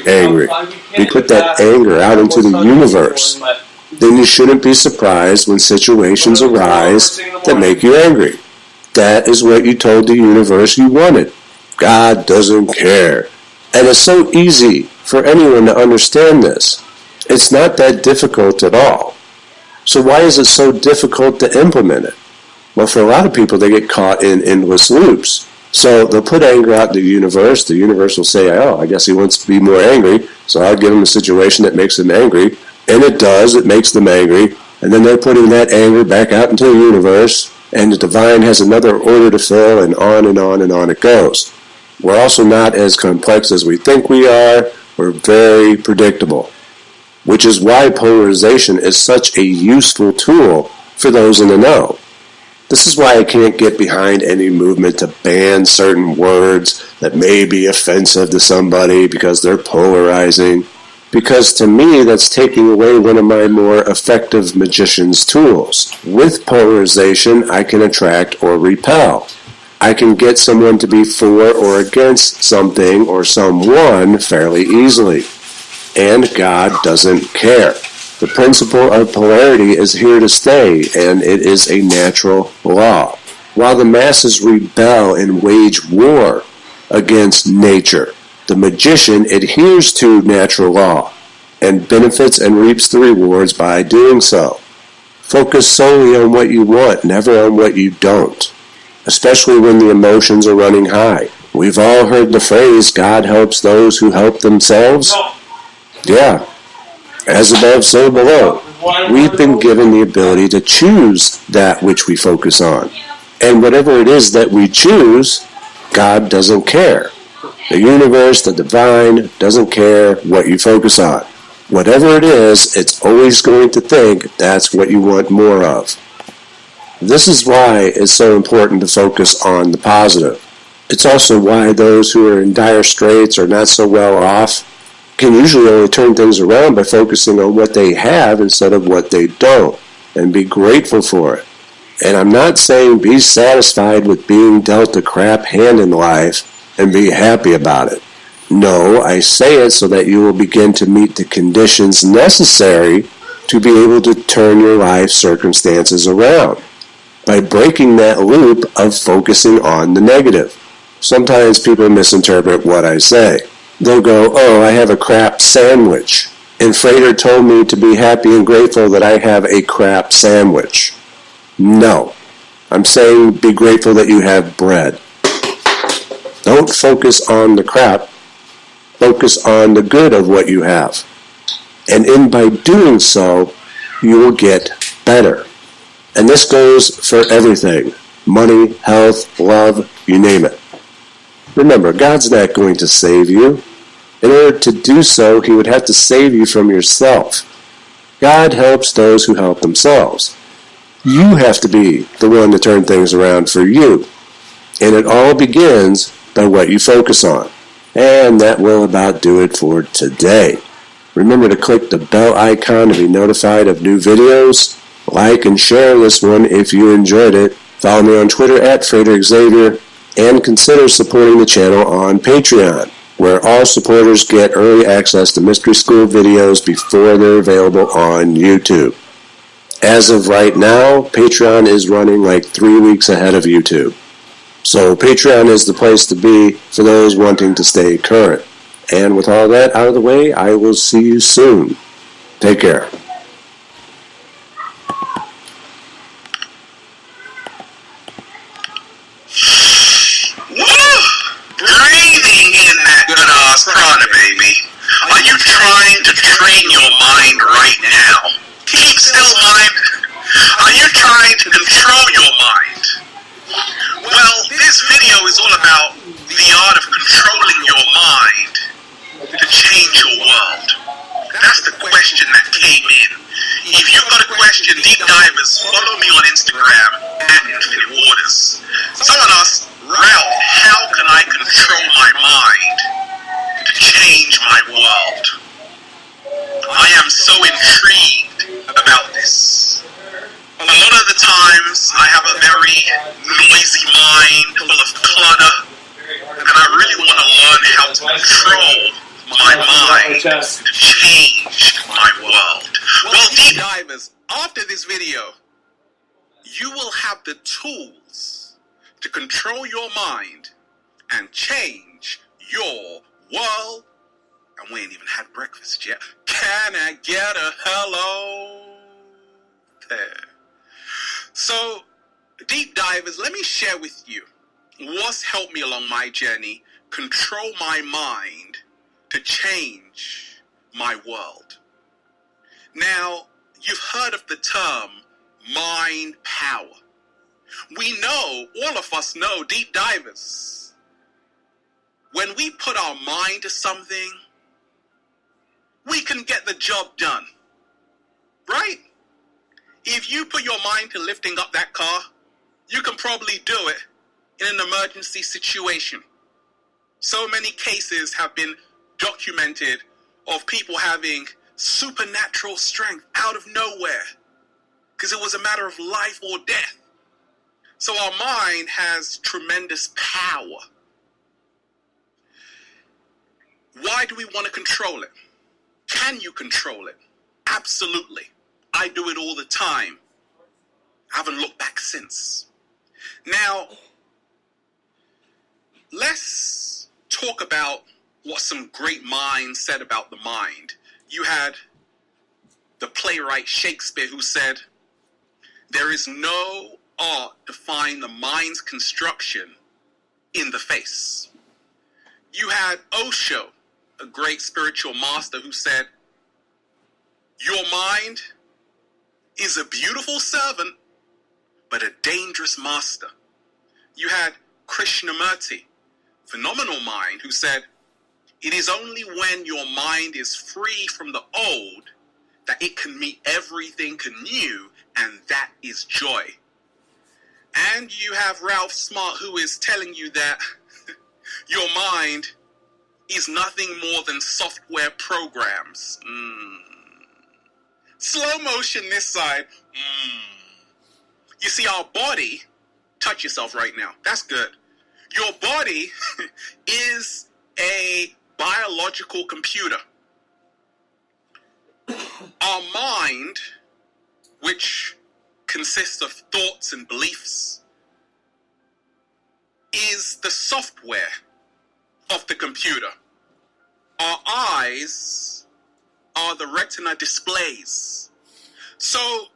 angry. You put that anger out into the universe. Then you shouldn't be surprised when situations arise that make you angry. That is what you told the universe you wanted. God doesn't care. And it's so easy for anyone to understand this. It's not that difficult at all. So why is it so difficult to implement it? Well, for a lot of people, they get caught in endless loops. So they'll put anger out in the universe. The universe will say, oh, I guess he wants to be more angry, so I'll give him a situation that makes him angry. And it does. It makes them angry. And then they're putting that anger back out into the universe, and the divine has another order to fill, and on and on and on it goes. We're also not as complex as we think we are. We're very predictable, which is why polarization is such a useful tool for those in the know. This is why I can't get behind any movement to ban certain words that may be offensive to somebody because they're polarizing. Because to me, that's taking away one of my more effective magician's tools. With polarization, I can attract or repel. I can get someone to be for or against something or someone fairly easily. And God doesn't care. The principle of polarity is here to stay, and it is a natural law. While the masses rebel and wage war against nature, the magician adheres to natural law and benefits and reaps the rewards by doing so. Focus solely on what you want, never on what you don't, especially when the emotions are running high. We've all heard the phrase, God helps those who help themselves. Yeah, as above, so below. We've been given the ability to choose that which we focus on. And whatever it is that we choose, God doesn't care. The universe, the divine, doesn't care what you focus on. Whatever it is, it's always going to think that's what you want more of. This is why it's so important to focus on the positive. It's also why those who are in dire straits or not so well off can usually only turn things around by focusing on what they have instead of what they don't, and be grateful for it. And I'm not saying be satisfied with being dealt a crap hand in life and be happy about it. No, I say it so that you will begin to meet the conditions necessary to be able to turn your life circumstances around by breaking that loop of focusing on the negative. Sometimes people misinterpret what I say. They'll go, oh, I have a crap sandwich, and Frater told me to be happy and grateful that I have a crap sandwich. No, I'm saying be grateful that you have bread. Don't focus on the crap. Focus on the good of what you have. And by doing so, you will get better. And this goes for everything. Money, health, love, you name it. Remember, God's not going to save you. In order to do so, he would have to save you from yourself. God helps those who help themselves. You have to be the one to turn things around for you. And it all begins by what you focus on. And that will about do it for today. Remember to click the bell icon to be notified of new videos. Like and share this one if you enjoyed it. Follow me on Twitter at FraterXavier. And consider supporting the channel on Patreon, where all supporters get early access to Mystery School videos before they're available on YouTube. As of right now, Patreon is running like 3 weeks ahead of YouTube. So Patreon is the place to be for those wanting to stay current. And with all that out of the way, I will see you soon. Take care. Breathing in that good-ass prana, baby. Are you trying to train your mind right now? Keep still, mind. Are you trying to control your mind? Well, this video is all about the art of controlling your mind to change your world. That's the question that came in. If you've got a question, deep divers, follow me on Instagram at Infinite Waters. Someone asked, Ralph, how can I control my mind to change my world? I am so intrigued about this. A lot of the times I have a very noisy mind full of clutter, and I really want to learn how to control my mind changed my world. Well, deep divers, after this video, you will have the tools to control your mind and change your world. And we ain't even had breakfast yet. Can I get a hello there? So, deep divers, let me share with you what's helped me along my journey control my mind to change my world. Now, you've heard of the term mind power. We know, all of us know, deep divers, when we put our mind to something, we can get the job done, right? If you put your mind to lifting up that car, you can probably do it in an emergency situation. So many cases have been documented of people having supernatural strength out of nowhere because it was a matter of life or death. So our mind has tremendous power. Why do we want to control it? Can you control it? Absolutely. I do it all the time. I haven't looked back since. Now, let's talk about what some great minds said about the mind. You had the playwright Shakespeare who said, "There is no art to find the mind's construction in the face." You had Osho, a great spiritual master, who said, "Your mind is a beautiful servant, but a dangerous master." You had Krishnamurti, phenomenal mind, who said, "It is only when your mind is free from the old that it can meet everything new, and that is joy." And you have Ralph Smart, who is telling you that your mind is nothing more than software programs. Slow motion this side. You see, our body, touch yourself right now. That's good. Your body is a biological computer. Our mind, which consists of thoughts and beliefs, is the software of the computer. Our eyes are the retina displays. So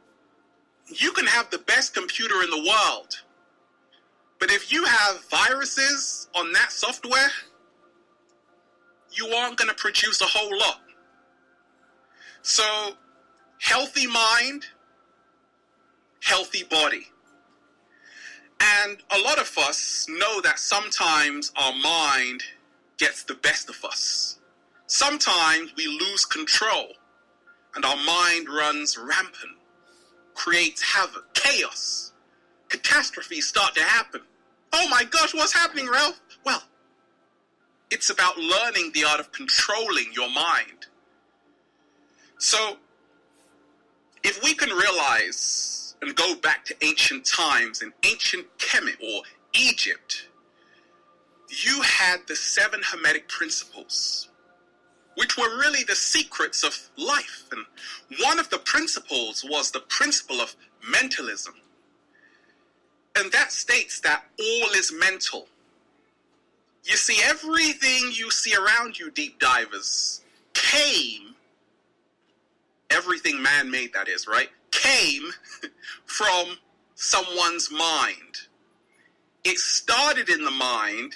you can have the best computer in the world, but if you have viruses on that software, you aren't going to produce a whole lot. So, healthy mind, healthy body. And a lot of us know that sometimes our mind gets the best of us. Sometimes we lose control and our mind runs rampant, creates havoc, chaos, catastrophes start to happen. Oh my gosh, what's happening, Ralph? Well, it's about learning the art of controlling your mind. So, if we can realize and go back to ancient times in ancient Kemet or Egypt, you had the 7 Hermetic principles, which were really the secrets of life. And one of the principles was the principle of mentalism. And that states that all is mental. You see, everything you see around you, deep divers, everything man-made that is, right, came from someone's mind. It started in the mind,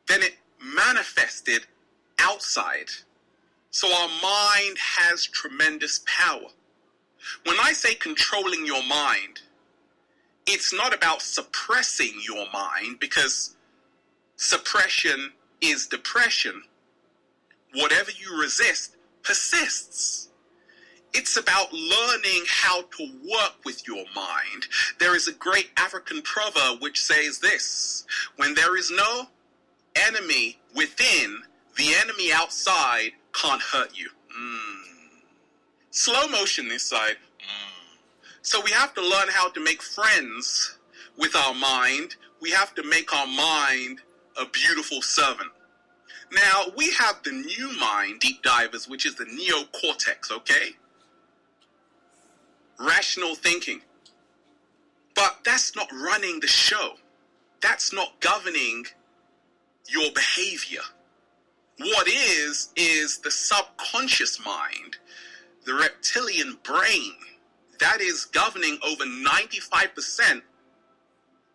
then it manifested outside. So our mind has tremendous power. When I say controlling your mind, it's not about suppressing your mind, because suppression is depression. Whatever you resist persists. It's about learning how to work with your mind. There is a great African proverb which says this: when there is no enemy within, the enemy outside can't hurt you. Slow motion this side. So we have to learn how to make friends with our mind. We have to make our mind a beautiful servant. Now, we have the new mind, deep divers, which is the neocortex, okay? Rational thinking. But that's not running the show. That's not governing your behavior. What is the subconscious mind, the reptilian brain, that is governing over 95%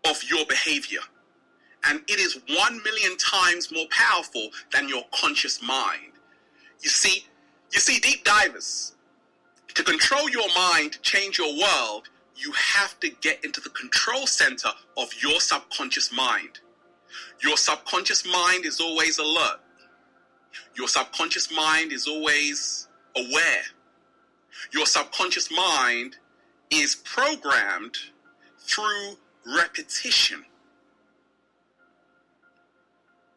of your behavior. And it is 1 million times more powerful than your conscious mind. You see, deep divers, to control your mind, to change your world, you have to get into the control center of your subconscious mind. Your subconscious mind is always alert. Your subconscious mind is always aware. Your subconscious mind is programmed through repetition.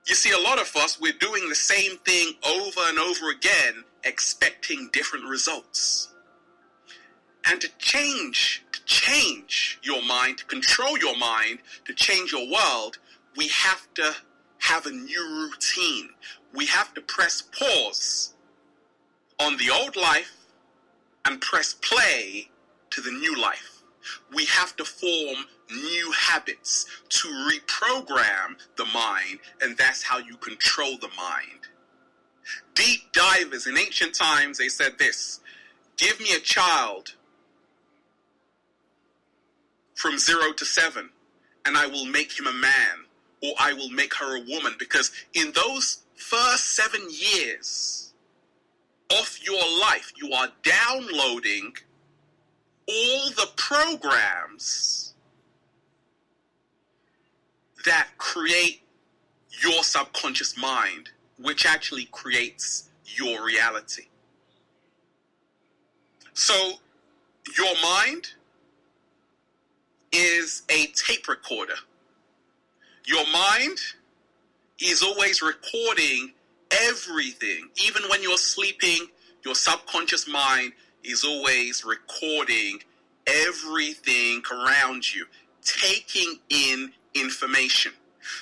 You see, a lot of us, we're doing the same thing over and over again, expecting different results. And to change your mind, to control your mind, to change your world, we have to have a new routine. We have to press pause on the old life and press play to the new life. We have to form new habits to reprogram the mind, and that's how you control the mind. Deep divers in ancient times, they said this: give me a child from 0 to 7, and I will make him a man, or I will make her a woman, because in those first 7 years of your life, you are downloading all the programs that create your subconscious mind, which actually creates your reality. So, your mind is a tape recorder. Your mind is always recording everything. Even when you're sleeping, your subconscious mind is always recording everything around you, taking in information.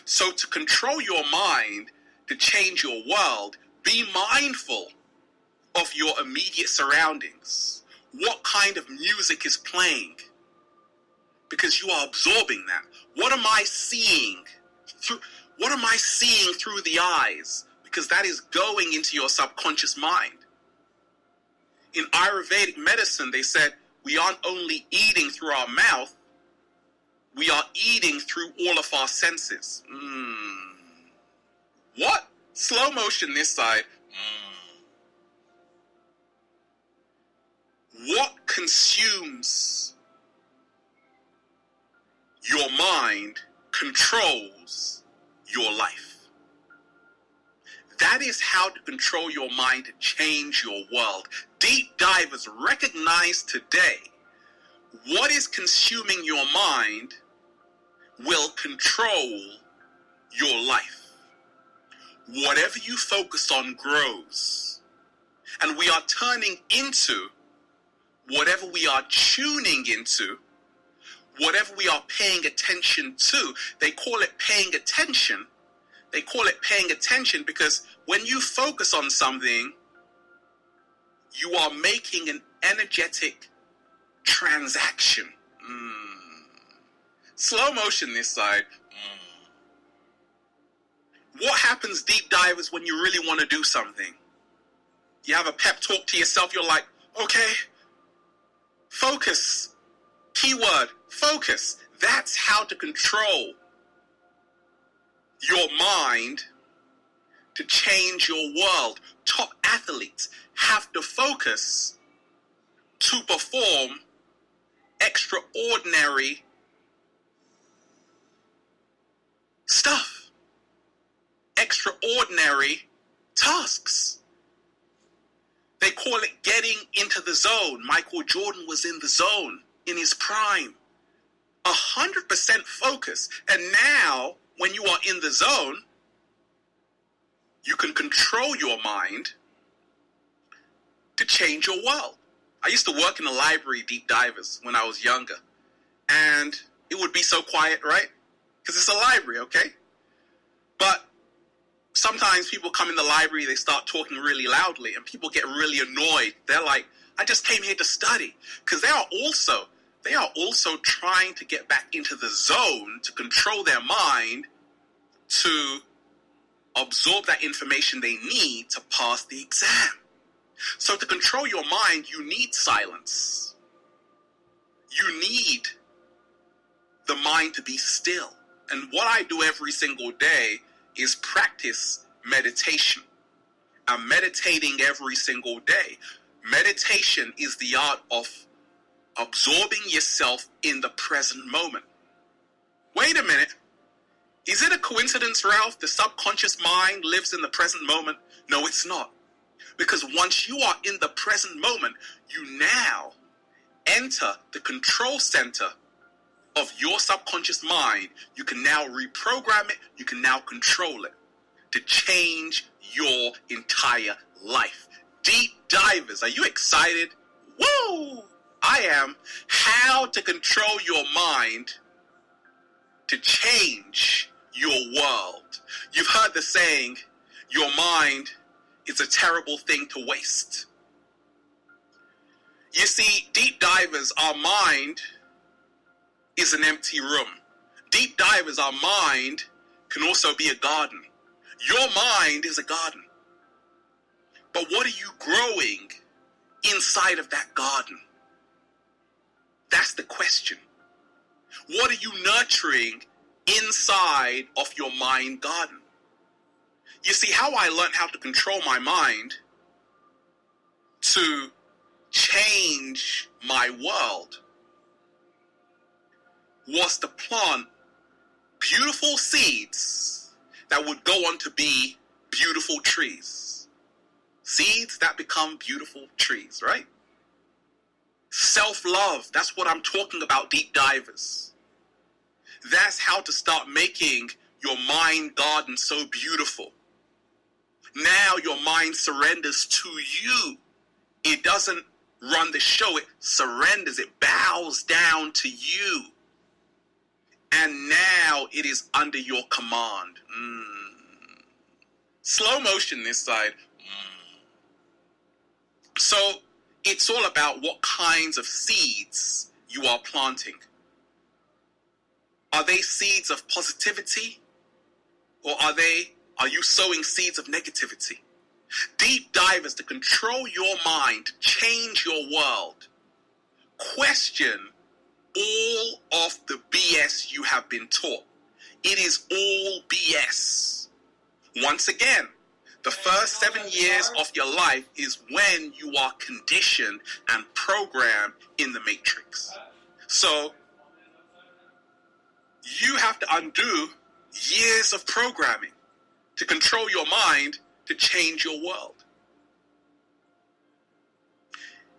So to control your mind, to change your world, be mindful of your immediate surroundings. What kind of music is playing? Because you are absorbing that. What am I seeing? What am I seeing through the eyes? Because that is going into your subconscious mind. In Ayurvedic medicine, they said we aren't only eating through our mouth, we are eating through all of our senses. What? Slow motion this side. What consumes your mind controls your life. That is how to control your mind to change your world. Deep divers recognize today what is consuming your mind will control your life. Whatever you focus on grows. And we are turning into whatever we are tuning into, whatever we are paying attention to. They call it paying attention. They call it paying attention because when you focus on something, you are making an energetic transaction. Slow motion this side. What happens, deep divers, when you really want to do something? You have a pep talk to yourself. You're like, okay, focus. Keyword, focus. That's how to control your mind to change your world. Top athletes have to focus to perform extraordinary stuff, extraordinary tasks. They call it getting into the zone. Michael Jordan was in the zone in his prime. 100% focus. And now, when you are in the zone, you can control your mind to change your world. I used to work in a library, deep divers, when I was younger. And it would be so quiet, right? Because it's a library, okay? But sometimes people come in the library, they start talking really loudly, and people get really annoyed. They're like, I just came here to study. Because they are also trying to get back into the zone to control their mind to absorb that information they need to pass the exam. So to control your mind, you need silence. You need the mind to be still. And what I do every single day is practice meditation. I'm meditating every single day. Meditation is the art of absorbing yourself in the present moment. Wait a minute. Is it a coincidence, Ralph? The subconscious mind lives in the present moment? No, it's not. Because once you are in the present moment, you now enter the control center of your subconscious mind. You can now reprogram it. You can now control it to change your entire life. Deep divers, are you excited? Woo! I am. How to control your mind to change your world. You've heard the saying, your mind is a terrible thing to waste. You see, deep divers, our mind is an empty room. Deep divers, our mind can also be a garden. Your mind is a garden. But what are you growing inside of that garden? That's the question. What are you nurturing inside of your mind garden? You see, how I learned how to control my mind to change my world was to plant beautiful seeds that would go on to be beautiful trees. Seeds that become beautiful trees, right? Self-love, that's what I'm talking about, deep divers. That's how to start making your mind garden so beautiful. Now your mind surrenders to you. It doesn't run the show, it surrenders, it bows down to you. And now it is under your command. Slow motion this side. So it's all about what kinds of seeds you are planting. Are they seeds of positivity? Or are you sowing seeds of negativity? Deep divers, to control your mind, to change your world. Question all of the BS you have been taught. It is all BS. Once again, the first 7 years of your life is when you are conditioned and programmed in the matrix. So, you have to undo years of programming to control your mind to change your world.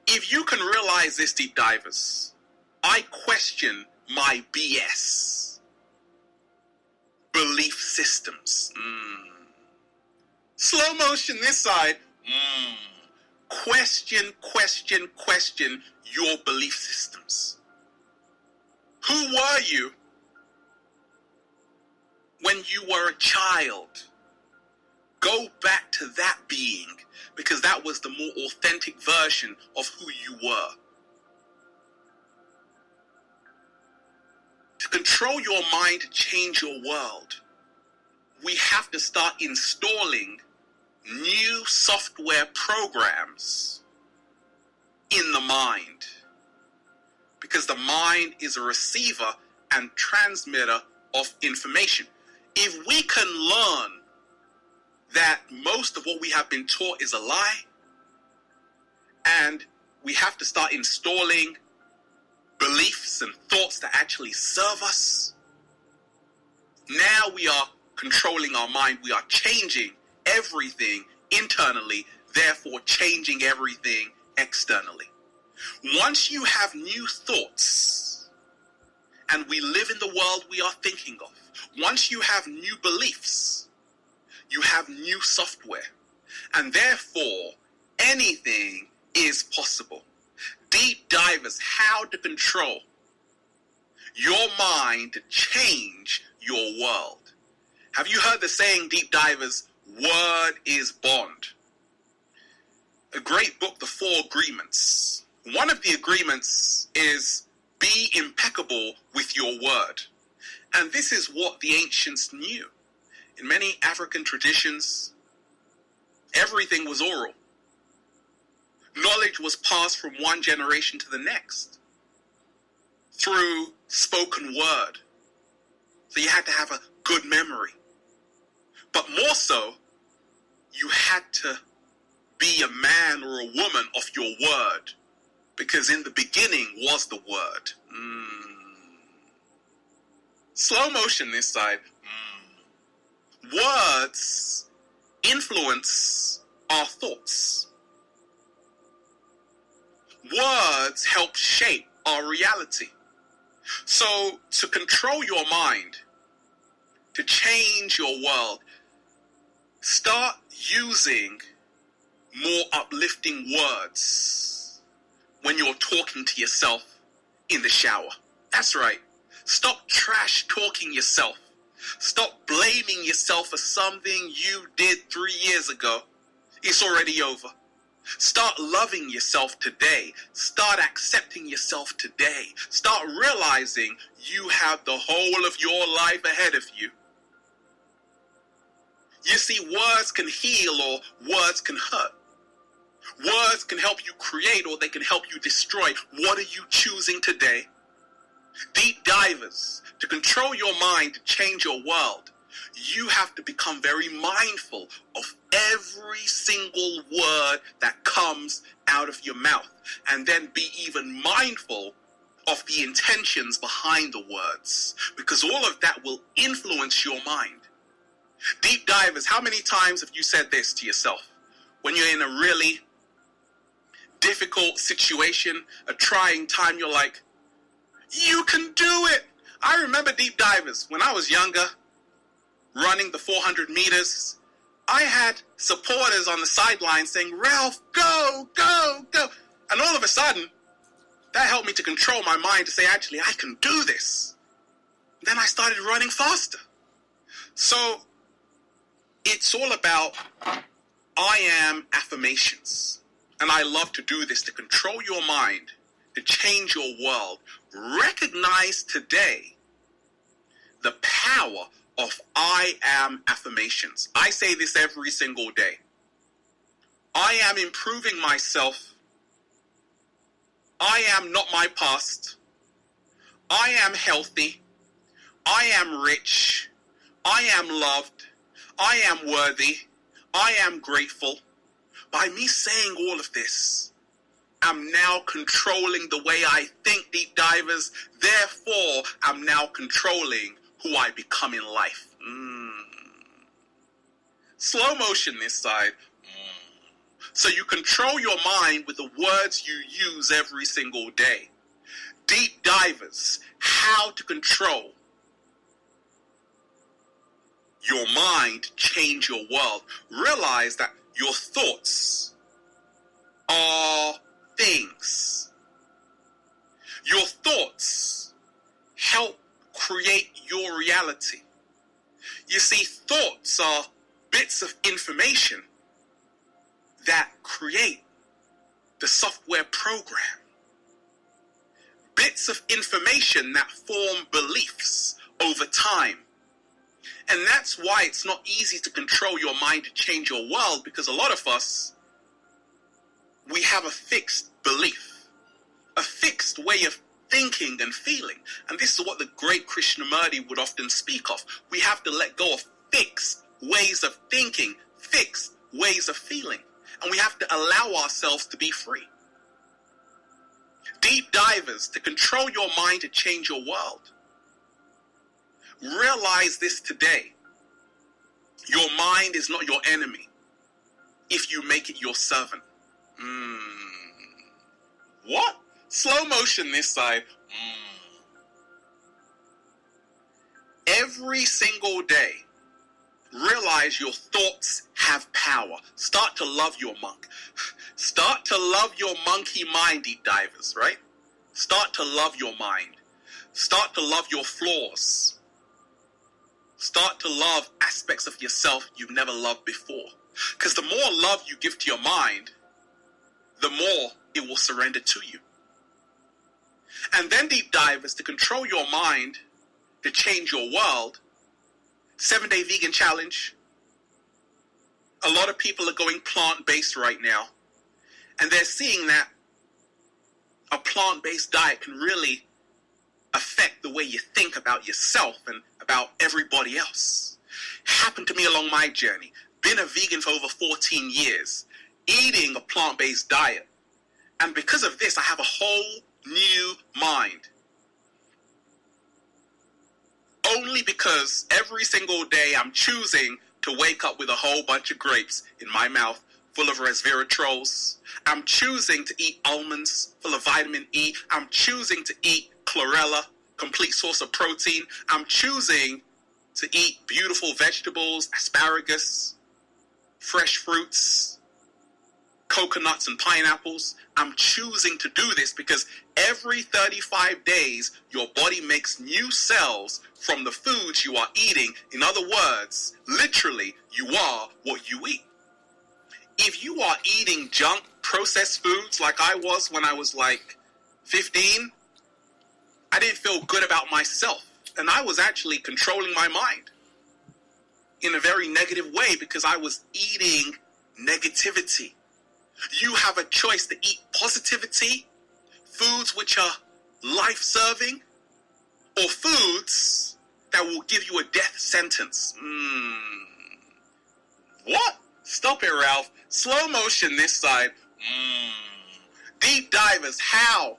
If you can realize this, deep divers, I question my BS. Belief systems. Slow motion this side. Question your belief systems. Who were you when you were a child? Go back to that being, because that was the more authentic version of who you were. To control your mind, to change your world, we have to start installing new software programs in the mind. Because the mind is a receiver and transmitter of information. If we can learn that most of what we have been taught is a lie, and we have to start installing beliefs and thoughts that actually serve us, now we are controlling our mind. We are changing everything internally, therefore changing everything externally. Once you have new thoughts, and we live in the world we are thinking of, once you have new beliefs, you have new software, and therefore anything is possible. Deep divers, how to control your mind to change your world. Have you heard the saying, deep divers, Word is bond. A great book, The Four Agreements. One of the agreements is be impeccable with your word. And this is what the ancients knew. In many African traditions, everything was oral. Knowledge was passed from one generation to the next through spoken word. So you had to have a good memory. But more so, you had to be a man or a woman of your word. Because in the beginning was the word. Slow motion this side. Words influence our thoughts. Words help shape our reality. So, to control your mind, to change your world, start using more uplifting words when you're talking to yourself in the shower. That's right. Stop trash talking yourself. Stop blaming yourself for something you did 3 years ago. It's already over. Start loving yourself today. Start accepting yourself today. Start realizing you have the whole of your life ahead of you. You see, words can heal or words can hurt. Words can help you create or they can help you destroy. What are you choosing today? Deep divers, to control your mind, to change your world, you have to become very mindful of every single word that comes out of your mouth. And then be even mindful of the intentions behind the words. Because all of that will influence your mind. Deep divers, how many times have you said this to yourself? When you're in a really difficult situation, a trying time, you're like, you can do it. I remember deep divers. When I was younger, running the 400 meters, I had supporters on the sideline saying, Ralph, go, go, go. And all of a sudden, that helped me to control my mind to say, actually, I can do this. Then I started running faster. So, it's all about I am affirmations. And I love to do this to control your mind, to change your world. Recognize today the power of I am affirmations. I say this every single day. I am improving myself. I am not my past. I am healthy. I am rich. I am loved. I am worthy. I am grateful. By me saying all of this, I'm now controlling the way I think, deep divers. Therefore, I'm now controlling who I become in life. Slow motion this side. So you control your mind with the words you use every single day. Deep divers, how to control your mind, change your world. Realize that your thoughts are things. Your thoughts help create your reality. You see, thoughts are bits of information that create the software program. Bits of information that form beliefs over time. And that's why it's not easy to control your mind to change your world, because a lot of us, we have a fixed belief, a fixed way of thinking and feeling. And this is what the great Krishnamurti would often speak of. We have to let go of fixed ways of thinking, fixed ways of feeling. And we have to allow ourselves to be free. Deep divers, to control your mind to change your world. Realize this today. Your mind is not your enemy if you make it your servant. What? Slow motion this side. Every single day, realize your thoughts have power. Start to love your monk. Start to love your monkey mind, deep divers, right? Start to love your mind. Start to love your flaws. Start to love aspects of yourself you've never loved before. Because the more love you give to your mind, the more it will surrender to you. And then deep divers, to control your mind, to change your world, 7-day vegan challenge. A lot of people are going plant-based right now. And they're seeing that a plant-based diet can really affect the way you think about yourself and about everybody else. Happened to me along my journey. Been a vegan for over 14 years, eating a plant-based diet. And because of this, I have a whole new mind. Only because every single day I'm choosing to wake up with a whole bunch of grapes in my mouth full of resveratrols. I'm choosing to eat almonds full of vitamin E. I'm choosing to eat chlorella, complete source of protein. I'm choosing to eat beautiful vegetables, asparagus, fresh fruits, coconuts and pineapples. I'm choosing to do this because every 35 days, your body makes new cells from the foods you are eating. In other words, literally, you are what you eat. If you are eating junk, processed foods like I was when I was like 15, I didn't feel good about myself. And I was actually controlling my mind in a very negative way because I was eating negativity. You have a choice to eat positivity, foods which are life-serving, or foods that will give you a death sentence. What? Stop it, Ralph. Slow motion this side. Deep divers, how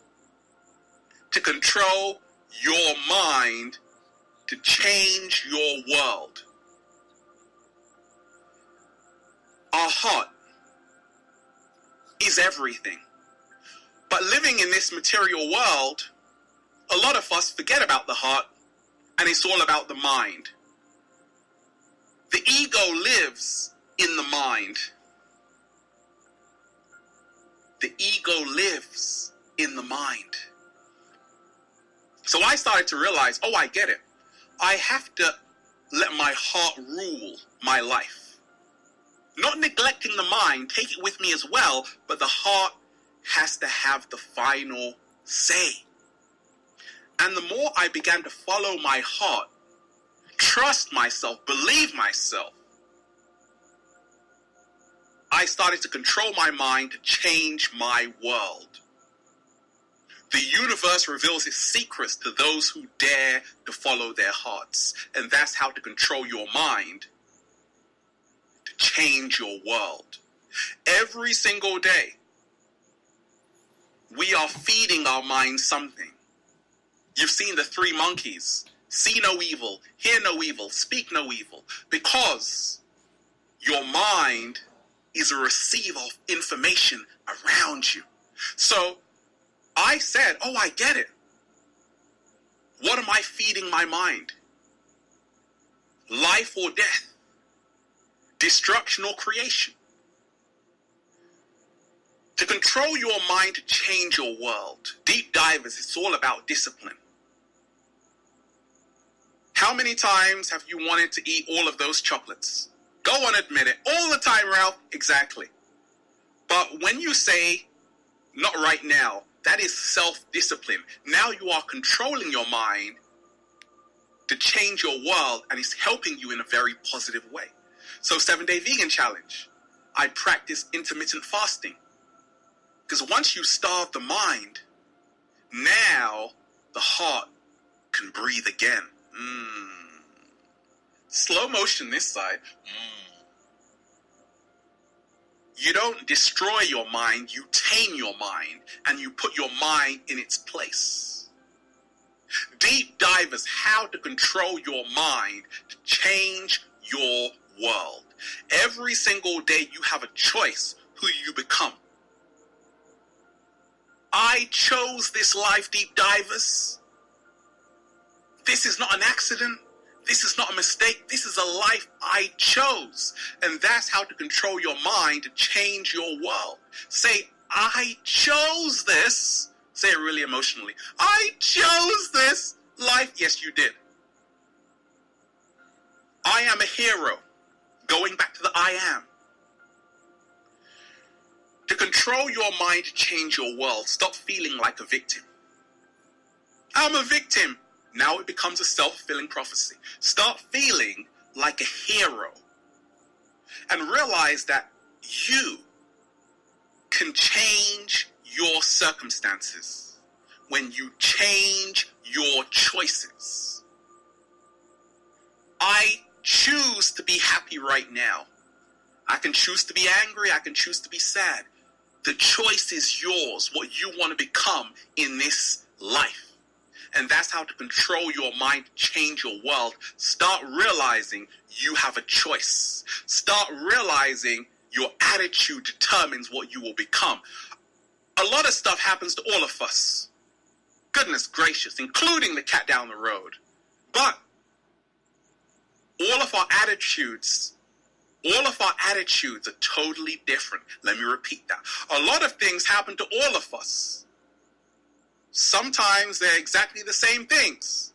to control your mind to change your world. Our heart is everything. But living in this material world, a lot of us forget about the heart, and it's all about the mind. The ego lives in the mind. The ego lives in the mind. So I started to realize, I get it. I have to let my heart rule my life. Not neglecting the mind, take it with me as well, but the heart has to have the final say. And the more I began to follow my heart, trust myself, believe myself, I started to control my mind to change my world. The universe reveals its secrets to those who dare to follow their hearts. And that's how to control your mind to change your world. Every single day, we are feeding our mind something. You've seen the 3 monkeys. See no evil, hear no evil, speak no evil. Because your mind is a receiver of information around you. So I said, I get it. What am I feeding my mind? Life or death? Destruction or creation? To control your mind to change your world, deep divers, it's all about discipline. How many times have you wanted to eat all of those chocolates? Go on, admit it. All the time, Ralph. Exactly. But when you say, not right now, that is self-discipline. Now you are controlling your mind to change your world, and it's helping you in a very positive way. So 7-day vegan challenge. I practice intermittent fasting. Because once you starve the mind, now the heart can breathe again. Slow motion this side. You don't destroy your mind, you tame your mind, and you put your mind in its place. Deep divers, how to control your mind to change your world. Every single day you have a choice who you become. I chose this life, deep divers. This is not an accident. This is not a mistake. This is a life I chose. And that's how to control your mind to change your world. Say, I chose this. Say it really emotionally. I chose this life. Yes, you did. I am a hero. Going back to the I am. To control your mind to change your world, stop feeling like a victim. I'm a victim. Now it becomes a self-fulfilling prophecy. Start feeling like a hero. And realize that you can change your circumstances when you change your choices. I choose to be happy right now. I can choose to be angry. I can choose to be sad. The choice is yours, what you want to become in this life. And that's how to control your mind, change your world. Start realizing you have a choice. Start realizing your attitude determines what you will become. A lot of stuff happens to all of us. Goodness gracious, including the cat down the road. But all of our attitudes are totally different. Let me repeat that. A lot of things happen to all of us. Sometimes they're exactly the same things,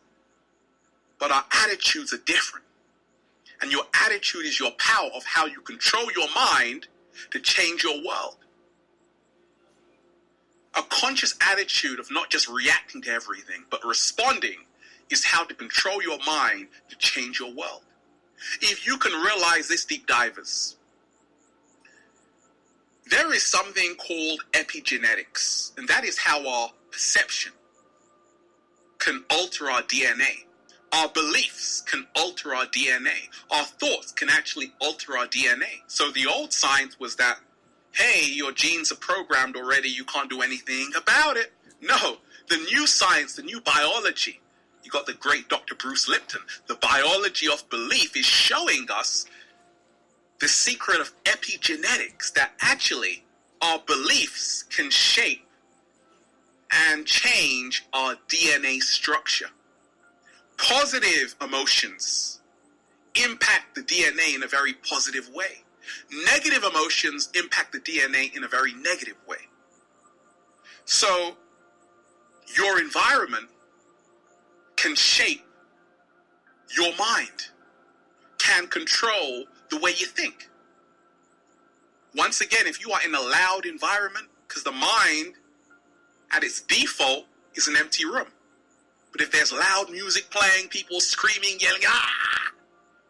but our attitudes are different. And your attitude is your power of how you control your mind to change your world. A conscious attitude of not just reacting to everything, but responding is how to control your mind to change your world. If you can realize this, deep divers, there is something called epigenetics, and that is how our perception can alter our DNA. Our beliefs can alter our DNA. Our thoughts can actually alter our DNA. So the old science was that, hey, your genes are programmed already, you can't do anything about it. No, the new science, the new biology, you got the great Dr. Bruce Lipton. The biology of belief is showing us the secret of epigenetics, that actually our beliefs can shape and change our DNA structure. Positive emotions impact the DNA in a very positive way. Negative emotions impact the DNA in a very negative way. So, your environment can shape your mind, can control the way you think. Once again, if you are in a loud environment, because the mind, at its default, is an empty room. But if there's loud music playing, people screaming, yelling,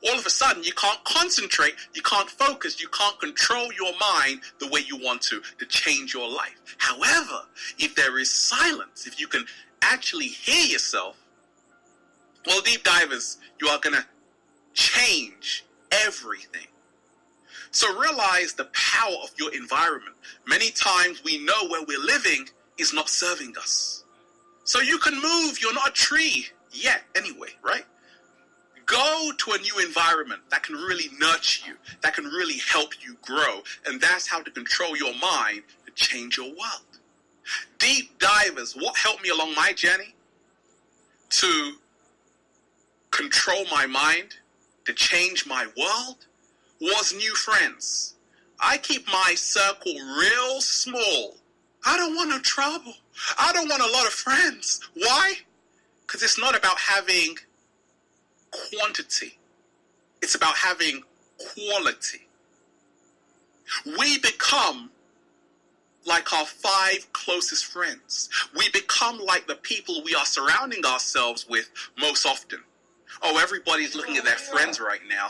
all of a sudden you can't concentrate, you can't focus, you can't control your mind the way you want to change your life. However, if there is silence, if you can actually hear yourself, well, deep divers, you are going to change everything. So realize the power of your environment. Many times we know where we're living is not serving us. So you can move, you're not a tree yet anyway, right? Go to a new environment that can really nurture you, that can really help you grow. And that's how to control your mind to change your world. Deep divers, what helped me along my journey to control my mind, to change my world, was new friends. I keep my circle real small. I don't want no trouble. I don't want a lot of friends. Why? Because it's not about having quantity. It's about having quality. We become like our 5 closest friends. We become like the people we are surrounding ourselves with most often. Oh, everybody's looking at their friends right now.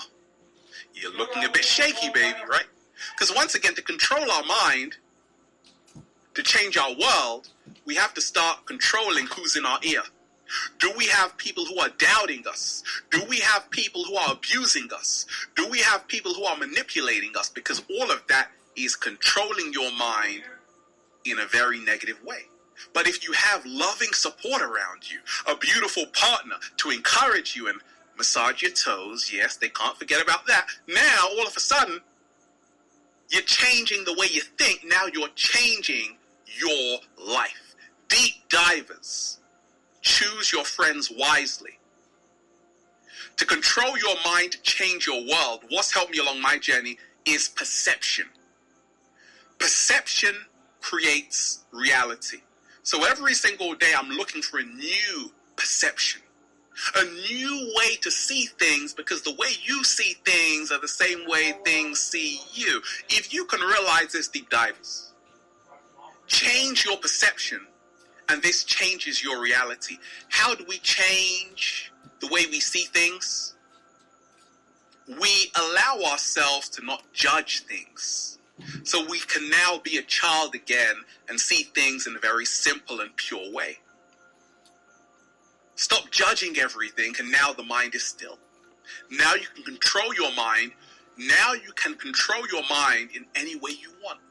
You're looking a bit shaky, baby, right? Because once again, to control our mind, to change our world, we have to start controlling who's in our ear. Do we have people who are doubting us? Do we have people who are abusing us? Do we have people who are manipulating us? Because all of that is controlling your mind in a very negative way. But if you have loving support around you, a beautiful partner to encourage you and massage your toes, yes, they can't forget about that. Now, all of a sudden, you're changing the way you think. Now you're changing your life. Deep divers, choose your friends wisely. To control your mind, to change your world, what's helped me along my journey is perception. Perception creates reality. So every single day I'm looking for a new perception. A new way to see things, because the way you see things are the same way things see you. If you can realize this, deep divers, change your perception, and this changes your reality. How do we change the way we see things? We allow ourselves to not judge things. So we can now be a child again and see things in a very simple and pure way. Stop judging everything, and now the mind is still. Now you can control your mind. Now you can control your mind in any way you want.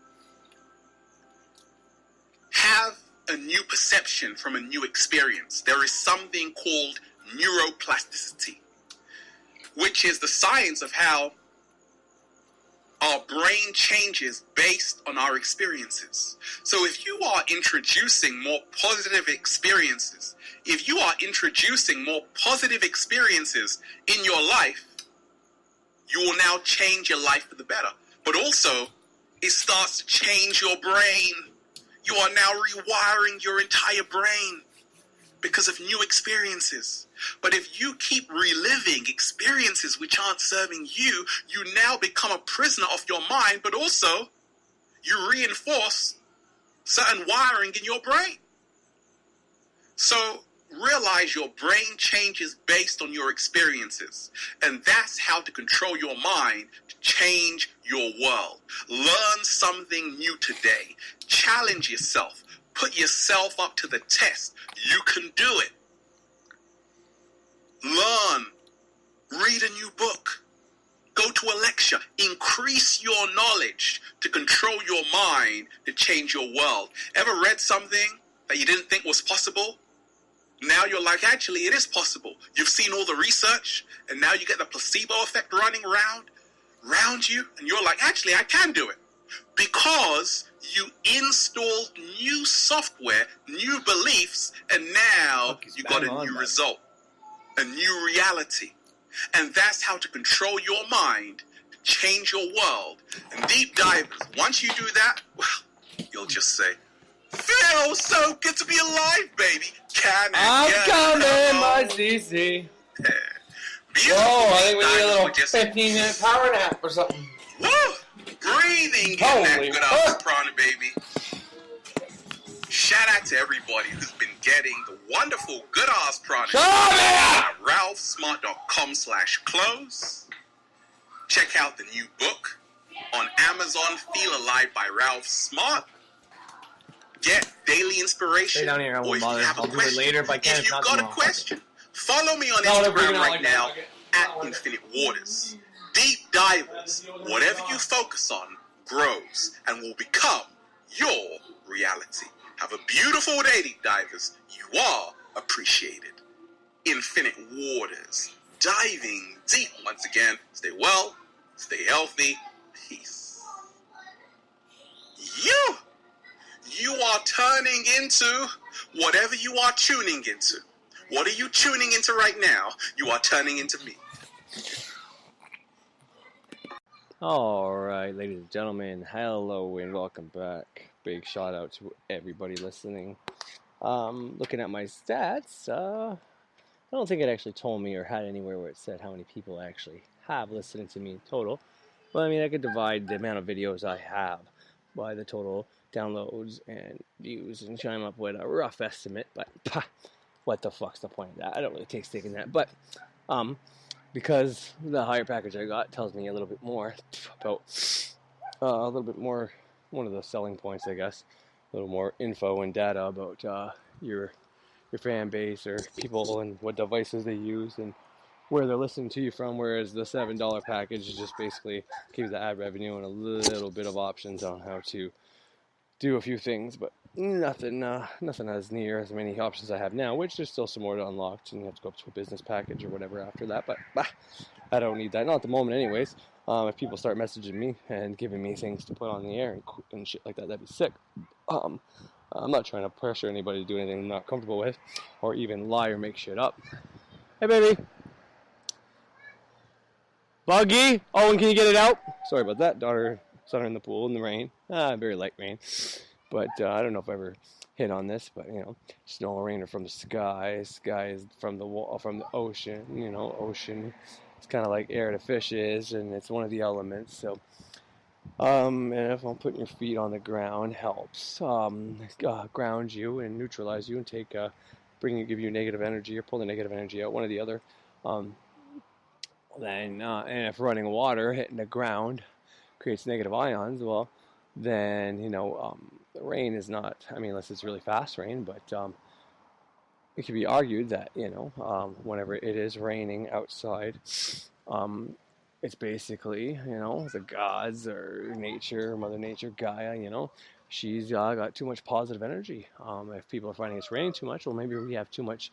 Have a new perception from a new experience. There is something called neuroplasticity, which is the science of how our brain changes based on our experiences. So if you are introducing more positive experiences, if you are introducing more positive experiences in your life, you will now change your life for the better. But also, it starts to change your brain. You are now rewiring your entire brain because of new experiences. But if you keep reliving experiences which aren't serving you, you now become a prisoner of your mind, but also you reinforce certain wiring in your brain. So realize your brain changes based on your experiences, and that's how to control your mind to change your world. Learn something new today. Challenge yourself. Put yourself up to the test. You can do it. Learn. Read a new book. Go to a lecture. Increase your knowledge to control your mind to change your world. Ever read something that you didn't think was possible? Now you're like, actually, it is possible. You've seen all the research, and now you get the placebo effect running around you, and you're like, actually, I can do it. Because you installed new software, new beliefs, and now you got a new result, a new reality. And that's how to control your mind, to change your world. And deep divers, once you do that, well, you'll just say, feels so good to be alive, baby. I'm coming, my CC. Whoa, I think we need a little 15-minute power nap or something. Woo! Breathing in that good old prana, baby. Shout out to everybody who's been getting the wonderful good ass prana at ralphsmart.com/close. Check out the new book on Amazon, Feel Alive by Ralph Smart. Get daily inspiration. Stay down here, I won't bother. I'll do it later if I can. If you've got a question, follow me on Instagram right now at Infinite Waters. Deep divers, whatever you focus on grows and will become your reality. Have a beautiful day, deep divers. You are appreciated. Infinite Waters, diving deep once again. Stay well, stay healthy, peace. You are turning into whatever you are tuning into. What are you tuning into right now? You are turning into me. Alright, ladies and gentlemen, hello and welcome back. Big shout out to everybody listening. Looking at my stats, I don't think it actually told me or had anywhere where it said how many people actually have listening to me total. But I mean, I could divide the amount of videos I have by the total downloads and views and chime up with a rough estimate, but what the fuck's the point of that? I don't really take stake in that, but because the higher package I got tells me a little bit more about a little bit more, one of the selling points, I guess, a little more info and data about your fan base or people and what devices they use and where they're listening to you from, whereas the $7 package just basically gives the ad revenue and a little bit of options on how to do a few things, but nothing as near as many options I have now, which there's still some more to unlock, and you have to go up to a business package or whatever after that, but I don't need that, not at the moment anyways. If people start messaging me and giving me things to put on the air and shit like that, that'd be sick. I'm not trying to pressure anybody to do anything I'm not comfortable with, or even lie or make shit up. Hey baby! Buggy! Owen, can you get it out? Sorry about that, daughter. Son in the pool in the rain. Very light rain. But I don't know if I ever hit on this, but snow or rain are from the sky. Sky is from the wall, from the ocean. Ocean. It's kind of like air to fish is, and it's one of the elements. So, and if I'm putting your feet on the ground helps ground you and neutralize you and give you negative energy or pull the negative energy out, one or the other. And if running water hitting the ground creates negative ions, well, then the rain is not. I mean, unless it's really fast rain, but it could be argued that whenever it is raining outside, it's basically the gods or nature, Mother Nature, Gaia. She's got too much positive energy. If people are finding it's raining too much, well, maybe we have too much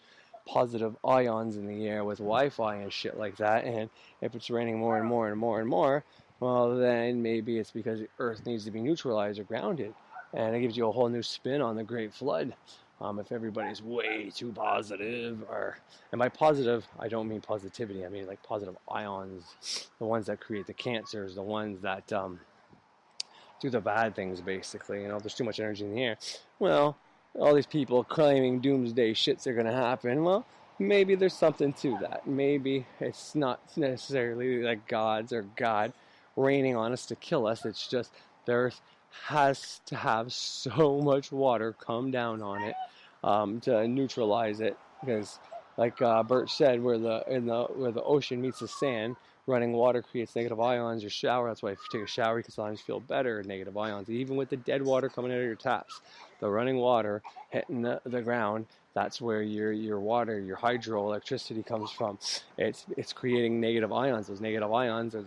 positive ions in the air with Wi-Fi and shit like that. And if it's raining more and more and more and more, well, then maybe it's because the Earth needs to be neutralized or grounded. And it gives you a whole new spin on the Great Flood. If everybody's way too positive, and by positive, I don't mean positivity. I mean like positive ions, the ones that create the cancers, the ones that do the bad things, basically. There's too much energy in the air. Well, all these people claiming doomsday shits are going to happen. Well, maybe there's something to that. Maybe it's not necessarily like gods or God raining on us to kill us. It's just the Earth has to have so much water come down on it to neutralize it, because like Bert said, where the ocean meets the sand, running water creates negative ions. Your shower, that's why if you take a shower you can sometimes feel better. Negative ions, even with the dead water coming out of your taps, the running water hitting the ground, that's where your water, your hydroelectricity comes from. It's creating negative ions. Those negative ions are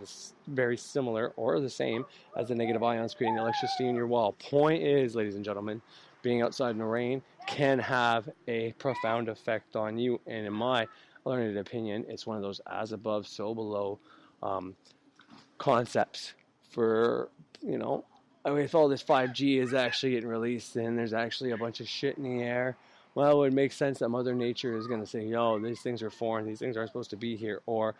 very similar or the same as the negative ions creating electricity in your wall. Point is, ladies and gentlemen, being outside in the rain can have a profound effect on you. And in my learned opinion, it's one of those as above, so below concepts for, if all this 5G is actually getting released and there's actually a bunch of shit in the air, well, it would make sense that Mother Nature is going to say, these things are foreign, these things aren't supposed to be here, or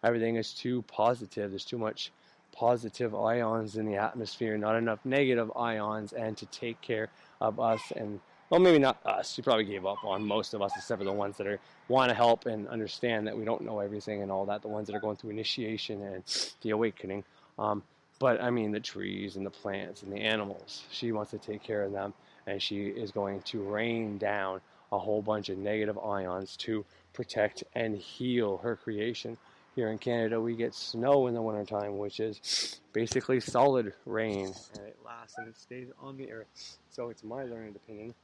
everything is too positive, there's too much positive ions in the atmosphere, not enough negative ions, and to take care of us. And well, maybe not us. She probably gave up on most of us, except for the ones that want to help and understand that we don't know everything and all that. The ones that are going through initiation and the awakening. But I mean, the trees and the plants and the animals. She wants to take care of them, and she is going to rain down a whole bunch of negative ions to protect and heal her creation. Here in Canada, we get snow in the wintertime, which is basically solid rain, and it lasts and it stays on the earth. So it's my learned opinion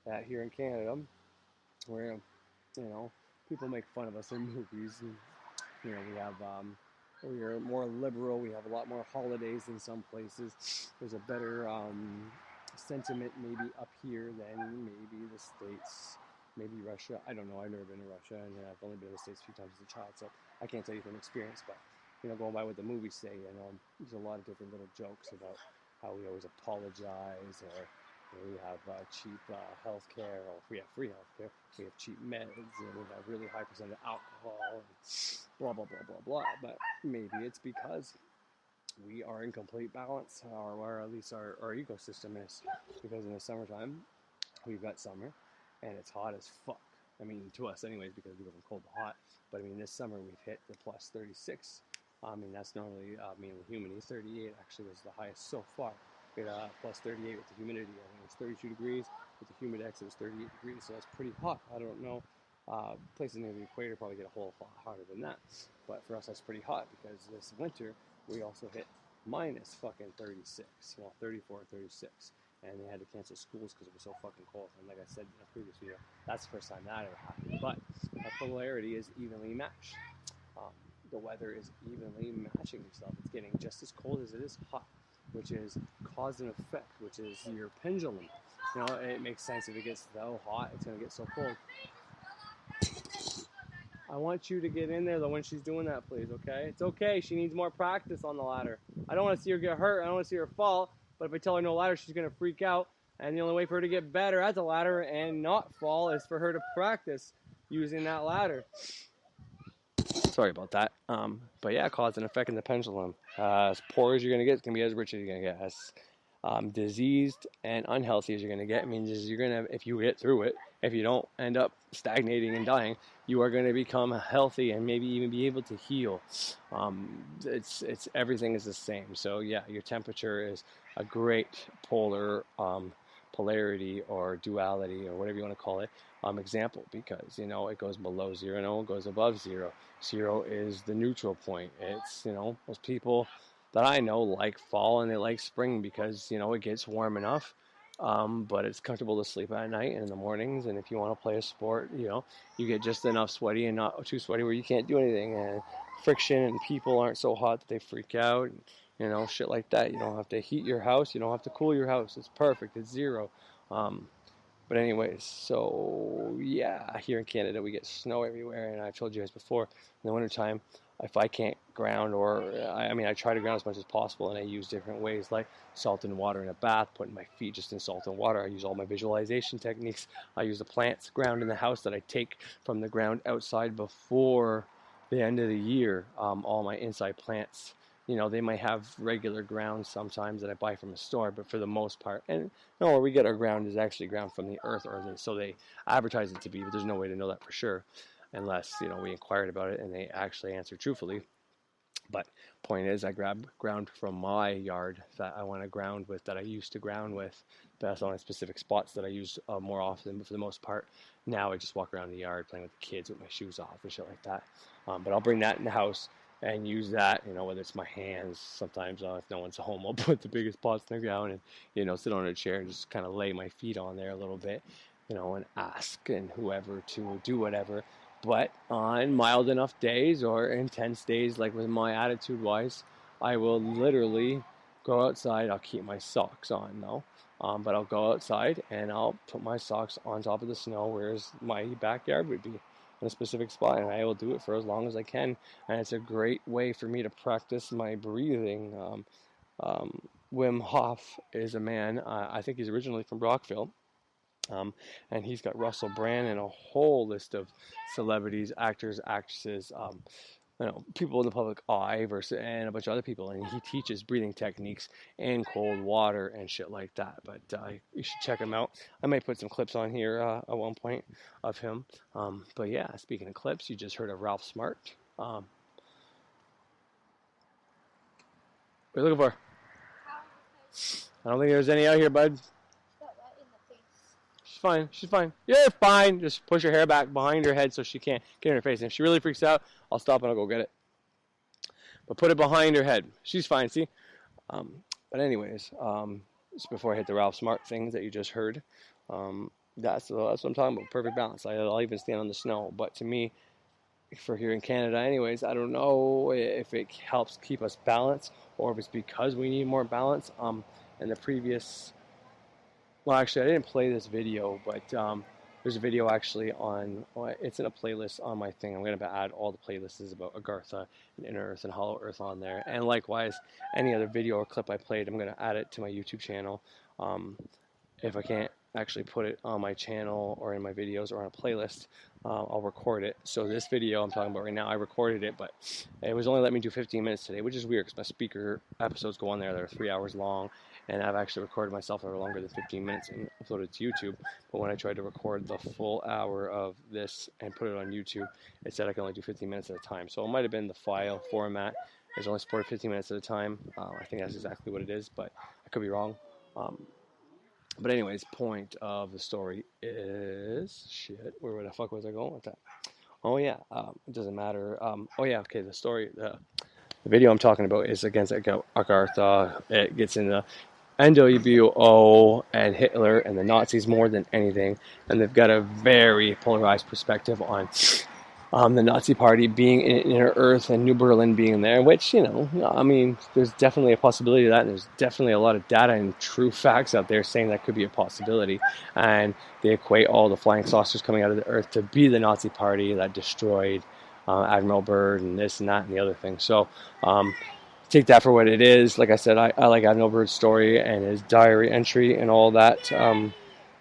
that here in Canada, where people make fun of us in movies, and we have we are more liberal, we have a lot more holidays in some places. There's a better sentiment maybe up here than maybe the States, maybe Russia. I don't know, I've never been to Russia, and I've only been to the States a few times as a child, so I can't tell you from experience. But going by what the movies say, there's a lot of different little jokes about how we always apologize, or we have cheap health care, or if we have free health care, we have cheap meds, and we have really high percent of alcohol, and blah, blah, blah, blah, blah. But maybe it's because we are in complete balance, or at least our ecosystem is. Because in the summertime, we've got summer, and it's hot as fuck. I mean, to us anyways, because we go from cold to hot. But I mean, this summer we've hit the plus 36. I mean, that's normally mainly humidity. 38 actually was the highest so far. We had plus 38 with the humidity. I think it was 32 degrees. With the humidex, it was 38 degrees. So that's pretty hot. I don't know. Places near the equator probably get a whole lot hotter than that. But for us, that's pretty hot, because this winter we also hit minus fucking 36. Well, 34 and 36. And they had to cancel schools because it was so fucking cold. And like I said in a previous video, that's the first time that ever happened. But our polarity is evenly matched. The weather is evenly matching itself. It's getting just as cold as it is hot, which is cause and effect, which is your pendulum. It makes sense. If it gets so hot, it's going to get so cold. I want you to get in there, though, when she's doing that, please, okay? It's okay. She needs more practice on the ladder. I don't want to see her get hurt. I don't want to see her fall. But if I tell her no ladder, she's going to freak out. And the only way for her to get better at the ladder and not fall is for her to practice using that ladder. Sorry about that. But yeah, cause and effect in the pendulum. As poor as you're going to get, it's going to be as rich as you're going to get. diseased and unhealthy as you're going to get means is you're going to, if you get through it, if you don't end up stagnating and dying, you are going to become healthy and maybe even be able to heal. It's everything is the same. So yeah, your temperature is a great polarity or duality or whatever you want to call it example, because it goes below zero and it goes above zero. Zero is the neutral point. It's most people that I know like fall and they like spring because it gets warm enough, but it's comfortable to sleep at night and in the mornings. And if you want to play a sport, you get just enough sweaty and not too sweaty where you can't do anything, and friction and people aren't so hot that they freak out, shit like that. You don't have to heat your house, you don't have to cool your house. It's perfect. It's zero. But anyways, so yeah, here in Canada we get snow everywhere, and I've told you guys before, in the wintertime, if I can't ground, or I try to ground as much as possible, and I use different ways like salt and water in a bath, putting my feet just in salt and water. I use all my visualization techniques. I use the plants ground in the house that I take from the ground outside before the end of the year. All my inside plants, they might have regular ground sometimes that I buy from a store, but for the most part, and where we get our ground is actually ground from the earth, or so they advertise it to be, but there's no way to know that for sure unless we inquired about it and they actually answer truthfully. But point is, I grab ground from my yard that I want to ground with, that I used to ground with. That's only specific spots that I use more often, but for the most part, now I just walk around the yard playing with the kids with my shoes off and shit like that. But I'll bring that in the house and use that, whether it's my hands. Sometimes if no one's home, I'll put the biggest pots in the ground and sit on a chair and just kind of lay my feet on there a little bit, and ask and whoever to do whatever. But on mild enough days or intense days, like with my attitude wise, I will literally go outside. I'll keep my socks on though, but I'll go outside and I'll put my socks on top of the snow, whereas my backyard would be, in a specific spot, and I will do it for as long as I can. And it's a great way for me to practice my breathing. Wim Hof is a man, I think he's originally from Brockville. And he's got Russell Brand and a whole list of celebrities, actors, actresses, people in the public eye and a bunch of other people. And he teaches breathing techniques in cold water and shit like that. But you should check him out. I might put some clips on here at one point of him. But yeah, speaking of clips, you just heard of Ralph Smart. What are you looking for? I don't think there's any out here, bud. She's fine. You're fine. Just push her hair back behind her head so she can't get in her face. And if she really freaks out, I'll stop and I'll go get it. But put it behind her head. She's fine, see? But anyways, just before I hit the Ralph Smart things that you just heard, that's what I'm talking about, perfect balance. I'll even stand on the snow. But to me, for here in Canada anyways, I don't know if it helps keep us balanced or if it's because we need more balance. In the previous... Well, actually, I didn't play this video, but there's a video actually it's in a playlist on my thing. I'm going to add all the playlists about Agartha and Inner Earth and Hollow Earth on there. And likewise, any other video or clip I played, I'm going to add it to my YouTube channel. If I can't actually put it on my channel or in my videos or on a playlist, I'll record it. So this video I'm talking about right now, I recorded it, but it was only letting me do 15 minutes today, which is weird because my speaker episodes go on there that are 3 hours long. And I've actually recorded myself for longer than 15 minutes and uploaded to YouTube. But when I tried to record the full hour of this and put it on YouTube, it said I can only do 15 minutes at a time. So it might have been the file format. It's only supported 15 minutes at a time. I think that's exactly what it is, but I could be wrong. But anyways, point of the story is... Shit, where the fuck was I going with that? Oh yeah, it doesn't matter. The story... The video I'm talking about is against Agartha. It gets in the NWO and Hitler and the Nazis more than anything, and they've got a very polarized perspective on the Nazi Party being in Inner Earth and New Berlin being there, which, there's definitely a possibility of that, and there's definitely a lot of data and true facts out there saying that could be a possibility, and they equate all the flying saucers coming out of the Earth to be the Nazi Party that destroyed Admiral Byrd and this and that and the other thing. So take that for what it is. Like I said, I like Admiral Byrd's story and his diary entry and all that.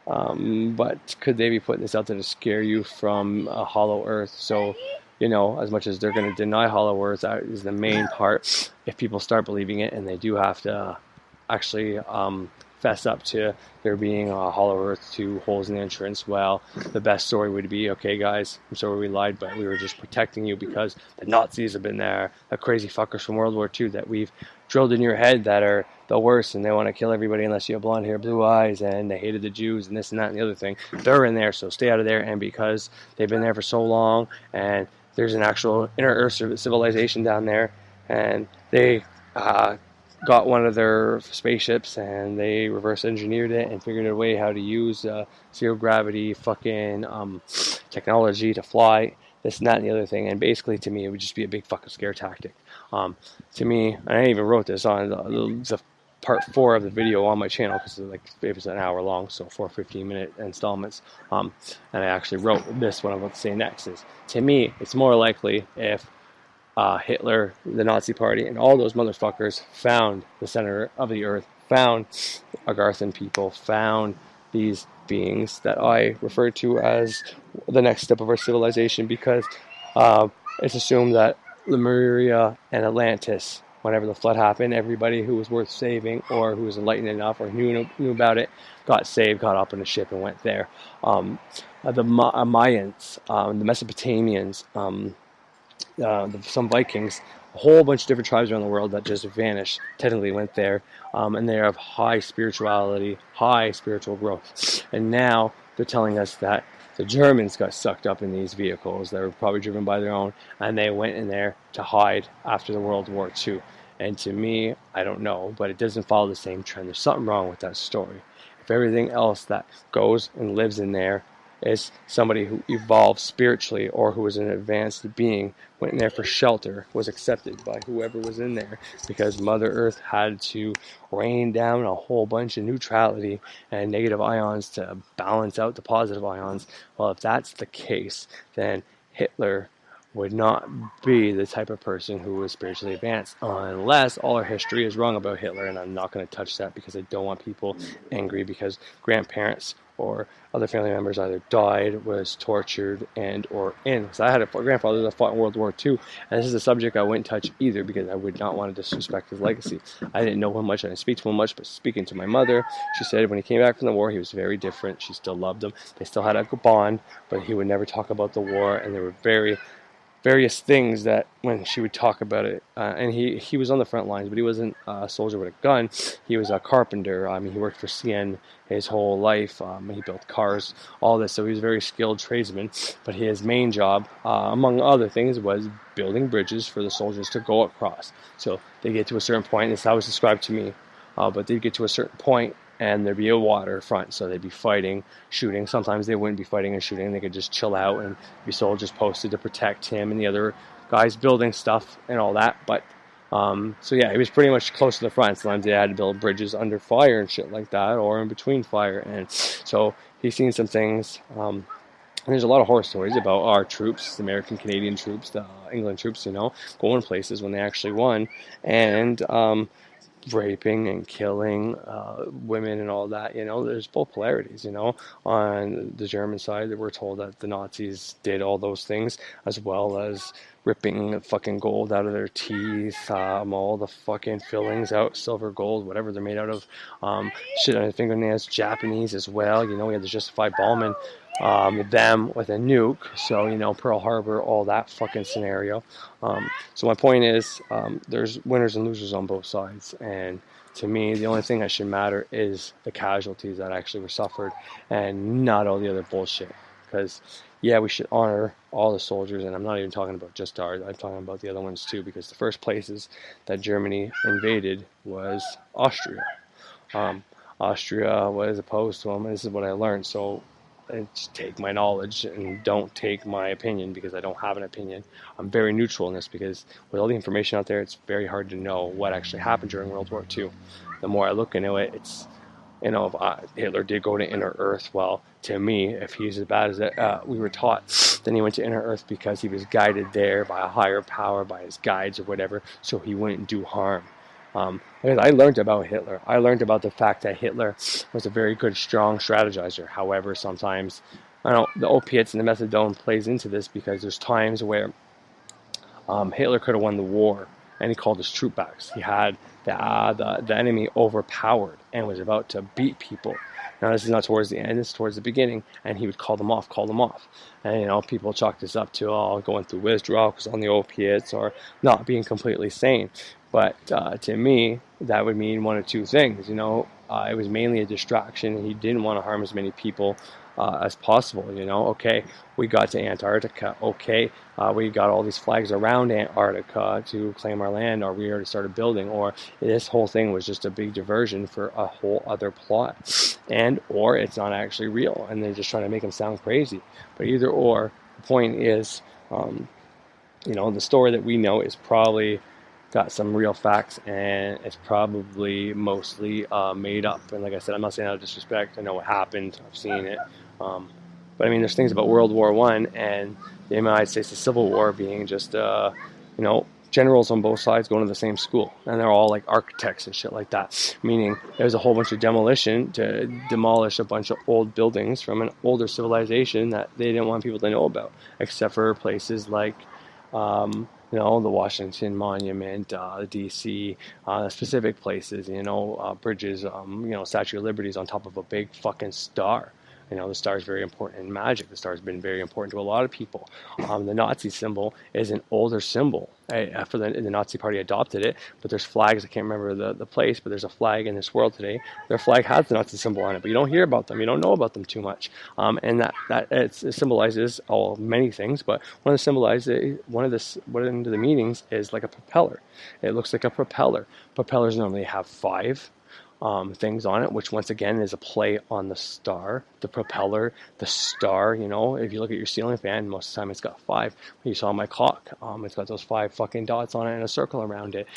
But could they be putting this out there to scare you from a hollow earth? So, as much as they're going to deny hollow earth, that is the main part. If people start believing it and they do have to actually fess up to there being a hollow earth, 2 holes in the entrance. Well, the best story would be, okay guys, I'm sorry we lied, but we were just protecting you because the Nazis have been there, the crazy fuckers from World War II that we've drilled in your head that are the worst, and they want to kill everybody unless you have blonde hair, blue eyes, and they hated the Jews and this and that and the other thing. They're in there, so stay out of there. And because they've been there for so long, and there's an actual inner earth civilization down there, and they got one of their spaceships and they reverse engineered it and figured out a way how to use zero gravity fucking technology to fly, this and that and the other thing. And basically, to me, it would just be a big fucking scare tactic. To me, and I even wrote this on the part 4 of the video on my channel, because it was an hour long, so 4 15-minute installments. And I actually wrote this, what I'm about to say next is, to me, it's more likely if Hitler, the Nazi Party, and all those motherfuckers found the center of the earth, found Agarthan people, found these beings that I refer to as the next step of our civilization, because it's assumed that Lemuria and Atlantis, whenever the flood happened, everybody who was worth saving or who was enlightened enough or knew about it got saved, got up in a ship and went there. The Mayans, the Mesopotamians, some Vikings, a whole bunch of different tribes around the world that just vanished, technically went there, and they have high spirituality, high spiritual growth. And now they're telling us that the Germans got sucked up in these vehicles that were probably driven by their own, and they went in there to hide after the World War II. And to me, I don't know, but it doesn't follow the same trend. There's something wrong with that story. If everything else that goes and lives in there is somebody who evolved spiritually or who was an advanced being, went in there for shelter, was accepted by whoever was in there, because Mother Earth had to rain down a whole bunch of neutrality and negative ions to balance out the positive ions. Well, if that's the case, then Hitler would not be the type of person who was spiritually advanced, unless all our history is wrong about Hitler. And I'm not going to touch that because I don't want people angry, because grandparents or other family members either died, was tortured, and or in. So I had a grandfather that fought in World War II, and this is a subject I wouldn't touch either, because I would not want to disrespect his legacy. I didn't know him much, I didn't speak to him much, but speaking to my mother, she said when he came back from the war, he was very different. She still loved him. They still had a bond, but he would never talk about the war, and there were various things that when she would talk about it, and he was on the front lines, but he wasn't a soldier with a gun. He was a carpenter. He worked for CN his whole life. He built cars, all this. So he was a very skilled tradesman. But his main job, among other things, was building bridges for the soldiers to go across. So they get to a certain point. This is how it was described to me. But they'd get to a certain point, and there'd be a waterfront, so they'd be fighting, shooting. Sometimes they wouldn't be fighting and shooting. They could just chill out and be soldiers posted to protect him and the other guys building stuff and all that. But so yeah, he was pretty much close to the front. Sometimes they had to build bridges under fire and shit like that, or in between fire. And so he's seen some things. And there's a lot of horror stories about our troops, the American, Canadian troops, the England troops, going places when they actually won, and raping and killing women and all that. There's both polarities. On the German side, we're told that the Nazis did all those things, as well as ripping fucking gold out of their teeth, all the fucking fillings out, silver, gold, whatever they're made out of, shit on their fingernails. Japanese as well. We had the Justified Ballman, them with a nuke, so Pearl Harbor, all that fucking scenario. So my point is, there's winners and losers on both sides, and to me, the only thing that should matter is the casualties that actually were suffered, and not all the other bullshit. Because yeah, we should honor all the soldiers, and I'm not even talking about just ours, I'm talking about the other ones too, because the first places that Germany invaded was Austria. Austria was opposed to them, and this is what I learned. So just take my knowledge and don't take my opinion, because I don't have an opinion. I'm very neutral in this, because with all the information out there, it's very hard to know what actually happened during World War II. The more I look into it, it's, if Hitler did go to Inner Earth, well, to me, if he's as bad as we were taught, then he went to Inner Earth because he was guided there by a higher power, by his guides or whatever, so he wouldn't do harm. I learned about Hitler. I learned about the fact that Hitler was a very good, strong strategizer. However, sometimes, the opiates and the methadone plays into this, because there's times where Hitler could have won the war, and he called his troop back. He had the enemy overpowered and was about to beat people. Now, this is not towards the end, this is towards the beginning, and he would call them off. And, people chalk this up to going through withdrawal because on the opiates or not being completely sane. But to me, that would mean one of two things. It was mainly a distraction. He didn't want to harm as many people as possible. Okay, we got to Antarctica. Okay, we got all these flags around Antarctica to claim our land, or we already started building, or this whole thing was just a big diversion for a whole other plot, or it's not actually real, and they're just trying to make him sound crazy. But either or, the point is, the story that we know is probably got some real facts, and it's probably mostly made up. And like I said, I'm not saying out of disrespect. I know what happened. I've seen it. But I mean, there's things about World War I and the United States, the Civil War, being just, generals on both sides going to the same school. And they're all like architects and shit like that. Meaning there's a whole bunch of demolition to demolish a bunch of old buildings from an older civilization that they didn't want people to know about. Except for places like, the Washington Monument, the D.C., specific places, bridges, Statue of Liberty is on top of a big fucking star. The star is very important in magic. The star has been very important to a lot of people. The Nazi symbol is an older symbol. After the Nazi Party adopted it, but there's flags. I can't remember the place, but there's a flag in this world today. Their flag has the Nazi symbol on it, but you don't hear about them. You don't know about them too much. And that it symbolizes many things. But one of the meanings is like a propeller. It looks like a propeller. Propellers normally have 5 things on it, which once again is a play on the star, the propeller, the star. If you look at your ceiling fan, most of the time it's got 5. You saw my clock, it's got those 5 fucking dots on it and a circle around it.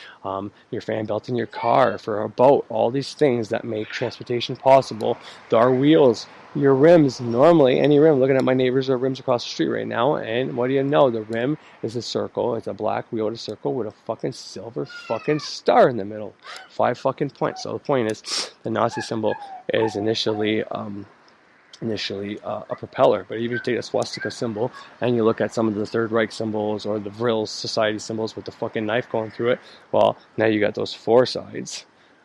Your fan belt in your car, for a boat, all these things that make transportation possible. Our wheels, your rims, normally any rim. Looking at my neighbors' rims across the street right now, and what do you know? The rim is a circle. It's a black wheel with a circle with a fucking silver fucking star in the middle. 5 fucking points. So the point is, the Nazi symbol is initially a propeller. But even if you take a swastika symbol and you look at some of the Third Reich symbols or the Vril Society symbols with the fucking knife going through it, well, now you got those 4 sides.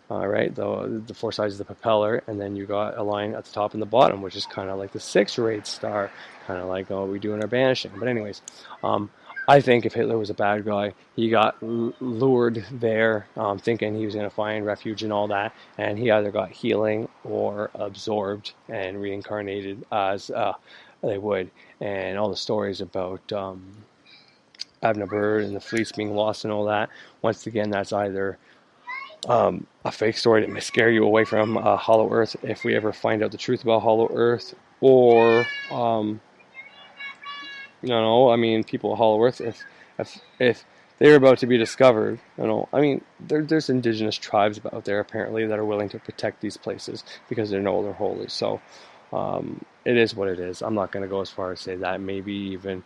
Right, the 4 sides of the propeller, and then you got a line at the top and the bottom, which is kind of like the 6-rayed star, kind of like we do in our banishing. But anyways, I think if Hitler was a bad guy, he got lured there, thinking he was going to find refuge and all that, and he either got healing or absorbed and reincarnated as they would. And all the stories about Abner Bird and the fleets being lost and all that, once again, that's either a fake story that may scare you away from Hollow Earth if we ever find out the truth about Hollow Earth, or people of Hollow Earth, if they're about to be discovered, there's indigenous tribes out there apparently that are willing to protect these places because they know they're holy. So it is what it is. I'm not going to go as far as say that maybe even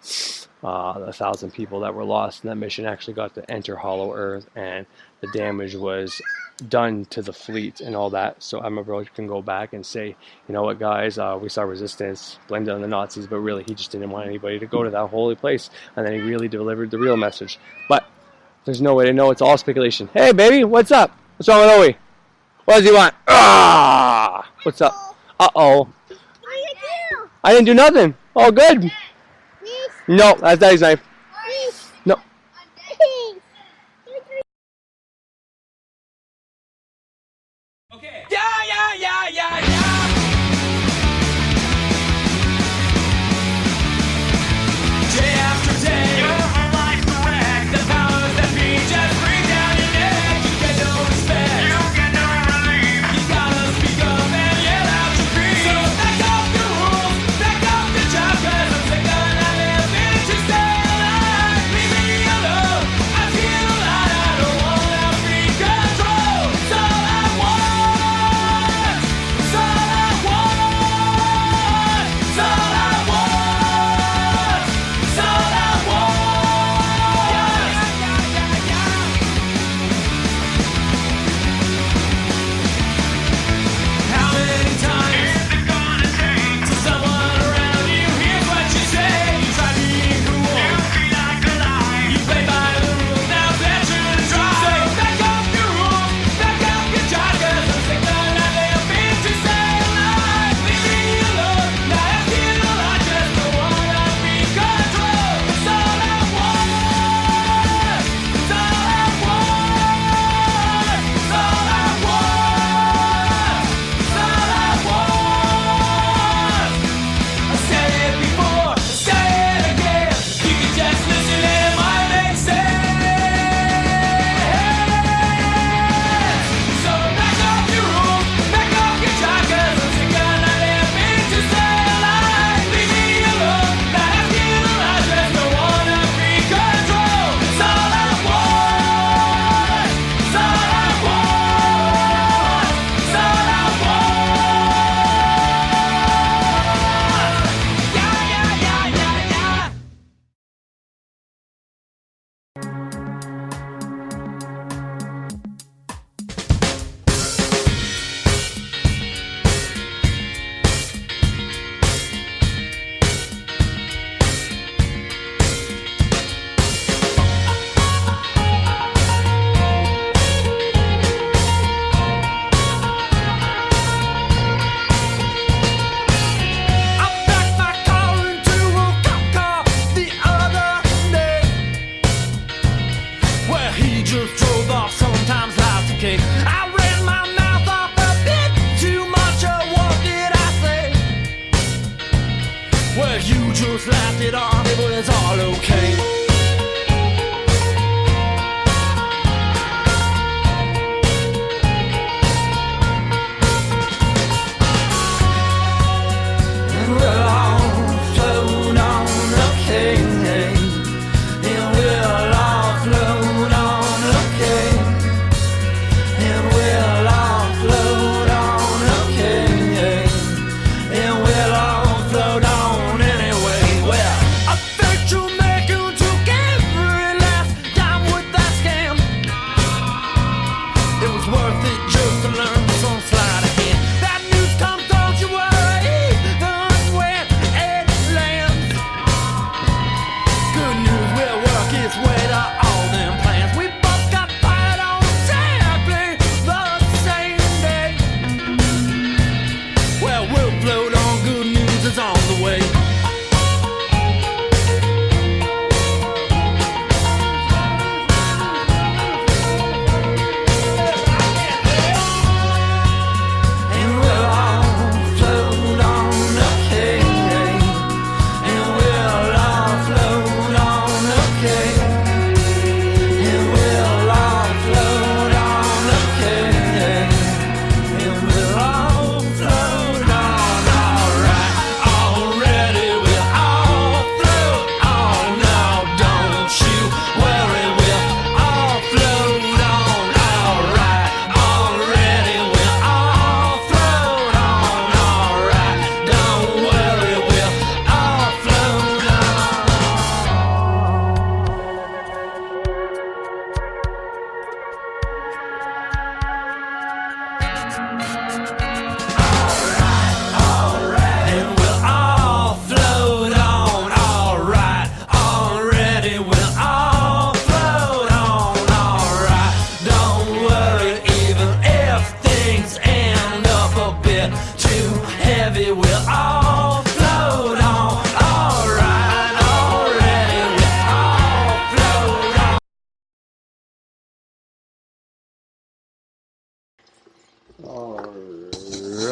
1,000 people that were lost in that mission actually got to enter Hollow Earth, and the damage was done to the fleet and all that. So I'm a can go back and say, you know what, guys, we saw resistance, blamed it on the Nazis, but really he just didn't want anybody to go to that holy place, and then he really delivered the real message. But there's no way to know. It's all speculation. Hey, baby, what's up? What's wrong with Owie? What does he want? What's up? Uh-oh. What did you do? I didn't do nothing. All good. Please? No, that's Daddy's knife. Please? No. Please? Okay. Yeah. Day after day, your whole life's a wreck. The powers that be just breathe down your neck. You get no respect. You get no relief. You gotta speak up and yell out your creed. So back up the rules, back up the job, 'cause I'm sick of not living to stay alive. Leave me alone. I feel alive. I don't wanna be controlled. It's all I want. It's all I just laughed it off, but it's all okay. And we'll all float on, okay. And we'll all float on, okay. And we'll all float on, okay. And we'll all float on anyway. Well, I bet you make you took every last dime with that scam. It was worth it just to learn some sleight of hand. That news comes, don't you worry, even when it lands. Good news will work its way to all them plans. We both got fired on exactly the same day. Well, we'll float on, good news is on the way. And we'll all float on, okay. And we'll all float on, okay. And we'll all float on, okay. And we'll all float on, alright. Already we'll all float on. Now don't you worry, we'll all float on, alright. Already we'll all float on, alright. Don't worry, we'll all float on. And we'll all float on, alright. Already we'll all float on, alright. Don't worry, even if things end up a bit too heavy, we'll all float on, alright. Already we'll all float on.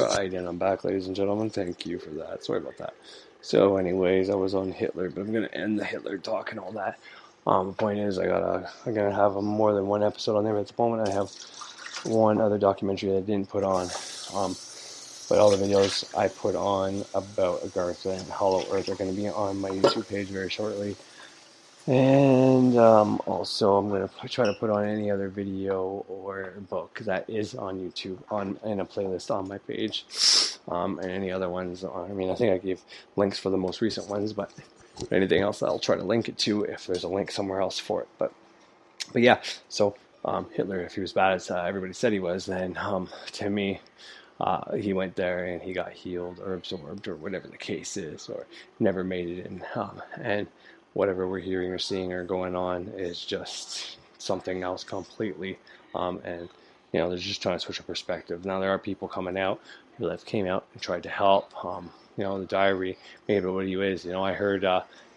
Alright, and I'm back, ladies and gentlemen. Thank you for that. Sorry about that. So, anyways, I was on Hitler, but I'm gonna end the Hitler talk and all that. The point is, I'm gonna have more than one episode on there. But at the moment, I have one other documentary that I didn't put on. But all the videos I put on about Agartha and Hollow Earth are going to be on my YouTube page very shortly. And also, I'm going to try to put on any other video or book that is on YouTube in a playlist on my page. And any other ones. I mean, I think I gave links for the most recent ones, but anything else, I'll try to link it to if there's a link somewhere else for it. But yeah, so Hitler, if he was bad as everybody said he was, then to me, he went there and he got healed or absorbed or whatever the case is, or never made it in. And whatever we're hearing or seeing or going on is just something else completely. And they're just trying to switch a perspective. Now there are people coming out who came out and tried to help. The diary made it what he is. I heard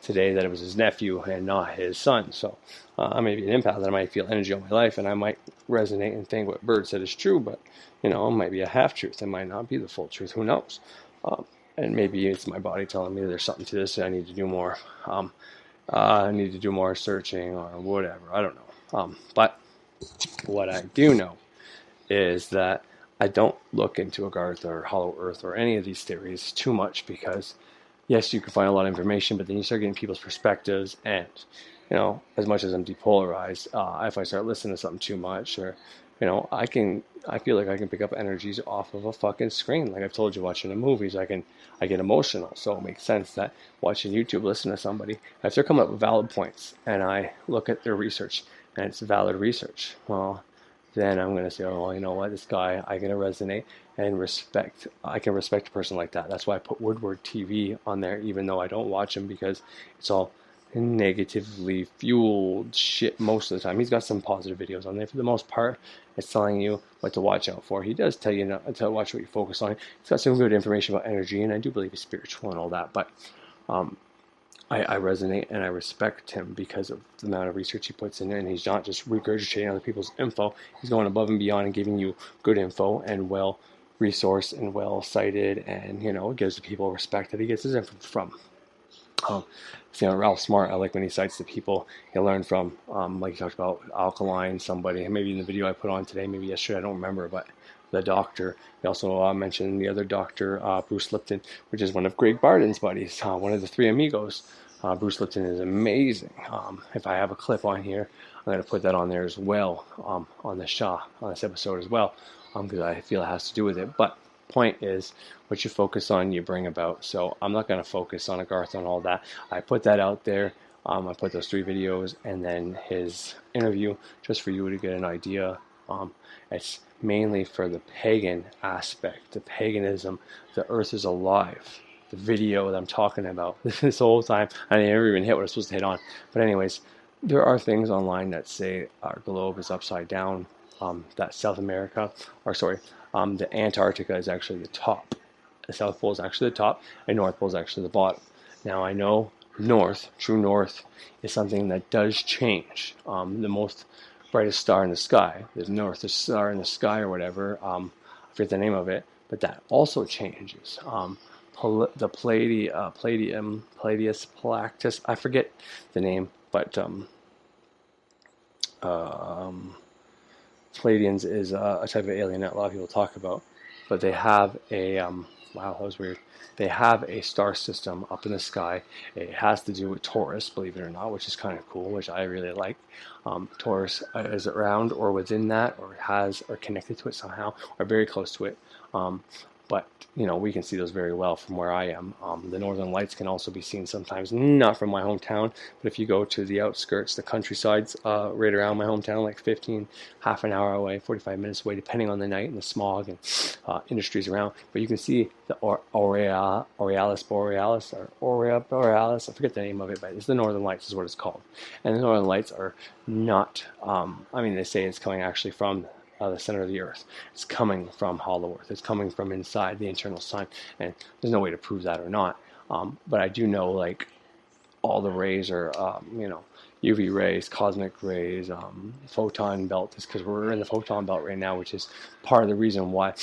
today that it was his nephew and not his son. So I may be an empath and I might feel energy all my life and I might resonate and think what Bird said is true, but it might be a half truth. It might not be the full truth. Who knows? And maybe it's my body telling me there's something to this and I need to do more. I need to do more searching or whatever. I don't know. But what I do know is that I don't look into Agartha or Hollow Earth or any of these theories too much because, yes, you can find a lot of information, but then you start getting people's perspectives and, as much as I'm depolarized, if I start listening to something too much or, I feel like I can pick up energies off of a fucking screen. Like I've told you, watching the movies, I get emotional. So it makes sense that watching YouTube, listen to somebody, if they're coming up with valid points and I look at their research and it's valid research, well, then I'm going to say, oh, well, you know what, this guy, I can resonate and respect. I can respect a person like that. That's why I put Woodward TV on there, even though I don't watch him because it's all negatively fueled shit most of the time. He's got some positive videos on there. For the most part, it's telling you what to watch out for. He does tell you not to watch what you focus on. He's got some good information about energy, and I do believe he's spiritual and all that, but I resonate and I respect him because of the amount of research he puts in, and he's not just regurgitating other people's info. He's going above and beyond and giving you good info and well resourced and well cited, and it gives the people respect that he gets his info from. Ralph Smart, I like when he cites the people he learned from, like he talked about alkaline, somebody, and maybe in the video I put on today, maybe yesterday, I don't remember, but the doctor. He also mentioned the other doctor, Bruce Lipton, which is one of Greg Barden's buddies, one of the three amigos. Bruce Lipton is amazing. If I have a clip on here, I'm going to put that on there as well, on this episode as well, because I feel it has to do with it. But point is, what you focus on, you bring about. So I'm not going to focus on Agartha and all that. I put that out there. I put those 3 videos and then his interview just for you to get an idea. It's mainly for the pagan aspect, the paganism, the earth is alive. The video that I'm talking about this whole time, I never even hit what I was supposed to hit on. But anyways, there are things online that say our globe is upside down, that South America, the Antarctica is actually the top. The South Pole is actually the top, and North Pole is actually the bottom. Now I know true north, is something that does change. The most brightest star in the sky, the north star in the sky or whatever, I forget the name of it, but that also changes. The Palladius Plactus, I forget the name, but Palladians is a type of alien that a lot of people talk about, but they have a, wow, that was weird. They have a star system up in the sky. It has to do with Taurus, believe it or not, which is kind of cool, which I really like. Taurus is around or within that, or connected to it somehow, or very close to it. But, we can see those very well from where I am. The northern lights can also be seen sometimes, not from my hometown, but if you go to the outskirts, the countrysides right around my hometown, like half an hour away, 45 minutes away, depending on the night and the smog and industries around. But you can see the Aurealis Borealis, or Aurea Borealis, I forget the name of it, but it's the northern lights is what it's called. And the northern lights are not, they say it's coming actually from the center of the earth. It's coming from hollow earth. It's coming from inside the internal sun, and there's no way to prove that or not. But I do know, like, all the rays are, UV rays, cosmic rays, photon belt, is because we're in the photon belt right now, which is part of the reason why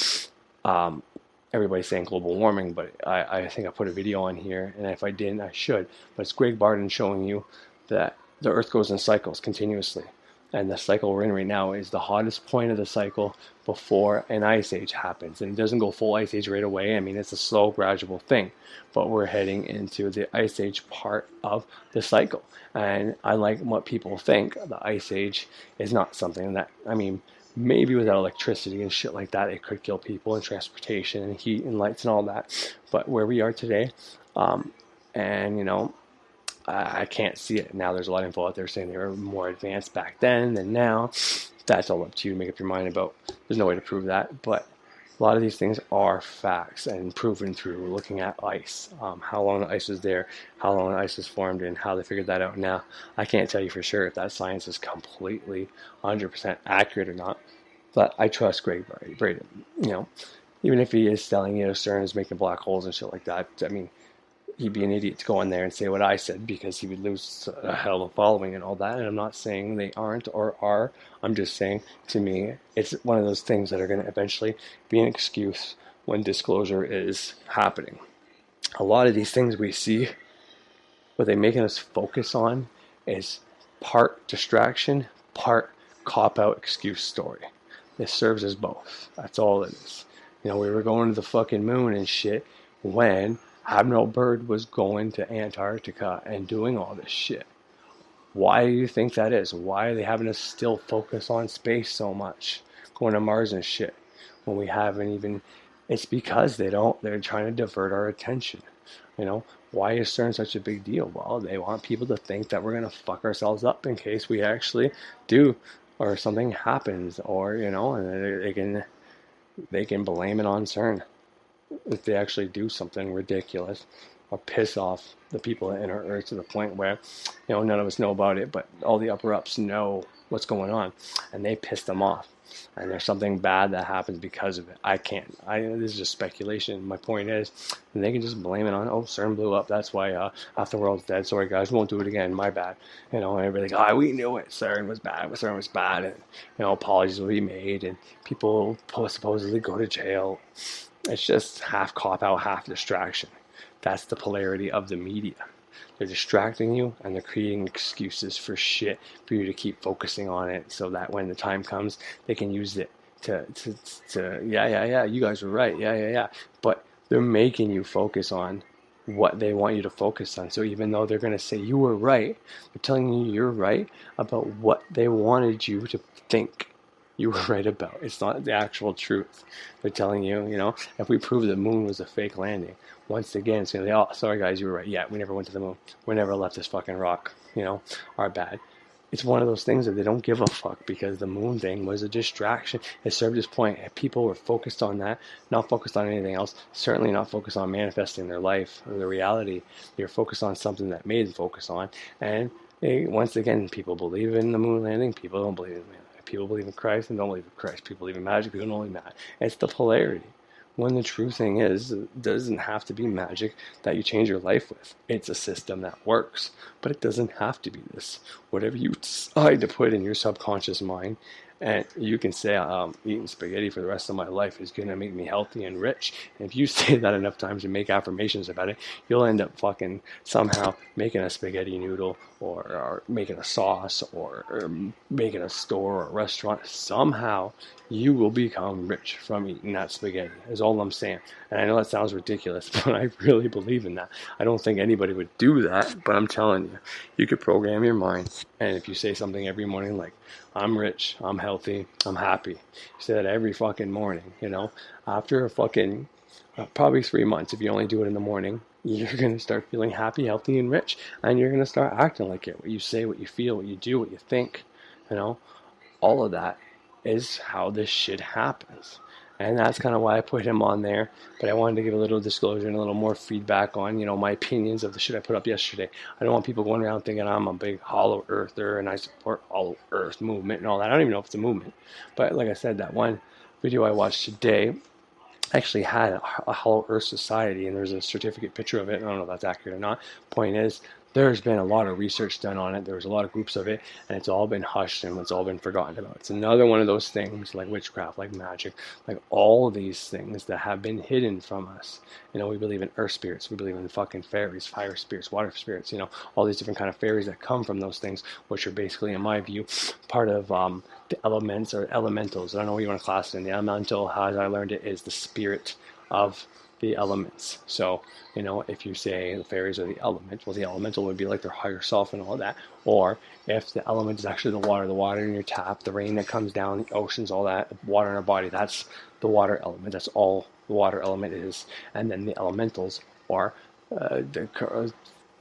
everybody's saying global warming. But I think I put a video on here, and if I didn't, I should. But it's Greg Barden showing you that the earth goes in cycles continuously. And the cycle we're in right now is the hottest point of the cycle before an ice age happens. And it doesn't go full ice age right away. It's a slow, gradual thing. But we're heading into the ice age part of the cycle. And I like what people think. The ice age is not something that, maybe without electricity and shit like that, it could kill people and transportation and heat and lights and all that. But where we are today, I can't see it. Now there's a lot of info out there saying they were more advanced back then than now. That's all up to you to make up your mind about. There's no way to prove that. But a lot of these things are facts and proven through looking at ice. How long the ice was there, how long the ice was formed, and how they figured that out now. I can't tell you for sure if that science is completely 100% accurate or not. But I trust Greg Braden. Even if he is telling CERN is making black holes and shit like that, he'd be an idiot to go in there and say what I said, because he would lose a hell of a following and all that. And I'm not saying they aren't or are. I'm just saying, to me, it's one of those things that are going to eventually be an excuse when disclosure is happening. A lot of these things we see, what they're making us focus on is part distraction, part cop-out excuse story. This serves as both. That's all it is. We were going to the fucking moon and shit when Admiral Byrd was going to Antarctica and doing all this shit. Why do you think that is? Why are they having us still focus on space so much? Going to Mars and shit. When we haven't even... It's because they're trying to divert our attention. Why is CERN such a big deal? Well, they want people to think that we're going to fuck ourselves up in case we actually do, or something happens, or, and they can blame it on CERN. If they actually do something ridiculous or piss off the people in our Earth to the point where, none of us know about it, but all the upper-ups know what's going on, and they piss them off. And there's something bad that happens because of it. This is just speculation. My point is, and they can just blame it on, CERN blew up. That's why half the world's dead. Sorry, guys, won't do it again. My bad. And everybody's like, we knew it. CERN was bad. CERN was bad. And, apologies will be made, and people will supposedly go to jail. It's just half cop-out, half distraction. That's the polarity of the media. They're distracting you, and they're creating excuses for shit for you to keep focusing on it, so that when the time comes, they can use it to yeah, you guys were right, yeah. But they're making you focus on what they want you to focus on. So even though they're going to say you were right, they're telling you you're right about what they wanted you to think you were right about. It's not the actual truth. They're telling you, you know, if we prove the moon was a fake landing, once again, it's going to be, oh, sorry guys, you were right. Yeah, we never went to the moon. We never left this fucking rock, you know, our bad. It's one of those things that they don't give a fuck, because the moon thing was a distraction. It served its point. People were focused on that, not focused on anything else, certainly not focused on manifesting their life or their reality. They were focused on something that made them focus on. And once again, people believe in the moon landing, people don't believe in it. People believe in Christ and don't believe in Christ. People believe in magic, people don't believe in magic. It's the polarity. When the true thing is, it doesn't have to be magic that you change your life with. It's a system that works, but it doesn't have to be this. Whatever you decide to put in your subconscious mind, and you can say, eating spaghetti for the rest of my life is going to make me healthy and rich. And if you say that enough times and make affirmations about it, you'll end up fucking somehow making a spaghetti noodle, or making a sauce, or making a store or a restaurant. Somehow you will become rich from eating that spaghetti, is all I'm saying. And I know that sounds ridiculous, but I really believe in that. I don't think anybody would do that, but I'm telling you, you could program your mind. And if you say something every morning like, I'm rich, I'm healthy, I'm happy. You say that every fucking morning, you know. After a fucking, probably 3 months, if you only do it in the morning, you're going to start feeling happy, healthy, and rich. And you're going to start acting like it. What you say, what you feel, what you do, what you think, you know. All of that is how this shit happens. And that's kind of why I put him on there. But I wanted to give a little disclosure and a little more feedback on, you know, my opinions of the shit I put up yesterday. I don't want people going around thinking I'm a big hollow earther and I support hollow earth movement and all that. I don't even know if it's a movement. But like I said, that one video I watched today actually had a hollow earth society, and there's a certificate picture of it. I don't know if that's accurate or not. Point is, there's been a lot of research done on it. There was a lot of groups of it, and it's all been hushed and it's all been forgotten about. It's another one of those things like witchcraft, like magic, like all of these things that have been hidden from us. You know, we believe in earth spirits. We believe in fucking fairies, fire spirits, water spirits, you know, all these different kind of fairies that come from those things, which are basically, in my view, part of the elements or elementals. I don't know what you want to class it in. The elemental, as I learned it, is the spirit of the elements. So, you know, if you say the fairies are the element, well, the elemental would be like their higher self and all that. Or if the element is actually the water in your tap, the rain that comes down, the oceans, all that, the water in our body, that's the water element. That's all the water element is. And then the elementals are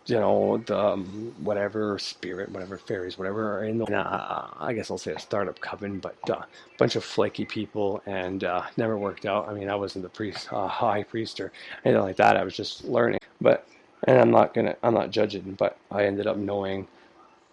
you know, the whatever spirit, whatever fairies, whatever are in the, I guess I'll say a startup coven, but a bunch of flaky people, and never worked out. I mean, I wasn't the priest, high priest or anything like that. I was just learning, and I'm not judging, but I ended up knowing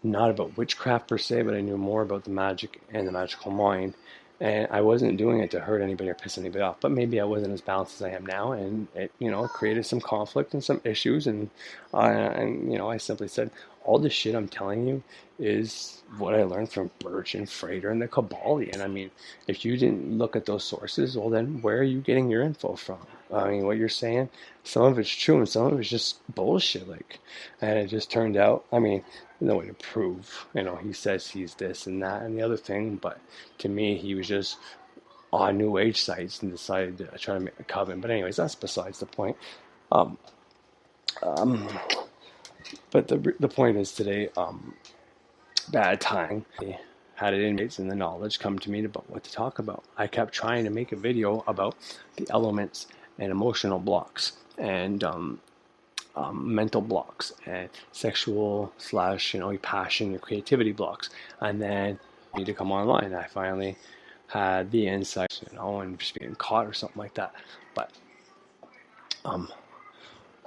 not about witchcraft per se, but I knew more about the magic and the magical mind. And I wasn't doing it to hurt anybody or piss anybody off, but maybe I wasn't as balanced as I am now, and it, you know, created some conflict and some issues, and you know, I simply said, all this shit I'm telling you is what I learned from Birch and Frater and the Kabbalion. I mean, if you didn't look at those sources, well, then where are you getting your info from? I mean, what you're saying, some of it's true and some of it's just bullshit. Like, and it just turned out, I mean, no way to prove, you know, he says he's this and that and the other thing, but to me, he was just on New Age sites and decided to try to make a coven. But anyways, that's besides the point. But the point is today, bad time. I had inmates and the knowledge come to me about what to talk about. I kept trying to make a video about the elements and emotional blocks and mental blocks and sexual / you know, passion and creativity blocks. And then I need to come online. I finally had the insight, you know, and just being caught or something like that. But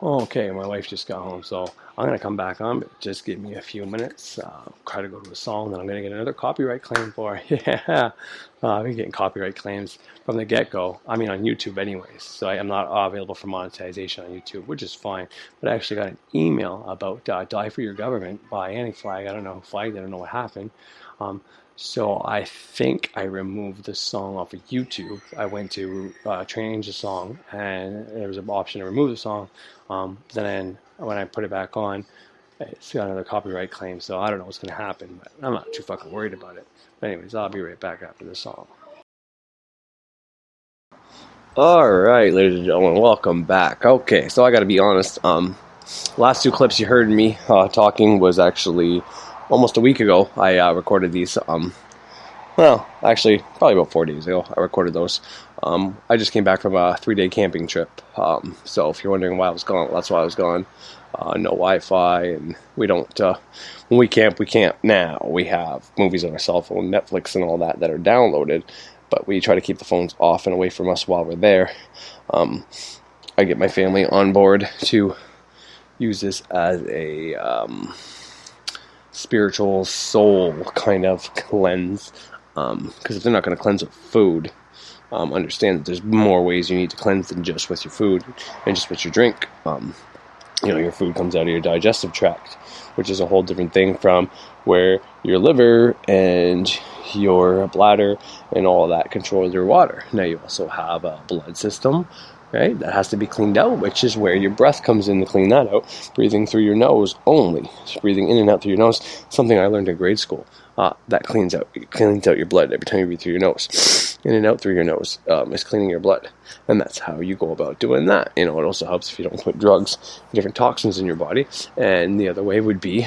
okay, my wife just got home, so I'm going to come back on, but just give me a few minutes, try to go to a song that I'm going to get another copyright claim for. Yeah, I've been getting copyright claims from the get-go. I mean, on YouTube anyways, so I am not available for monetization on YouTube, which is fine. But I actually got an email about Die for Your Government by Anti-Flag. I don't know who flagged it, I don't know what happened. So I think I removed the song off of YouTube. I went to change the song, and there was an option to remove the song. Then when I put it back on, it's got another copyright claim. So I don't know what's going to happen, but I'm not too fucking worried about it. But anyways, I'll be right back after the song. Alright, ladies and gentlemen, welcome back. Okay, so I gotta be honest, last two clips you heard me talking was actually almost a week ago. I recorded these, well, actually, probably about 4 days ago, I recorded those. I just came back from a 3-day camping trip, so if you're wondering why I was gone, that's why I was gone. No Wi-Fi, and we don't, when we camp now. We have movies on our cell phone, Netflix and all that are downloaded, but we try to keep the phones off and away from us while we're there. I get my family on board to use this as a spiritual soul kind of cleanse, because if they're not going to cleanse with food, understand that there's more ways you need to cleanse than just with your food and just with your drink. Your food comes out of your digestive tract, which is a whole different thing from where your liver and your bladder and all that controls your water. Now you also have a blood system, right? That has to be cleaned out, which is where your breath comes in to clean that out. Breathing through your nose only. Just breathing in and out through your nose. Something I learned in grade school. That cleans out your blood every time you breathe through your nose. In and out through your nose is cleaning your blood. And that's how you go about doing that. It also helps if you don't put drugs, different toxins in your body. And the other way would be,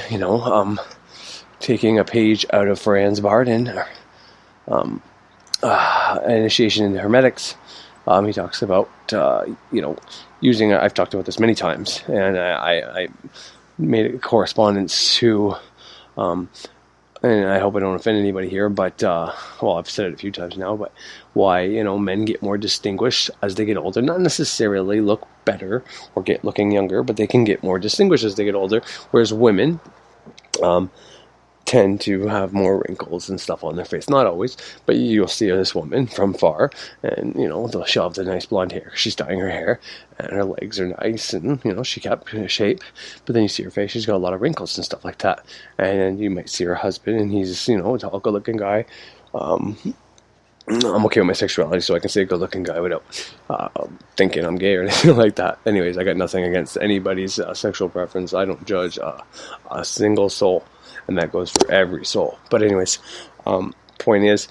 taking a page out of Franz Barden, Initiation into Hermetics. He talks about, using, I've talked about this many times, and I made a correspondence to, and I hope I don't offend anybody here, but, I've said it a few times now, but why, men get more distinguished as they get older, not necessarily look better or get looking younger, but they can get more distinguished as they get older, whereas women, tend to have more wrinkles and stuff on their face. Not always, but you'll see this woman from far, and she'll have the nice blonde hair. She's dyeing her hair, and her legs are nice, and she kept in shape. But then you see her face; she's got a lot of wrinkles and stuff like that. And then you might see her husband, and he's a tall, good-looking guy. I'm okay with my sexuality, so I can say a good-looking guy without thinking I'm gay or anything like that. Anyways, I got nothing against anybody's sexual preference. I don't judge a single soul. And that goes for every soul. But anyways, point is,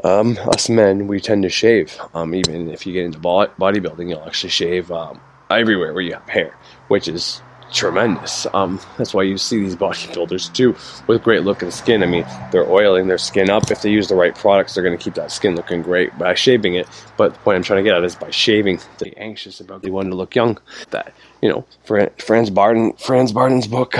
us men, we tend to shave. Even if you get into bodybuilding, you'll actually shave everywhere where you have hair, which is tremendous. That's why you see these bodybuilders too, with great looking skin. I mean, they're oiling their skin up. If they use the right products, they're going to keep that skin looking great by shaving it. But the point I'm trying to get at is by shaving, they're anxious about they want to look young. That, Franz Barden's book,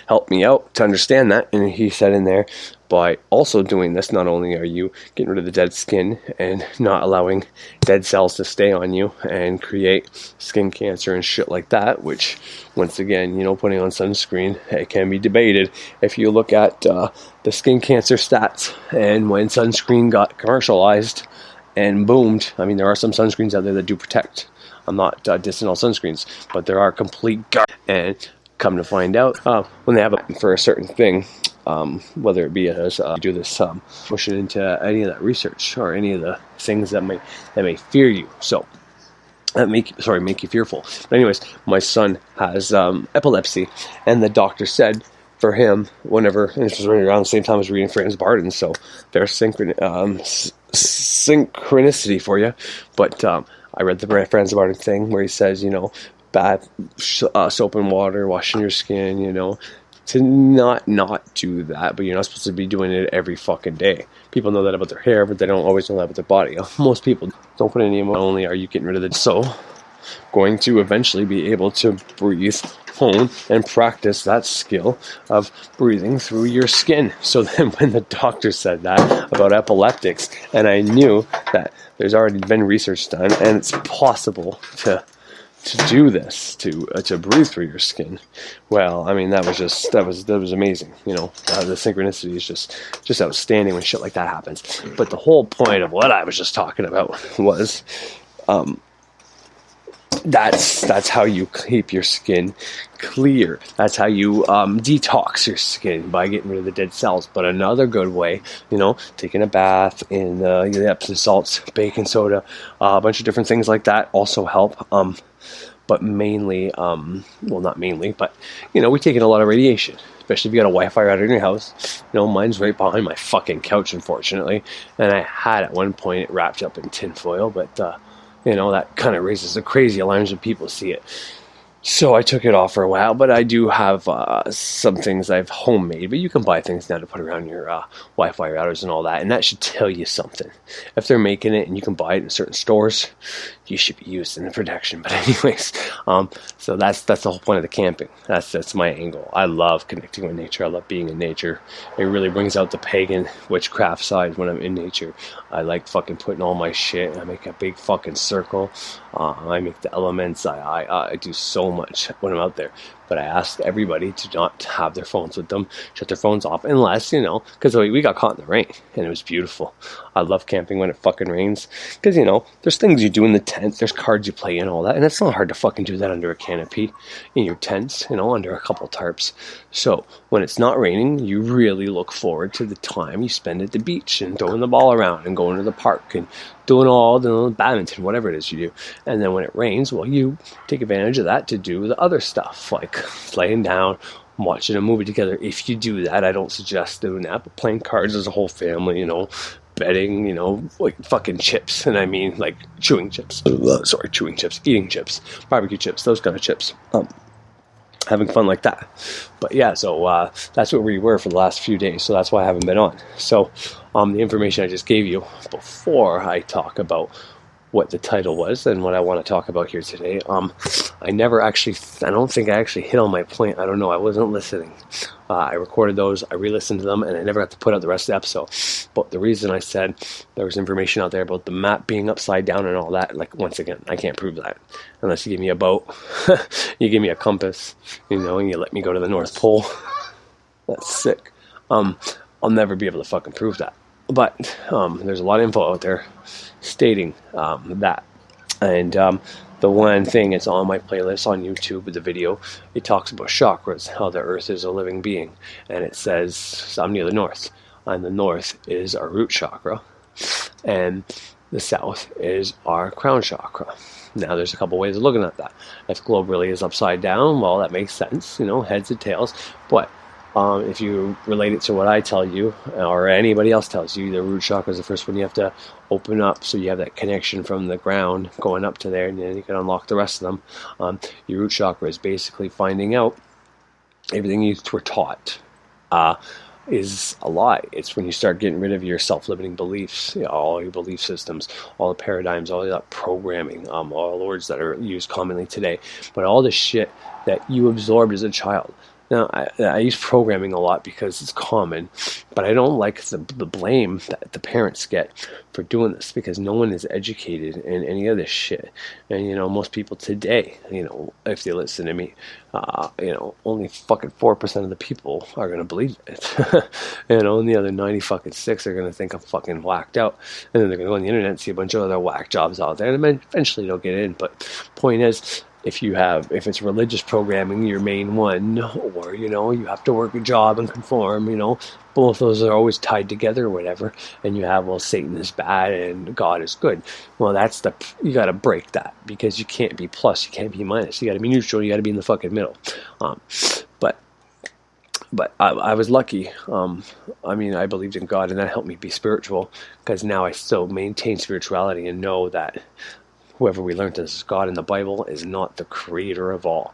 helped me out to understand that, and he said in there, by also doing this, not only are you getting rid of the dead skin and not allowing dead cells to stay on you and create skin cancer and shit like that, which, once again, putting on sunscreen, it can be debated. If you look at the skin cancer stats, and when sunscreen got commercialized and boomed, I mean, there are some sunscreens out there that do protect. I'm not dissing all sunscreens, but there are complete garbage. And come to find out, when they have it for a certain thing, whether it be as do this, push it into any of that research or any of the things that may fear you. So that make you fearful. But anyways, my son has epilepsy, and the doctor said for him, whenever, and this was right around the same time I was reading Franz Barden, so there's synchronicity for you. But I read the Franz Barden thing where he says, bad soap and water, washing your skin, to not do that, but you're not supposed to be doing it every fucking day. People know that about their hair, but they don't always know that about their body. Most people don't put any emotion. Not only are you getting rid of it, so going to eventually be able to breathe, hone, and practice that skill of breathing through your skin. So then when the doctor said that about epileptics, and I knew that there's already been research done, and it's possible to do this, to breathe through your skin. Well, I mean, that was amazing. The synchronicity is just outstanding when shit like that happens. But the whole point of what I was just talking about was, that's how you keep your skin clear. That's how you detox your skin, by getting rid of the dead cells. But another good way, taking a bath in the Epsom salts, baking soda, a bunch of different things like that also help. But mainly, not mainly, but we take in a lot of radiation, especially if you got a Wi-Fi router in your house. Mine's right behind my fucking couch, unfortunately, and I had at one point it wrapped up in tinfoil, but that kind of raises the crazy alarms when people see it. So I took it off for a while, but I do have some things I've homemade. But you can buy things now to put around your Wi-Fi routers and all that, and that should tell you something. If they're making it and you can buy it in certain stores, you should be using the protection. But anyways, so that's the whole point of the camping. That's my angle. I love connecting with nature. I love being in nature. It really brings out the pagan witchcraft side when I'm in nature. I like fucking putting all my shit. I make a big fucking circle. I make the elements. I do so much when I'm out there. But I ask everybody to not have their phones with them, shut their phones off, unless, because we got caught in the rain, and it was beautiful. I love camping when it fucking rains, because, there's things you do in the tent, there's cards you play and all that, and it's not hard to fucking do that under a canopy, in your tents, under a couple tarps. So, when it's not raining, you really look forward to the time you spend at the beach, and throwing the ball around, and going to the park, and doing all the badminton, whatever it is you do. And then when it rains, well, you take advantage of that to do the other stuff, like laying down, watching a movie together. If you do that, I don't suggest doing that, but playing cards as a whole family, betting, like fucking chips, and I mean like chewing chips, eating chips, barbecue chips, those kind of chips. Having fun like that. But yeah, so that's what we were for the last few days, so that's why I haven't been on. So the information I just gave you before I talk about what the title was and what I want to talk about here today, I don't think I actually hit on my point. I don't know, I wasn't listening. I recorded those, I re-listened to them, and I never got to put out the rest of the episode. But the reason I said there was information out there about the map being upside down and all that, like, once again, I can't prove that. Unless you give me a boat, you give me a compass, and you let me go to the North Pole. That's sick. I'll never be able to fucking prove that. But there's a lot of info out there stating that. And the one thing, it's on my playlist on YouTube with the video, it talks about chakras, how the earth is a living being. And it says, I'm near the north. And the north is our root chakra. And the south is our crown chakra. Now, there's a couple ways of looking at that. If the globe really is upside down, well, that makes sense, heads and tails. But if you relate it to what I tell you, or anybody else tells you, the root chakra is the first one you have to open up, so you have that connection from the ground going up to there, and then you can unlock the rest of them. Your root chakra is basically finding out everything you were taught is a lie. It's when you start getting rid of your self-limiting beliefs, all your belief systems, all the paradigms, all that programming, all the words that are used commonly today, but all the shit that you absorbed as a child. Now, I use programming a lot because it's common, but I don't like the blame that the parents get for doing this, because no one is educated in any of this shit. And, most people today, if they listen to me, only fucking 4% of the people are going to believe it. And the other 96 are going to think I'm fucking whacked out. And then they're going to go on the internet and see a bunch of other whack jobs out there, and then eventually they'll get in. But point is, if it's religious programming, your main one, or, you have to work a job and conform, both those are always tied together or whatever, and you have, well, Satan is bad and God is good. Well, you got to break that, because you can't be plus, you can't be minus, you got to be neutral, you got to be in the fucking middle. But I was lucky. I believed in God, and that helped me be spiritual, because now I still maintain spirituality and know that whoever we learned this is God in the Bible is not the creator of all.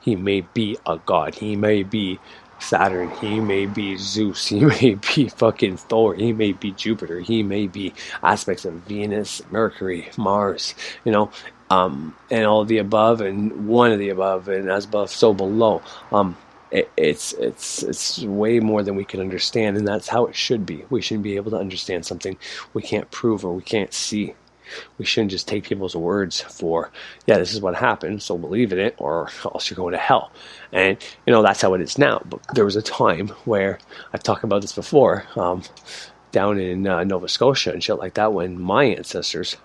He may be a god. He may be Saturn. He may be Zeus. He may be fucking Thor. He may be Jupiter. He may be aspects of Venus, Mercury, Mars, and all the above, and one of the above, and as above, so below. It's way more than we can understand, and that's how it should be. We shouldn't be able to understand something we can't prove or we can't see. We shouldn't just take people's words for, this is what happened, so believe in it, or else you're going to hell. And, that's how it is now. But there was a time where, I've talked about this before, down in Nova Scotia and shit like that, when my ancestors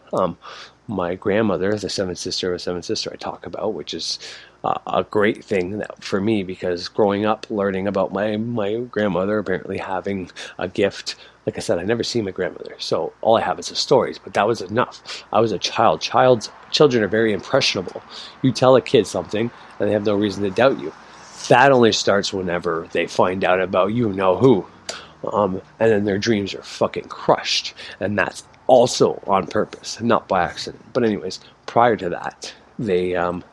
my grandmother, the seventh sister of a seventh sister I talk about, which is a great thing for me, because growing up, learning about my grandmother apparently having a gift. Like I said, I never seen my grandmother, so all I have is the stories, but that was enough. I was a child. Children are very impressionable. You tell a kid something, and they have no reason to doubt you. That only starts whenever they find out about you-know-who. And then their dreams are fucking crushed. And that's also on purpose, not by accident. But anyways, prior to that, they believe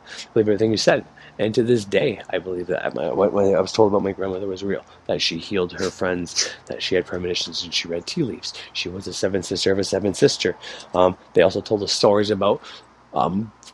everything you said. And to this day, I believe that. When I was told about my grandmother was real, that she healed her friends, that she had premonitions, and she read tea leaves. She was a seventh sister of a seventh sister. They also told us stories about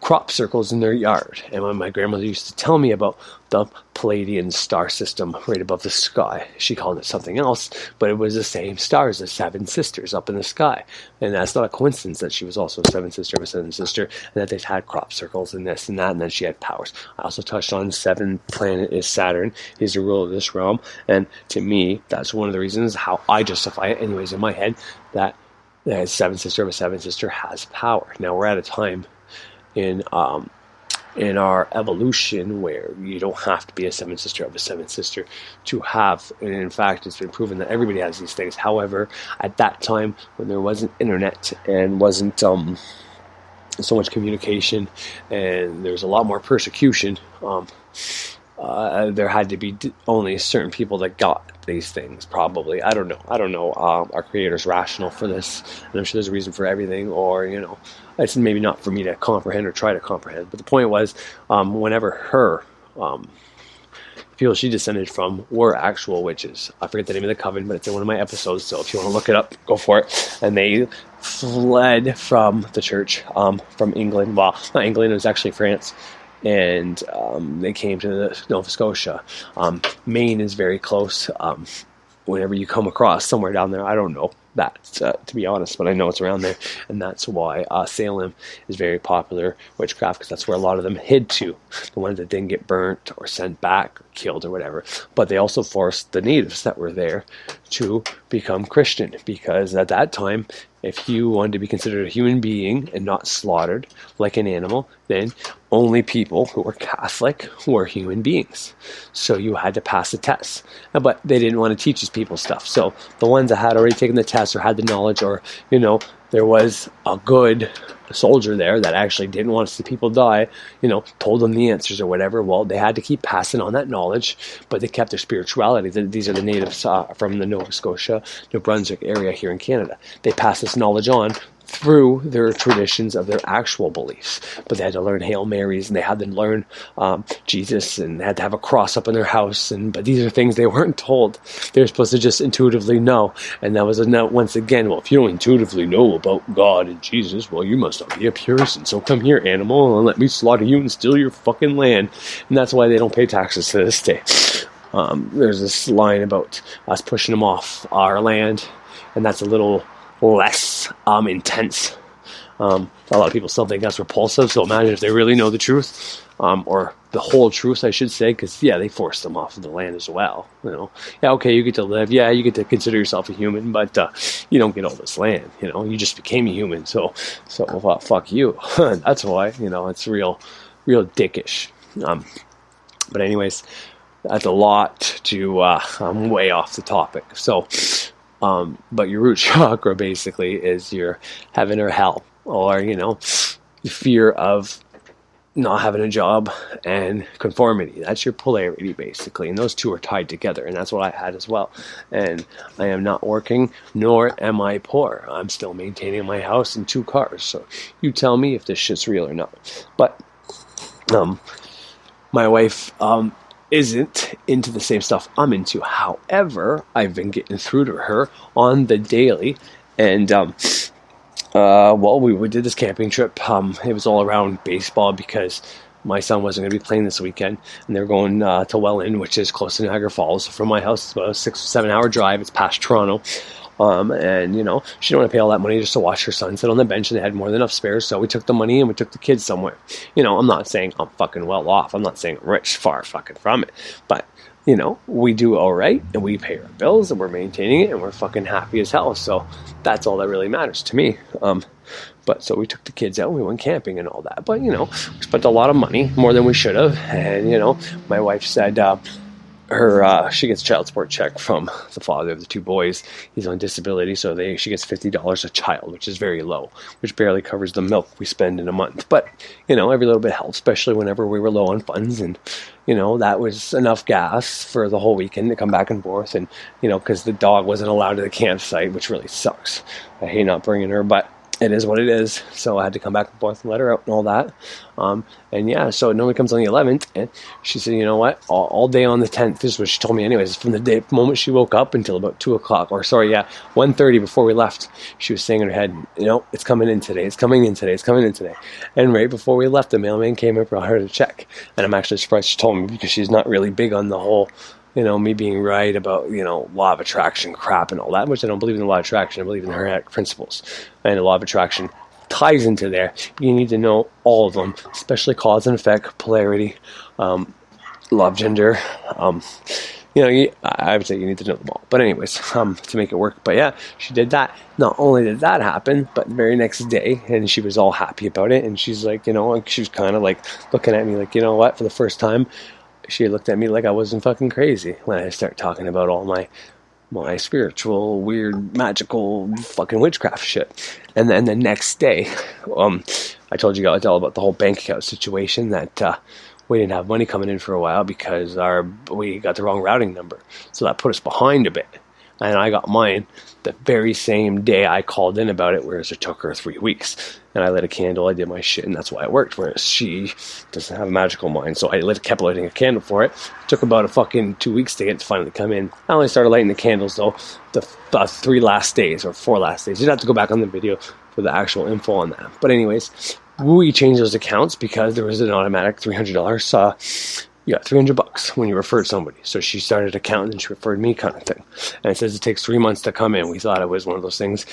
crop circles in their yard. And when my grandmother used to tell me about the Palladian star system right above the sky, she called it something else, but it was the same stars, the seven sisters up in the sky. And that's not a coincidence that she was also a seventh sister of a seventh sister, and that they've had crop circles and this and that, and then she had powers. I also touched on seventh planet is Saturn. He's the ruler of this realm, and to me, that's one of the reasons how I justify it, anyways, in my head, that the seventh sister of a seventh sister has power. Now, we're at a time in our evolution where you don't have to be a seventh sister of a seventh sister to have, and in fact it's been proven that everybody has these things. However, at that time when there wasn't internet and wasn't so much communication, and there was a lot more persecution, there had to be only certain people that got these things, probably. I don't know. Our creator's rational for this, and I'm sure there's a reason for everything, or, it's maybe not for me to comprehend or try to comprehend. But the point was, whenever her people she descended from were actual witches. I forget the name of the coven, but it's in one of my episodes, so if you want to look it up, go for it. And they fled from the church, from England. Well, not England, it was actually France. And they came to Nova Scotia. Maine is very close. Whenever you come across somewhere down there, I don't know that, to be honest, but I know it's around there. And that's why Salem is very popular witchcraft, because that's where a lot of them hid to. The ones that didn't get burnt or sent back or killed or whatever. But they also forced the natives that were there to become Christian, because at that time, if you wanted to be considered a human being and not slaughtered like an animal, then only people who were Catholic were human beings. So you had to pass the test. But they didn't want to teach these people stuff. So the ones that had already taken the test or had the knowledge, or, there was a good soldier there that actually didn't want to see people die, told them the answers or whatever. Well, they had to keep passing on that knowledge, but they kept their spirituality. These are the natives from the Nova Scotia, New Brunswick area here in Canada. They passed this knowledge on through their traditions of their actual beliefs. But they had to learn Hail Marys, and they had to learn Jesus, and they had to have a cross up in their house. But these are things they weren't told. They were supposed to just intuitively know. And that was a note once again, well, if you don't intuitively know about God and Jesus, well, you must not be a Puritan. So come here, animal, and let me slaughter you and steal your fucking land. And that's why they don't pay taxes to this day. There's this line about us pushing them off our land, and that's a little less intense. A lot of people still think that's repulsive, so imagine if they really know the truth, or the whole truth, I should say, because, they forced them off of the land as well. Yeah, okay, you get to live, you get to consider yourself a human, but you don't get all this land, you just became a human, so fuck you. That's why, it's real dickish. But anyways, that's a lot to, I'm way off the topic, so... but your root chakra basically is your heaven or hell, or, the fear of not having a job and conformity. That's your polarity, basically. And those two are tied together, and that's what I had as well. And I am not working, nor am I poor. I'm still maintaining my house and 2 cars. So you tell me if this shit's real or not. But my wife isn't into the same stuff I'm into. However, I've been getting through to her on the daily, and we did this camping trip. It was all around baseball, because my son wasn't going to be playing this weekend, and they're going to Welland, which is close to Niagara Falls. From my house, it's about a 6 or 7 hour drive. It's past Toronto. And, she didn't want to pay all that money just to watch her son sit on the bench, and they had more than enough spares, so we took the money and we took the kids somewhere. I'm not saying I'm fucking well off. I'm not saying I'm rich, far fucking from it. But, we do all right, and we pay our bills, and we're maintaining it, and we're fucking happy as hell. So that's all that really matters to me. But But so we took the kids out and we went camping and all that. But, we spent a lot of money, more than we should have. And, my wife said, she gets a child support check from the father of the two boys. He's on disability, so she gets $50 a child, which is very low, which barely covers the milk we spend in a month. But, every little bit helps, especially whenever we were low on funds. And, that was enough gas for the whole weekend to come back and forth. And, because the dog wasn't allowed to the campsite, which really sucks. I hate not bringing her, but it is what it is. So I had to come back and forth and let her out and all that. So it normally comes on the 11th. And she said, you know what? All day on the 10th, this is what she told me anyways. From the moment she woke up until about 2 o'clock, 1:30 before we left, she was saying in her head, it's coming in today. It's coming in today. It's coming in today. And right before we left, the mailman came and brought her to check. And I'm actually surprised she told me, because she's not really big on the whole, me being right about, law of attraction crap and all that, which I don't believe in the law of attraction. I believe in the hermetic principles. And the law of attraction ties into there. You need to know all of them, especially cause and effect, polarity, law of gender. I would say you need to know them all. But anyways, to make it work. But yeah, she did that. Not only did that happen, but the very next day, and she was all happy about it. And she's like, she was kind of like looking at me like, for the first time, she looked at me like I wasn't fucking crazy when I start talking about all my spiritual, weird, magical, fucking witchcraft shit. And then the next day, I told you guys all about the whole bank account situation that we didn't have money coming in for a while because we got the wrong routing number. So that put us behind a bit. And I got mine the very same day I called in about it, whereas it took her 3 weeks. And I lit a candle, I did my shit, and that's why it worked, whereas she doesn't have a magical mind. So I kept lighting a candle for it. It took about a fucking 2 weeks to get it to finally come in. I only started lighting the candles, though, the 3 last days, or 4 last days. You'd have to go back on the video for the actual info on that. But anyways, we changed those accounts because there was an automatic $300 you got $300 when you referred somebody. So she started a count and she referred me, kind of thing. And it says it takes 3 months to come in. We thought it was one of those things.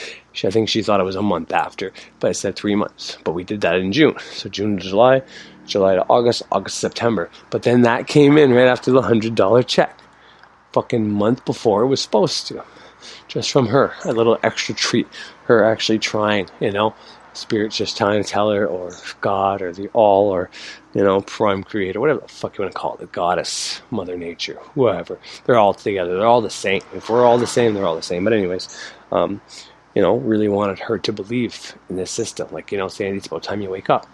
I think she thought it was a month after, but it said 3 months. But we did that in June. So June to July, July to August, August to September. But then that came in right after the $100 check. Fucking month before it was supposed to. Just from her. A little extra treat. Her actually trying, Spirit's just trying to tell her, or God, or the all, or, prime creator, whatever the fuck you want to call it, the goddess, Mother Nature, whoever. They're all together. They're all the same. If we're all the same, they're all the same. But anyways, really wanted her to believe in this system. Like, Sandy, it's about time you wake up.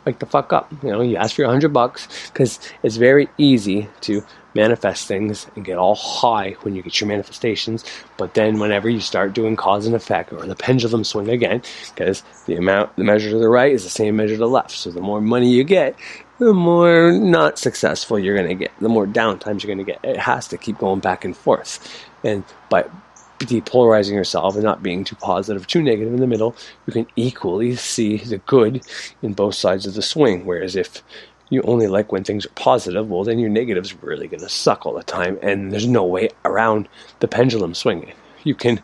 Wake the fuck up. You ask for your $100 because it's very easy to manifest things and get all high when you get your manifestations. But then whenever you start doing cause and effect, or the pendulum swing again, because the measure to the right is the same measure to the left. So the more money you get, the more not successful you're going to get, the more downtimes you're going to get. It has to keep going back and forth. And by depolarizing yourself and not being too positive, too negative in the middle, you can equally see the good in both sides of the swing. Whereas if you only like when things are positive, well, then your negative's really going to suck all the time, and there's no way around the pendulum swinging. You can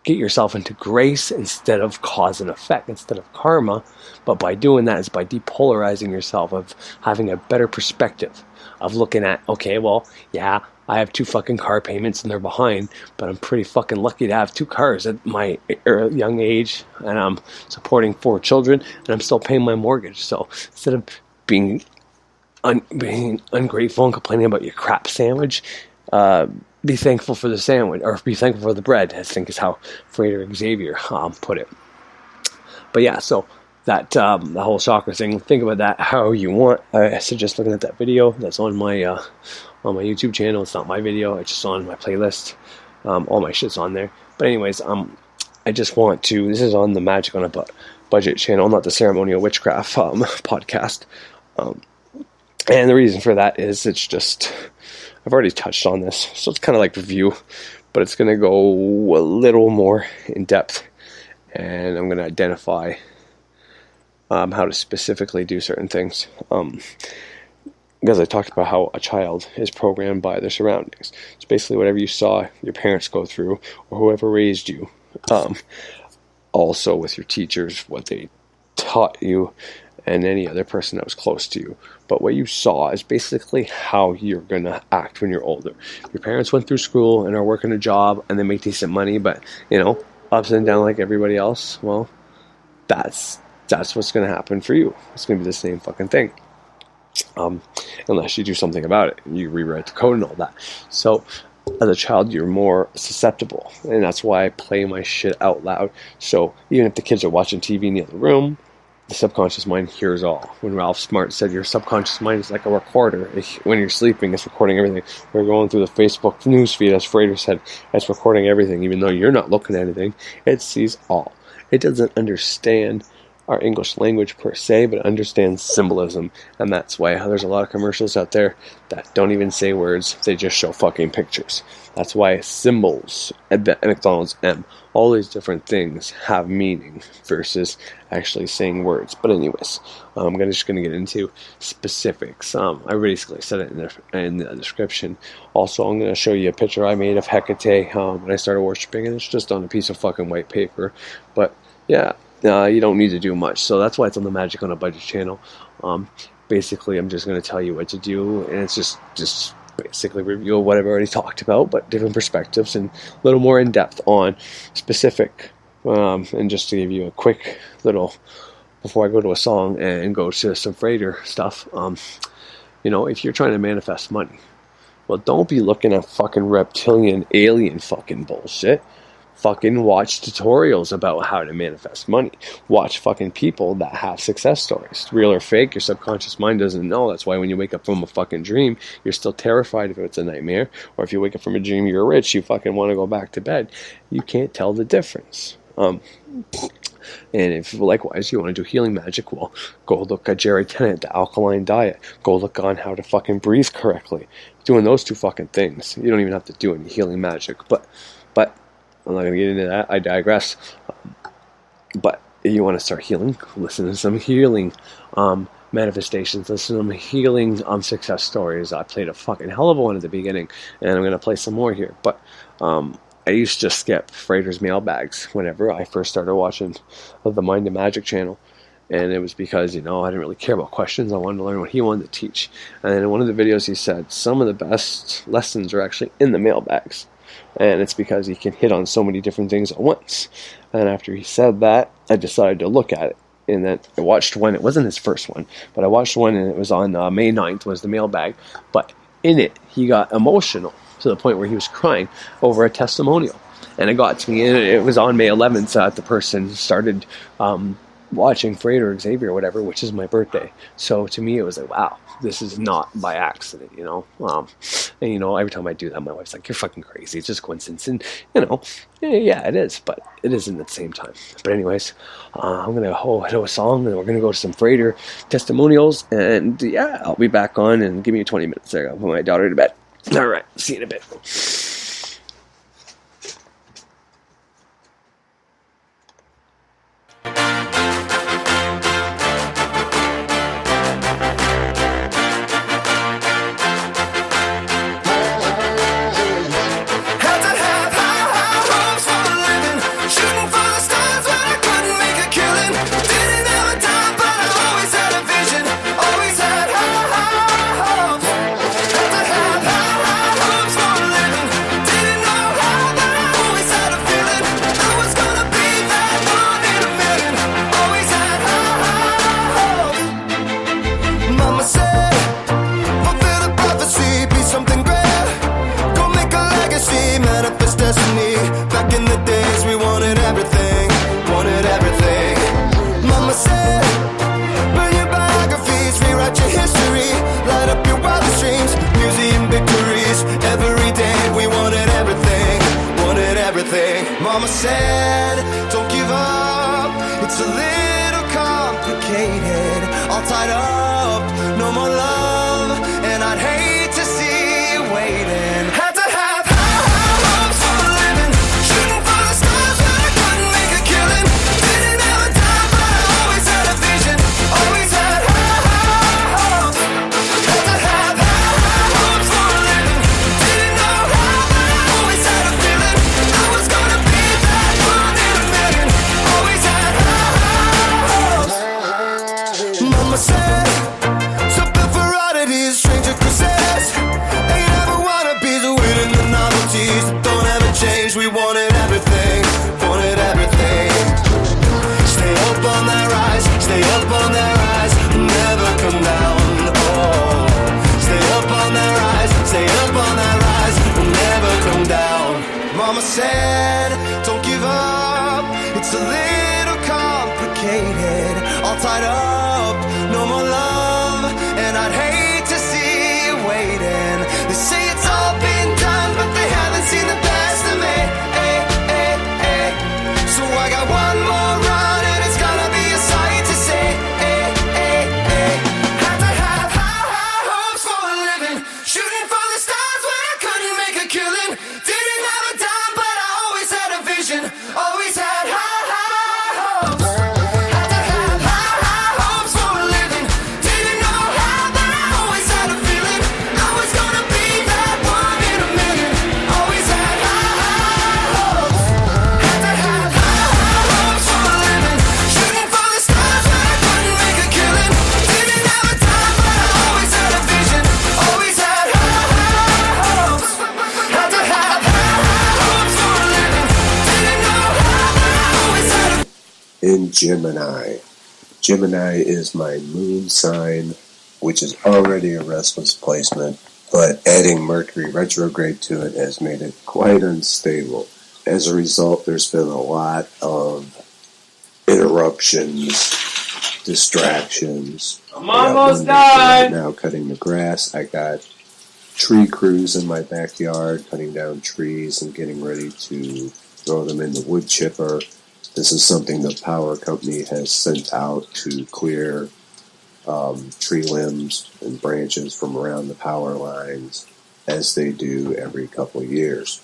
get yourself into grace instead of cause and effect, instead of karma, but by doing that is by depolarizing yourself, of having a better perspective, of looking at, okay, well, yeah, I have 2 fucking car payments and they're behind, but I'm pretty fucking lucky to have 2 cars at my young age, and I'm supporting 4 children, and I'm still paying my mortgage. So instead of being ungrateful and complaining about your crap sandwich, be thankful for the sandwich, or be thankful for the bread, I think is how Frater Xavier put it. But yeah, so that the whole chakra thing, think about that how you want. I suggest looking at that video that's on my YouTube channel. It's not my video, it's just on my playlist. All my shit's on there. But anyways, I just want to, this is on the Magic on a Budget channel, not the Ceremonial Witchcraft podcast. And the reason for that is it's just, I've already touched on this, so it's kind of like review, but it's going to go a little more in depth, and I'm going to identify how to specifically do certain things. Because I talked about how a child is programmed by their surroundings. It's basically whatever you saw your parents go through, or whoever raised you. Also with your teachers, what they taught you, and any other person that was close to you. But what you saw is basically how you're going to act when you're older. Your parents went through school and are working a job and they make decent money, but, ups and downs like everybody else. Well, that's what's going to happen for you. It's going to be the same fucking thing. Unless you do something about it. You rewrite the code and all that. So as a child, you're more susceptible. And that's why I play my shit out loud. So even if the kids are watching TV in the other room, the subconscious mind hears all. When Ralph Smart said your subconscious mind is like a recorder. When you're sleeping, it's recording everything. We're going through the Facebook newsfeed, as Frater said, it's recording everything. Even though you're not looking at anything, it sees all. It doesn't understand our English language per se, but understands symbolism. And that's why there's a lot of commercials out there that don't even say words, they just show fucking pictures. That's why symbols, McDonald's M, all these different things have meaning versus actually saying words. But anyways, I'm just going to get into specifics. I basically said it in the description. Also, I'm going to show you a picture I made of Hecate when I started worshiping, and it's just on a piece of fucking white paper. But yeah, you don't need to do much. So that's why it's on the Magic on a Budget channel. Basically, I'm just going to tell you what to do, and it's just basically review what I've already talked about, but different perspectives and a little more in depth on specific. And just to give you a quick little, before I go to a song and go to some Frater stuff, if you're trying to manifest money, well, don't be looking at fucking reptilian alien fucking bullshit. Fucking watch tutorials about how to manifest money. Watch fucking people that have success stories. Real or fake, your subconscious mind doesn't know. That's why when you wake up from a fucking dream, you're still terrified if it's a nightmare. Or if you wake up from a dream you're rich, you fucking want to go back to bed. You can't tell the difference. And if likewise you want to do healing magic, well, go look at Jerry Tennant, the alkaline diet. Go look on how to fucking breathe correctly. Doing those two fucking things. You don't even have to do any healing magic. But I'm not going to get into that. I digress. But if you want to start healing, listen to some healing manifestations. Listen to some healing success stories. I played a fucking hell of a one at the beginning, and I'm going to play some more here. But I used to skip Frater's mailbags whenever I first started watching the Mind and Magic channel. And it was because, I didn't really care about questions. I wanted to learn what he wanted to teach. And in one of the videos he said, some of the best lessons are actually in the mailbags. And it's because he can hit on so many different things at once. And after he said that, I decided to look at it. And then I watched one. It wasn't his first one, but I watched one, and it was on May 9th was the mailbag. But in it, he got emotional to the point where he was crying over a testimonial. And it got to me, and it was on May 11th that the person started watching Frater Xavier or whatever, which is my birthday. So to me, it was like, wow, this is not by accident, And every time I do that, my wife's like, you're fucking crazy. It's just coincidence. And, yeah, it is, but it isn't at the same time. But anyways, I'm going to hit a song, and we're going to go to some Frater testimonials. And yeah, I'll be back on, and give me 20 minutes there. I'll put my daughter to bed. All right, see you in a bit. Mama said, don't give up, it's a little complicated, all tied up, no more love, and I'd hate to see you waiting. Had to have high hopes for a living, shooting for the stars but I couldn't make a killing, didn't have a dime but I always had a vision, always had high hopes. Had to have high hopes for a living, didn't know how but I always had a feeling I was gonna be that one in a million, always had high hopes. Mama said said, don't give up, it's a little complicated, all tied up, no more love, and I'd hate to see you waiting. They say it's all been done, but they haven't seen the best of me. So I got one more run, and it's gonna be a sight to see. Had to have high hopes for a living, shooting for the stars when I couldn't make a killing. Didn't have a dime, but I always had a vision, always had high hopes. Had to have high hopes for a living, didn't know how, but I always had a feeling I was gonna be that one in a million. Always had high hopes. Had to have high hopes for a living, shooting for the stars when I couldn't make a killing. Didn't have a dime, but I always had a vision, always had high hopes. Had to have high hopes for a living, didn't know how, but I always had a In Gemini. Gemini is my moon sign, which is already a restless placement, but adding Mercury retrograde to it has made it quite unstable. As a result, there's been a lot of interruptions, distractions. I'm almost done. Right now, cutting the grass. I got tree crews in my backyard, cutting down trees and getting ready to throw them in the wood chipper. This is something the power company has sent out to clear tree limbs and branches from around the power lines, as they do every couple of years.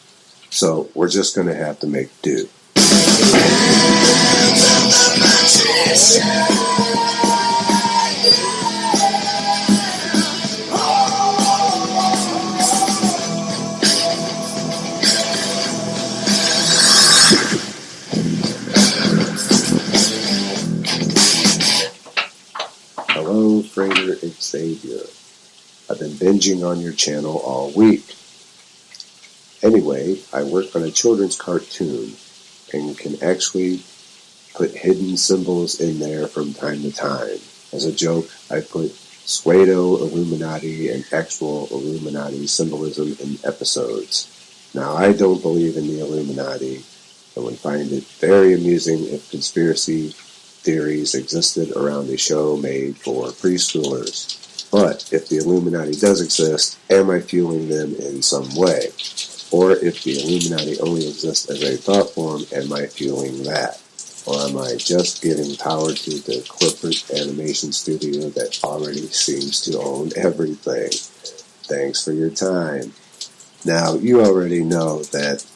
So we're just going to have to make do. Hello, Freighter Xavier. I've been binging on your channel all week. Anyway, I work on a children's cartoon and can actually put hidden symbols in there from time to time. As a joke, I put pseudo Illuminati and actual Illuminati symbolism in episodes. Now, I don't believe in the Illuminati. I would find it very amusing if conspiracy theories existed around a show made for preschoolers. But if the Illuminati does exist, am I fueling them in some way? Or if the Illuminati only exists as a thought form, am I fueling that? Or am I just giving power to the corporate animation studio that already seems to own everything? Thanks for your time. Now, you already know that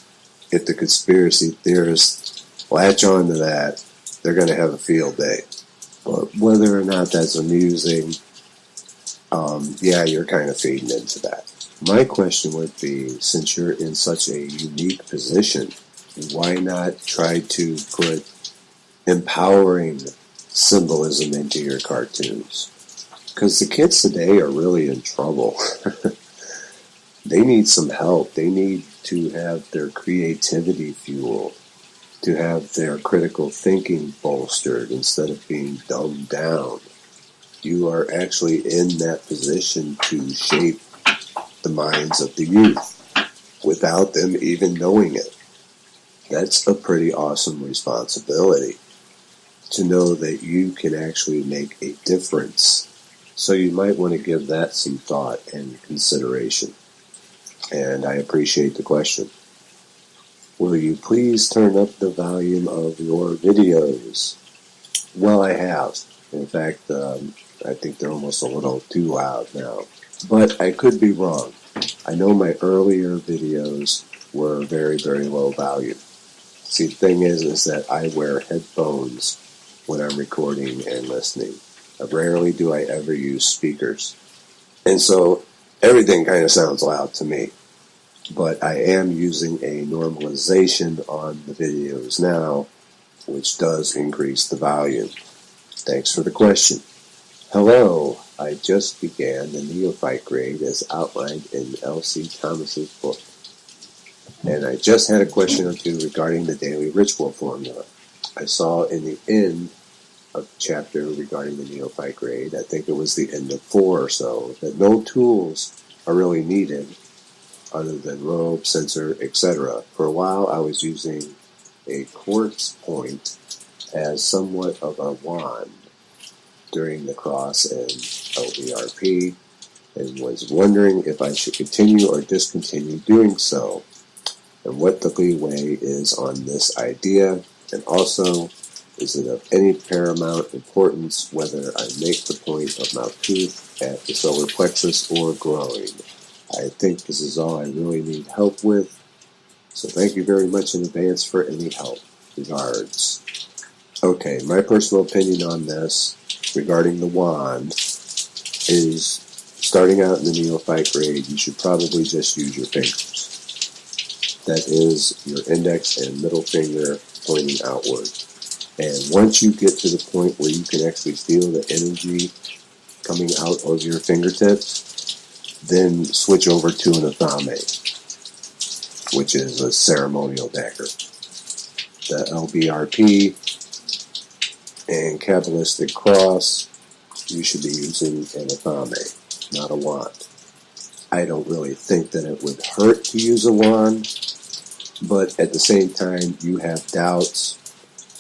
if the conspiracy theorists latch on to that, they're going to have a field day. But whether or not that's amusing, yeah, you're kind of feeding into that. My question would be, since you're in such a unique position, why not try to put empowering symbolism into your cartoons? Because the kids today are really in trouble. They need some help. They need to have their creativity fueled, to have their critical thinking bolstered instead of being dumbed down. You are actually in that position to shape the minds of the youth without them even knowing it. That's a pretty awesome responsibility, to know that you can actually make a difference. So you might want to give that some thought and consideration. And I appreciate the question. Will you please turn up the volume of your videos? Well, I have. In fact, I think they're almost a little too loud now. But I could be wrong. I know my earlier videos were very, very low value. See, the thing is that I wear headphones when I'm recording and listening. Rarely do I ever use speakers. And so everything kind of sounds loud to me. But I am using a normalization on the videos now, which does increase the volume. Thanks for the question. Hello, I just began the neophyte grade as outlined in L.C. Thomas's book. And I just had a question or two regarding the daily ritual formula. I saw in the end of the chapter regarding the neophyte grade, I think it was the end of 4 or so, that no tools are really needed. other than rope, sensor, etc. For a while I was using a quartz point as somewhat of a wand during the cross and LVRP, and was wondering if I should continue or discontinue doing so, and what the leeway is on this idea, and also, is it of any paramount importance whether I make the point of my tooth at the solar plexus or groin? I think this is all I really need help with, so thank you very much in advance for any help. Regards. Okay, my personal opinion on this, regarding the wand, is starting out in the neophyte grade, you should probably just use your fingers. That is your index and middle finger pointing outward. And once you get to the point where you can actually feel the energy coming out of your fingertips, then switch over to an athame, which is a ceremonial dagger. The LBRP and Kabbalistic cross, you should be using an athame, not a wand. I don't really think that it would hurt to use a wand, but at the same time, you have doubts,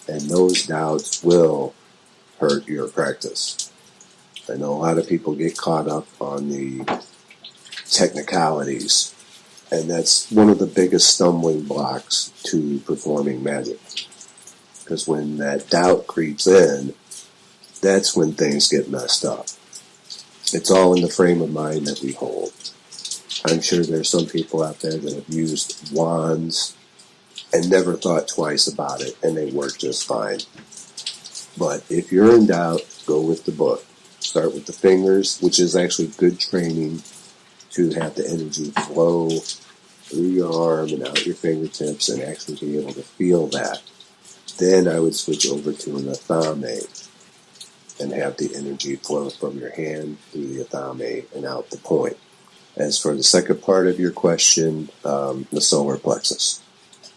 and those doubts will hurt your practice. I know a lot of people get caught up on the technicalities, and that's one of the biggest stumbling blocks to performing magic. Because when that doubt creeps in, that's when things get messed up. It's all in the frame of mind that we hold. I'm sure there's some people out there that have used wands and never thought twice about it, and they work just fine. But if you're in doubt, go with the book. Start with the fingers, which is actually good training to have the energy flow through your arm and out your fingertips and actually be able to feel that. Then I would switch over to an athame and have the energy flow from your hand through the athame and out the point. As for the second part of your question, the solar plexus.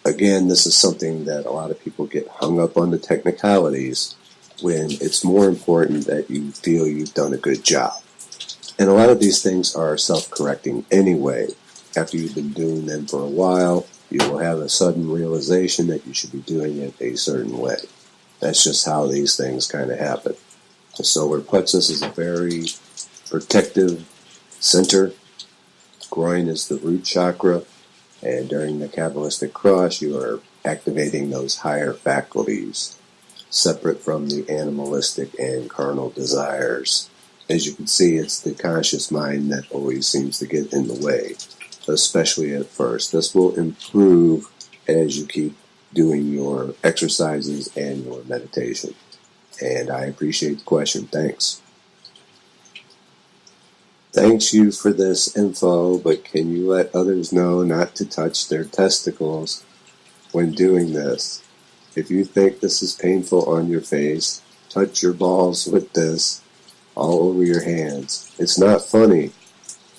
Again, this is something that a lot of people get hung up on the technicalities when it's more important that you feel you've done a good job. And a lot of these things are self-correcting anyway. After you've been doing them for a while, you will have a sudden realization that you should be doing it a certain way. That's just how these things kind of happen. The solar plexus is a very protective center. Groin is the root chakra, and during the Kabbalistic cross, you are activating those higher faculties, separate from the animalistic and carnal desires. As you can see, it's the conscious mind that always seems to get in the way, especially at first. This will improve as you keep doing your exercises and your meditation. And I appreciate the question. Thanks. Thanks you for this info, but can you let others know not to touch their testicles when doing this? If you think this is painful on your face, touch your balls with this all over your hands. It's not funny.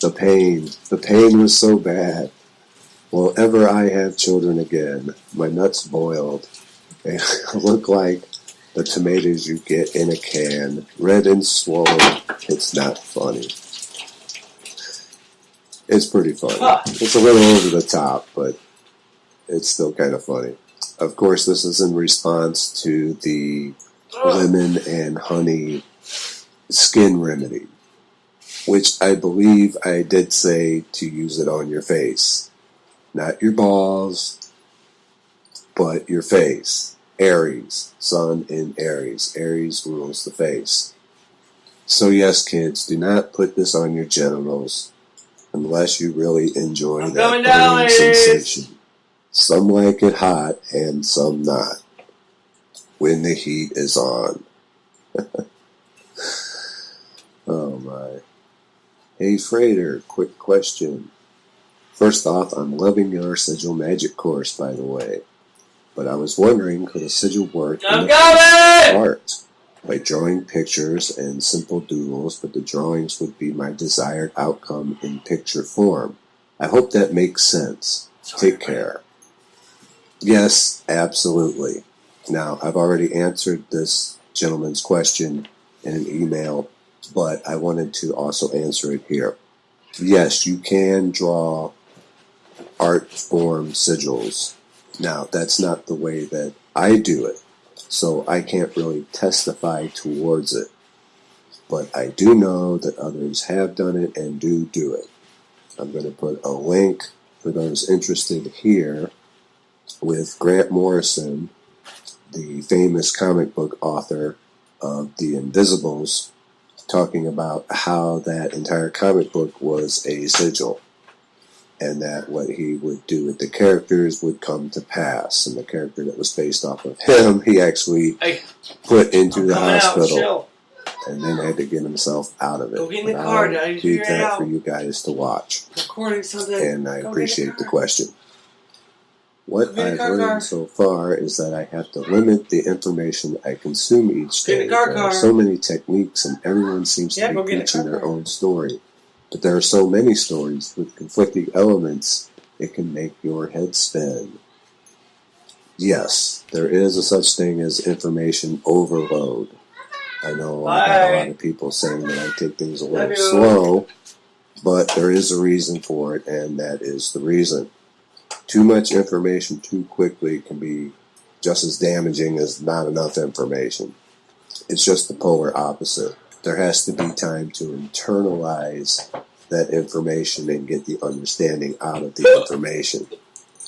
The pain was so bad. Will ever I have children again? My nuts boiled. They look like the tomatoes you get in a can, red and swollen. It's not funny. It's pretty funny. It's a little over the top, but it's still kind of funny. Of course, this is in response to the lemon and honey skin remedy, which I believe I did say to use it on your face. Not your balls, but your face. Aries, sun in Aries. Aries rules the face. So yes, kids, do not put this on your genitals unless you really enjoy that burning sensation. Some like it hot and some not. When the heat is on. Oh my. Hey Freighter, quick question. First off, I'm loving your sigil magic course, by the way. But I was wondering, could a sigil work in art? By drawing pictures and simple doodles, but the drawings would be my desired outcome in picture form. I hope that makes sense. Take care. Yes, absolutely. Now, I've already answered this gentleman's question in an email, but I wanted to also answer it here. Yes, you can draw art form sigils. Now, that's not the way that I do it, so I can't really testify towards it. But I do know that others have done it and do it. I'm going to put a link for those interested here with Grant Morrison, the famous comic book author of The Invisibles, talking about how that entire comic book was a sigil, and that what he would do with the characters would come to pass. And the character that was based off of him, he actually put into the hospital, and then had to get himself out of it. Go get in the car, I'll Daddy. leave that for you guys to watch. Recording something. And I appreciate the question. What I've learned so far is that I have to limit the information I consume each day. There are so many techniques, and everyone seems to be teaching their own story. But there are so many stories with conflicting elements, it can make your head spin. Yes, there is a such thing as information overload. I know I have a lot of people saying that I take things a little slow, but there is a reason for it, and that is the reason. Too much information too quickly can be just as damaging as not enough information. It's just the polar opposite. There has to be time to internalize that information and get the understanding out of the information.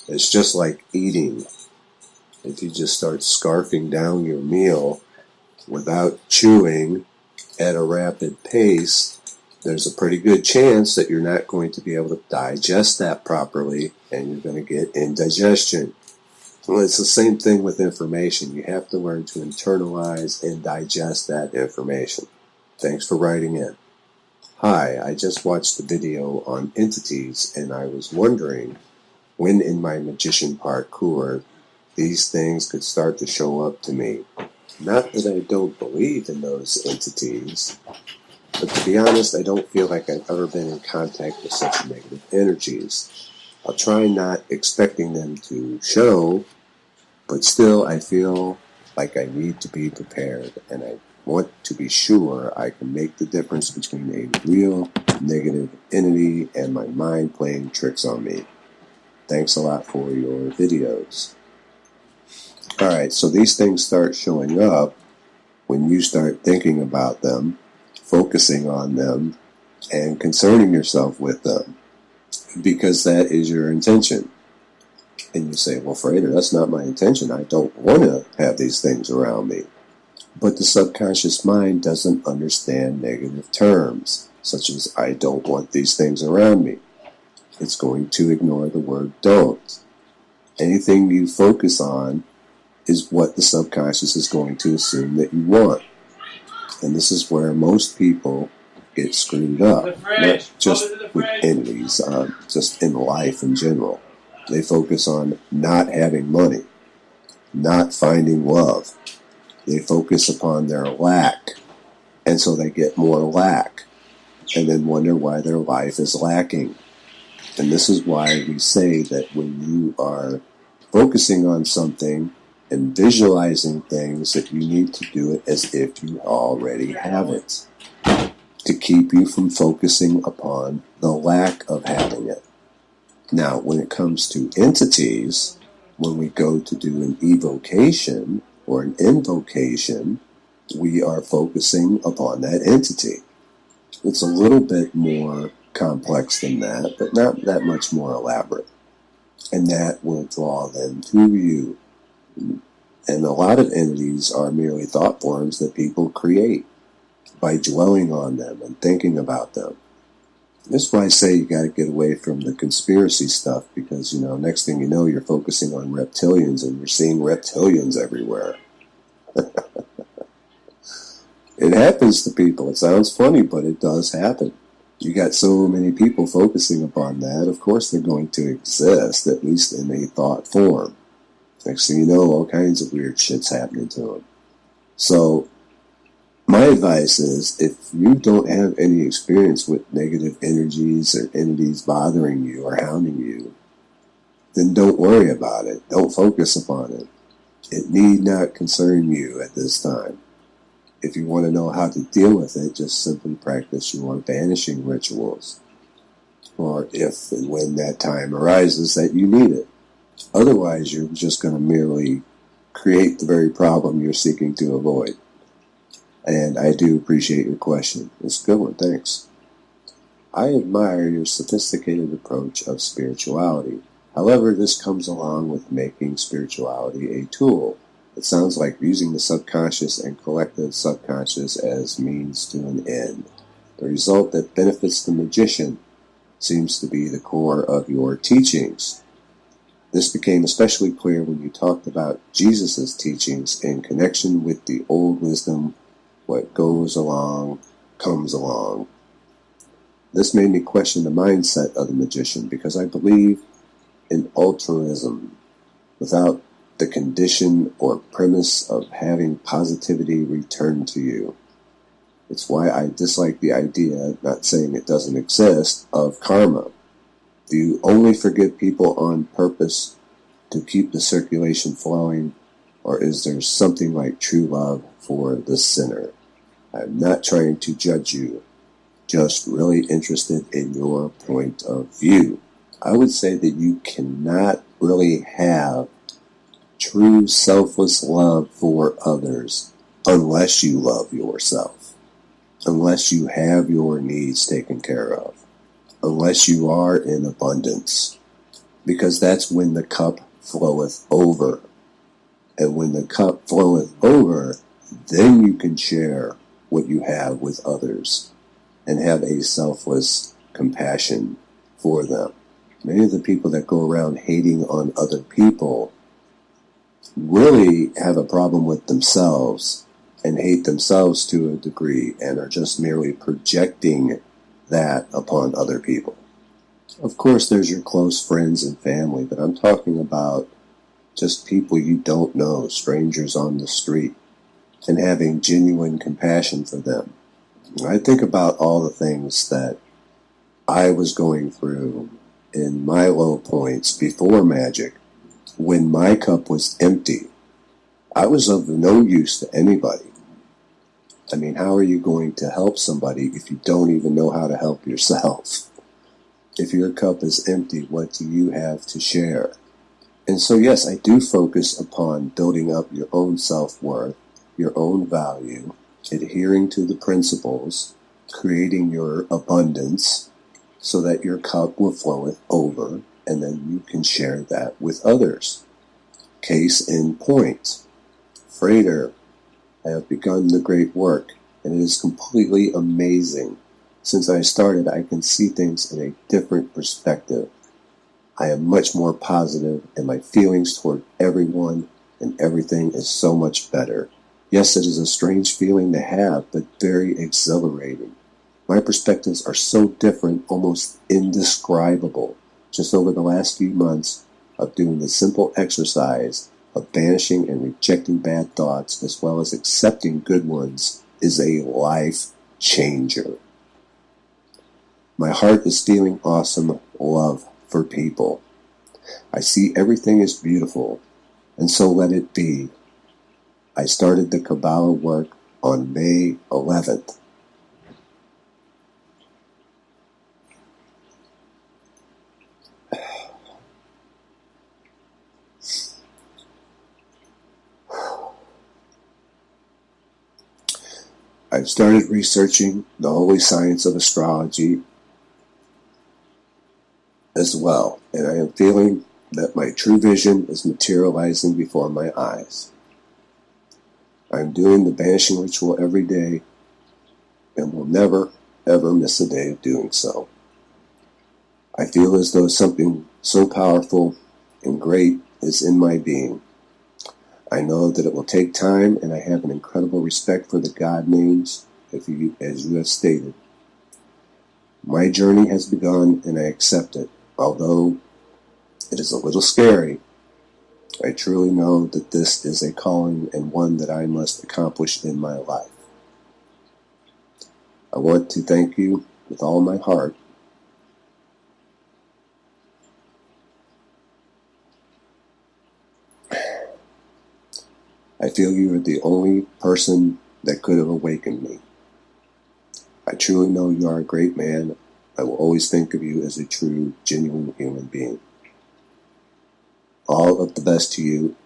It's just like eating. If you just start scarfing down your meal without chewing at a rapid pace, there's a pretty good chance that you're not going to be able to digest that properly, and you're going to get indigestion. Well, it's the same thing with information. You have to learn to internalize and digest that information. Thanks for writing in. Hi, I just watched the video on entities, and I was wondering when in my magician parkour these things could start to show up to me. Not that I don't believe in those entities, but to be honest, I don't feel like I've ever been in contact with such negative energies. I'll try not expecting them to show, but still I feel like I need to be prepared, and I want to be sure I can make the difference between a real negative entity and my mind playing tricks on me. Thanks a lot for your videos. Alright, so these things start showing up when you start thinking about them, focusing on them, and concerning yourself with them, because that is your intention. And you say, well, Frater, that's not my intention. I don't want to have these things around me. But the subconscious mind doesn't understand negative terms, such as I don't want these things around me. It's going to ignore the word don't. Anything you focus on is what the subconscious is going to assume that you want. And this is where most people get screwed up, not just with entities, just in life in general. They focus on not having money, not finding love. They focus upon their lack, and so they get more lack, and then wonder why their life is lacking. And this is why we say that when you are focusing on something and visualizing things, that you need to do it as if you already have it, to keep you from focusing upon the lack of having it. Now, when it comes to entities, when we go to do an evocation or an invocation, we are focusing upon that entity. It's a little bit more complex than that, but not that much more elaborate. And that will draw them to you. And a lot of entities are merely thought forms that people create by dwelling on them and thinking about them. That's why I say you got to get away from the conspiracy stuff, because, next thing you know, you're focusing on reptilians and you're seeing reptilians everywhere. It happens to people. It sounds funny, but it does happen. You got so many people focusing upon that, of course they're going to exist, at least in a thought form. Next thing you know, all kinds of weird shit's happening to them. So, my advice is, if you don't have any experience with negative energies or entities bothering you or hounding you, then don't worry about it. Don't focus upon it. It need not concern you at this time. If you want to know how to deal with it, just simply practice your banishing rituals. or if and when that time arises that you need it. Otherwise, you're just going to merely create the very problem you're seeking to avoid. And I do appreciate your question. It's a good one, thanks. I admire your sophisticated approach of spirituality. However, this comes along with making spirituality a tool. It sounds like using the subconscious and collective subconscious as means to an end. The result that benefits the magician seems to be the core of your teachings. This became especially clear when you talked about Jesus' teachings in connection with the old wisdom, what goes along, comes along. This made me question the mindset of the magician because I believe in altruism without the condition or premise of having positivity returned to you. It's why I dislike the idea, not saying it doesn't exist, of karma. Do you only forgive people on purpose to keep the circulation flowing, or is there something like true love for the sinner? I'm not trying to judge you, just really interested in your point of view. I would say that you cannot really have true selfless love for others unless you love yourself, unless you have your needs taken care of, unless you are in abundance, because that's when the cup floweth over. And when the cup floweth over, then you can share what you have with others and have a selfless compassion for them. Many of the people that go around hating on other people really have a problem with themselves and hate themselves to a degree and are just merely projecting that upon other people. Of course, there's your close friends and family, but I'm talking about just people you don't know, strangers on the street, and having genuine compassion for them. I think about all the things that I was going through in my low points before magic, when my cup was empty. I was of no use to anybody. I mean, how are you going to help somebody if you don't even know how to help yourself? If your cup is empty, what do you have to share? And so, yes, I do focus upon building up your own self-worth, your own value, adhering to the principles, creating your abundance so that your cup will floweth over, and then you can share that with others. Case in point, Freighter, I have begun the great work, and it is completely amazing. Since I started, I can see things in a different perspective. I am much more positive, and my feelings toward everyone and everything is so much better. Yes, it is a strange feeling to have, but very exhilarating. My perspectives are so different, almost indescribable. Just over the last few months of doing the simple exercise of banishing and rejecting bad thoughts as well as accepting good ones is a life changer. My heart is feeling awesome love for people. I see everything is beautiful, and so let it be. I started the Kabbalah work on May 11th. I've started researching the holy science of astrology as well, and I am feeling that my true vision is materializing before my eyes. I'm doing the banishing ritual every day and will never, ever miss a day of doing so. I feel as though something so powerful and great is in my being. I know that it will take time, and I have an incredible respect for the God names, as you have stated. My journey has begun, and I accept it. Although it is a little scary, I truly know that this is a calling and one that I must accomplish in my life. I want to thank you with all my heart. I feel you are the only person that could have awakened me. I truly know you are a great man, I will always think of you as a true, genuine human being. All of the best to you,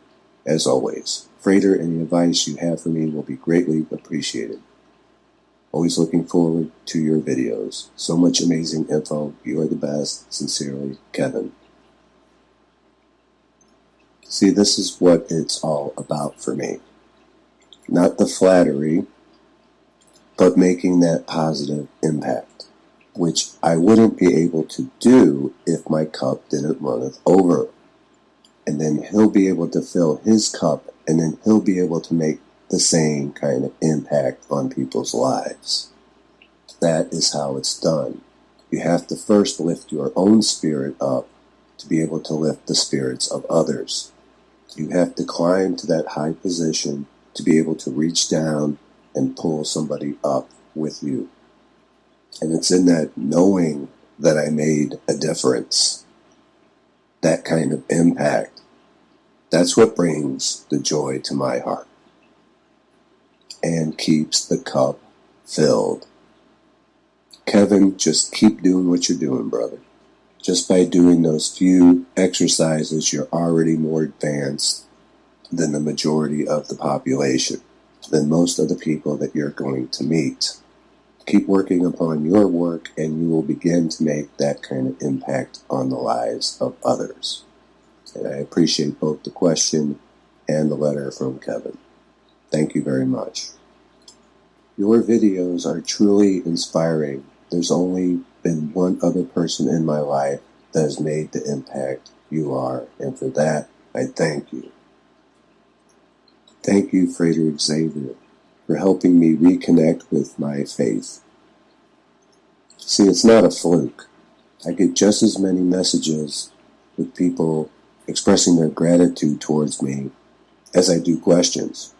as always. Frater, any advice you have for me will be greatly appreciated. Always looking forward to your videos. So much amazing info. You are the best. Sincerely, Kevin. See, this is what it's all about for me. Not the flattery, but making that positive impact, which I wouldn't be able to do if my cup didn't runneth over. And then he'll be able to fill his cup, and then he'll be able to make the same kind of impact on people's lives. That is how it's done. You have to first lift your own spirit up to be able to lift the spirits of others. You have to climb to that high position to be able to reach down and pull somebody up with you. And it's in that knowing that I made a difference, that kind of impact. That's what brings the joy to my heart and keeps the cup filled. Kevin, just keep doing what you're doing, brother. Just by doing those few exercises, you're already more advanced than the majority of the population, than most of the people that you're going to meet. Keep working upon your work, and you will begin to make that kind of impact on the lives of others. And I appreciate both the question and the letter from Kevin. Thank you very much. Your videos are truly inspiring. There's only been one other person in my life that has made the impact you are, and for that, I thank you. Thank you, Frater Xavier, for helping me reconnect with my faith. See, it's not a fluke. I get just as many messages with people expressing their gratitude towards me as I do questions.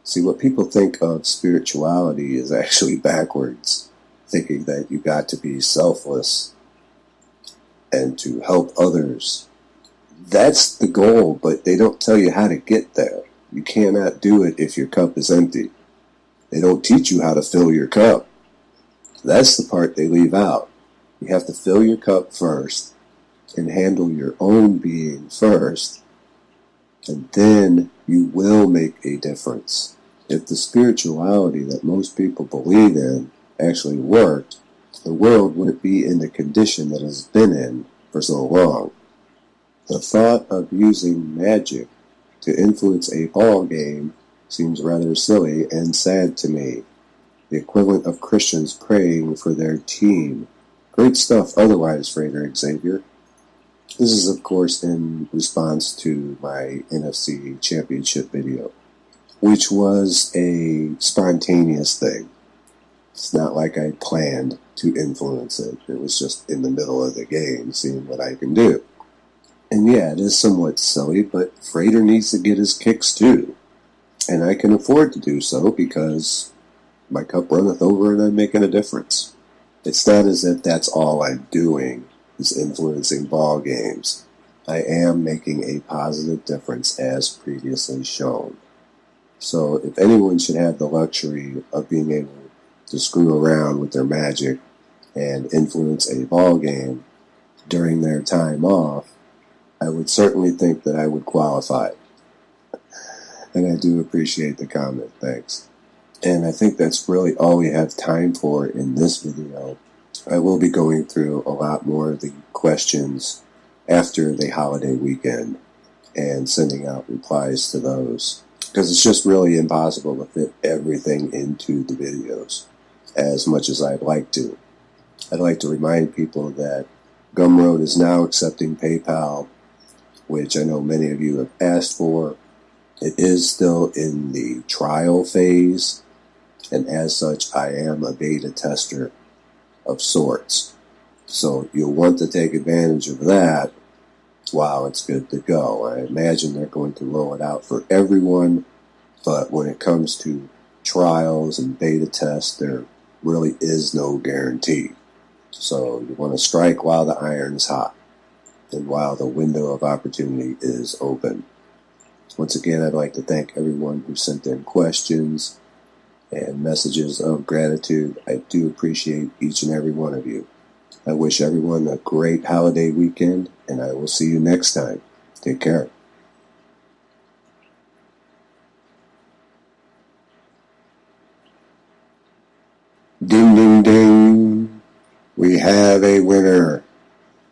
See, what people think of spirituality is actually backwards, thinking that you got to be selfless and to help others. That's the goal, but they don't tell you how to get there. You cannot do it if your cup is empty. They don't teach you how to fill your cup. That's the part they leave out. You have to fill your cup first and handle your own being first, and then you will make a difference. If the spirituality that most people believe in actually worked, the world wouldn't be in the condition that it's been in for so long. The thought of using magic to influence a ball game seems rather silly and sad to me. The equivalent of Christians praying for their team. Great stuff otherwise, Frater Xavier. This is, of course, in response to my NFC Championship video, which was a spontaneous thing. It's not like I planned to influence it. It was just in the middle of the game, seeing what I can do. And yeah, it is somewhat silly, but Frater needs to get his kicks too. And I can afford to do so because my cup runneth over and I'm making a difference. It's not as if that's all I'm doing is influencing ball games. I am making a positive difference as previously shown. So if anyone should have the luxury of being able to screw around with their magic and influence a ball game during their time off, I would certainly think that I would qualify. And I do appreciate the comment, thanks. And I think that's really all we have time for in this video. I will be going through a lot more of the questions after the holiday weekend and sending out replies to those, because it's just really impossible to fit everything into the videos as much as I'd like to. I'd like to remind people that Gumroad is now accepting PayPal, which I know many of you have asked for. It is still in the trial phase, and as such, I am a beta tester of sorts. So you'll want to take advantage of that while it's good to go. I imagine they're going to roll it out for everyone, but when it comes to trials and beta tests, there really is no guarantee. So you want to strike while the iron is hot and while the window of opportunity is open. Once again, I'd like to thank everyone who sent in questions and messages of gratitude. I do appreciate each and every one of you. I wish everyone a great holiday weekend, and I will see you next time. Take care. Ding, ding, ding. We have a winner.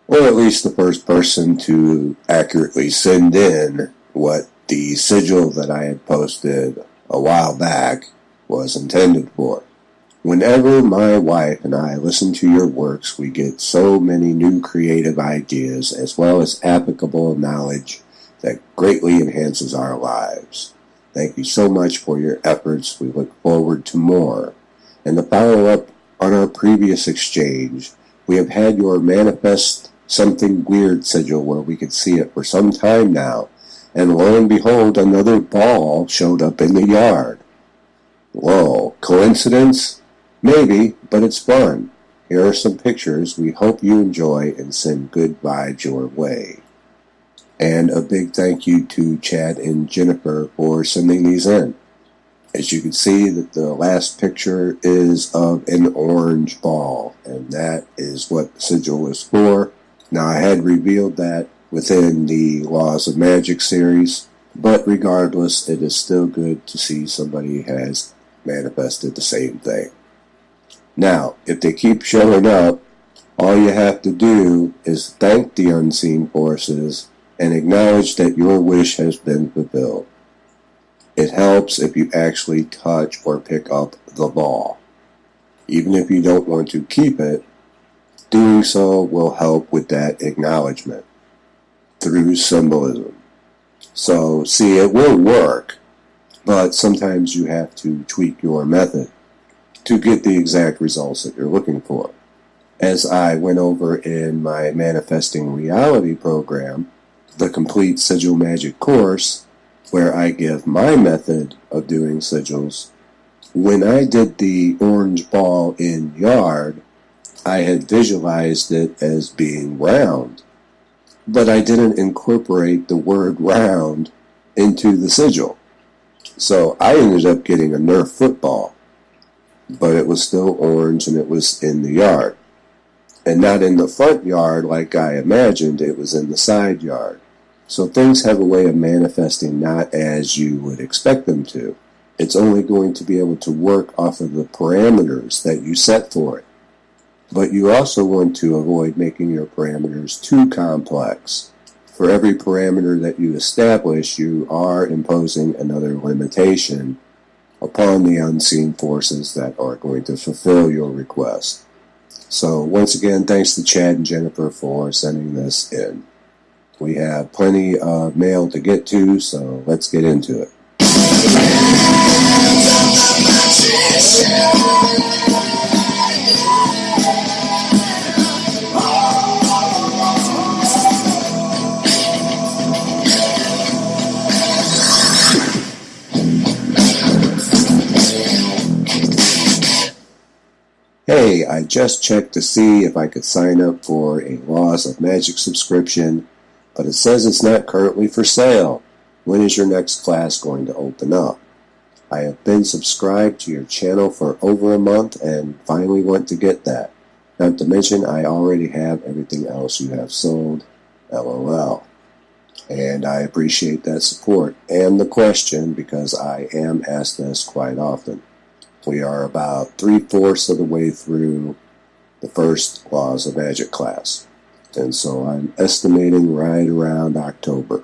Or at least the first person to accurately send in what the sigil that I had posted a while back was intended for. Whenever my wife and I listen to your works, we get so many new creative ideas as well as applicable knowledge that greatly enhances our lives. Thank you so much for your efforts. We look forward to more. And to follow up on our previous exchange, we have had your Manifest Something Weird sigil where we could see it for some time now, and lo and behold, another ball showed up in the yard. Whoa, coincidence? Maybe, but it's fun. Here are some pictures we hope you enjoy and send good vibes your way. And a big thank you to Chad and Jennifer for sending these in. As you can see, that the last picture is of an orange ball, and that is what the sigil is for. Now, I had revealed that within the Laws of Magic series, but regardless, it is still good to see somebody has manifested the same thing. Now, if they keep showing up, all you have to do is thank the unseen forces and acknowledge that your wish has been fulfilled. It helps if you actually touch or pick up the ball. Even if you don't want to keep it, doing so will help with that acknowledgement through symbolism. So, see, it will work, but sometimes you have to tweak your method to get the exact results that you're looking for. As I went over in my Manifesting Reality program, the complete Sigil Magic course, where I give my method of doing sigils, when I did the orange ball in yard, I had visualized it as being round, but I didn't incorporate the word round into the sigil. So I ended up getting a Nerf football, but it was still orange and it was in the yard. And not in the front yard like I imagined, it was in the side yard. So things have a way of manifesting not as you would expect them to. It's only going to be able to work off of the parameters that you set for it. But you also want to avoid making your parameters too complex. For every parameter that you establish, you are imposing another limitation upon the unseen forces that are going to fulfill your request. So once again, thanks to Chad and Jennifer for sending this in. We have plenty of mail to get to, so let's get into it. Hey, I just checked to see if I could sign up for a Laws of Magic subscription, but it says it's not currently for sale. When is your next class going to open up? I have been subscribed to your channel for over a month and finally want to get that. Not to mention I already have everything else you have sold. LOL. And I appreciate that support and the question because I am asked this quite often. We are about 3/4 of the way through the first Laws of Magic class. And so I'm estimating right around October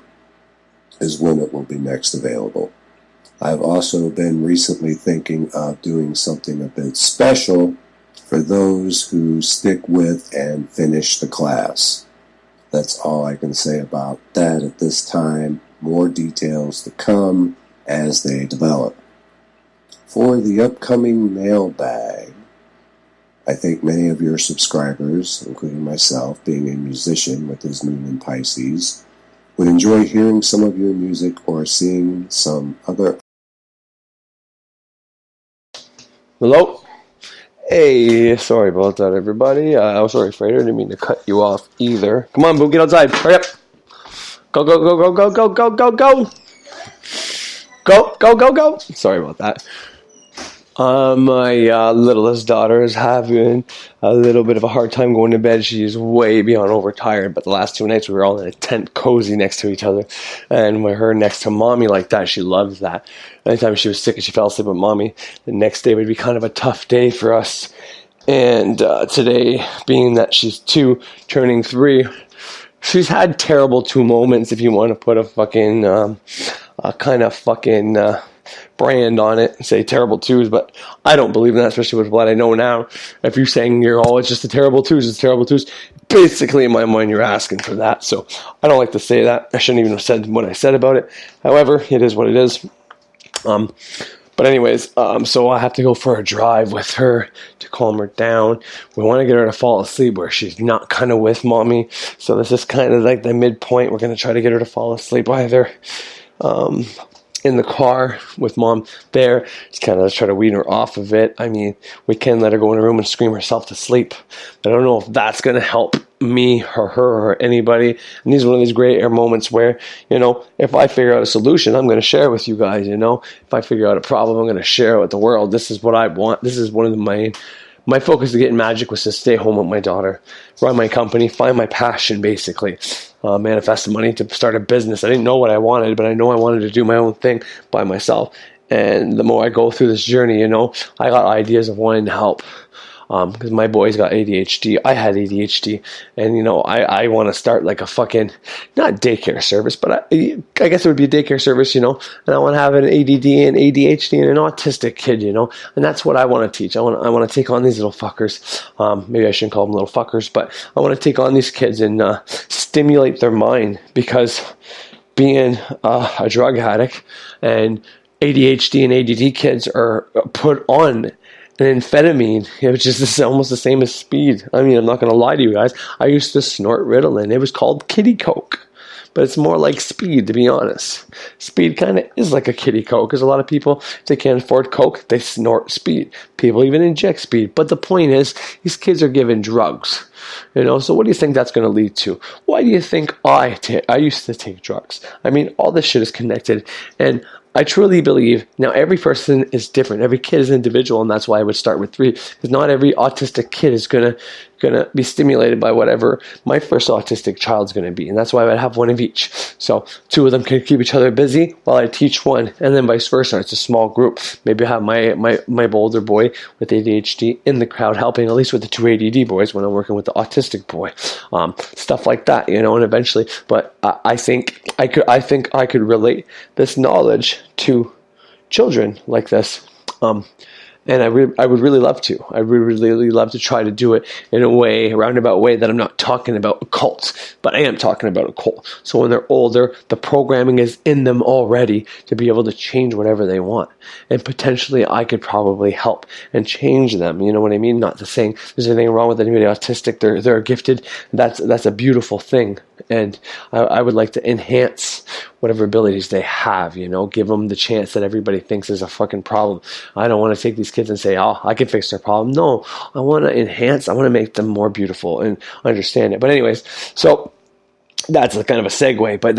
is when it will be next available. I've also been recently thinking of doing something a bit special for those who stick with and finish the class. That's all I can say about that at this time. More details to come as they develop. For the upcoming mailbag, I think many of your subscribers, including myself, being a musician with his moon in Pisces, would enjoy hearing some of your music or seeing some other. Hello? Hey, sorry about that, everybody. I'm sorry, Frater. I didn't mean to cut you off either. Come on, Boo, get outside. Hurry up. Go, go, go, go, go, go, go, go, go. Go, go, go, go. Sorry about that. My littlest daughter is having a little bit of a hard time going to bed. She's way beyond overtired, but the last 2 nights we were all in a tent cozy next to each other, and with her next to mommy like that, she loves that. Anytime she was sick and she fell asleep with mommy, the next day would be kind of a tough day for us. And today, being that she's 2, turning 3, she's had terrible 2 moments, if you want to put a fucking kind of fucking brand on it and say terrible 2s, but I don't believe in that, especially with what I know now. If you're saying it's just the terrible 2s, it's terrible 2s, basically in my mind you're asking for that. So I don't like to say that. I shouldn't even have said what I said about it. However, it is what it is. But anyways, so I have to go for a drive with her to calm her down. We want to get her to fall asleep where she's not kind of with mommy. So this is kind of like the midpoint. We're going to try to get her to fall asleep either in the car with mom there. Just kind of try to wean her off of it. I mean, we can let her go in her room and scream herself to sleep. But I don't know if that's going to help me or her or anybody. And these are one of these gray air moments where, if I figure out a solution, I'm going to share it with you guys, If I figure out a problem, I'm going to share it with the world. This is what I want. This is one of my focus to get in magic was to stay home with my daughter, run my company, find my passion, basically. Manifest the money to start a business. I didn't know what I wanted, but I know I wanted to do my own thing by myself. And the more I go through this journey, I got ideas of wanting to help. Because my boys got ADHD. I had ADHD. And, I want to start like a fucking, not daycare service, but I guess it would be a daycare service, and I want to have an ADD and ADHD and an autistic kid, and that's what I want to teach. I want to take on these little fuckers. Maybe I shouldn't call them little fuckers, but I want to take on these kids and stimulate their mind, because being a drug addict and ADHD and ADD kids are put on an amphetamine, which is almost the same as speed. I mean, I'm not going to lie to you guys. I used to snort Ritalin. It was called kitty coke, but it's more like speed, to be honest. Speed kind of is like a kitty coke, because a lot of people, if they can't afford coke, they snort speed. People even inject speed. But the point is, these kids are given drugs. So what do you think that's going to lead to? Why do you think I used to take drugs? I mean, all this shit is connected, and I truly believe, now every person is different. Every kid is individual, and that's why I would start with 3, because not every autistic kid is gonna be stimulated by whatever my first autistic child's gonna be, and that's why I would have one of each. So 2 of them can keep each other busy while I teach one, and then vice versa. It's a small group. Maybe I have my older boy with ADHD in the crowd helping, at least with the 2 ADD boys when I'm working with the autistic boy. Stuff like that, and eventually. But I think I could relate this knowledge to children like this. And I would really love to. I would really love to try to do it in a roundabout way that I'm not talking about occults, but I am talking about occult. So when they're older, the programming is in them already to be able to change whatever they want. And potentially I could probably help and change them. You know what I mean? Not to saying there's anything wrong with anybody autistic. They're gifted. That's a beautiful thing. And I would like to enhance whatever abilities they have, give them the chance that everybody thinks is a fucking problem. I don't want to take these kids and say, I can fix their problem. No, I want to enhance, I want to make them more beautiful and understand it. But anyways, so that's a kind of a segue, but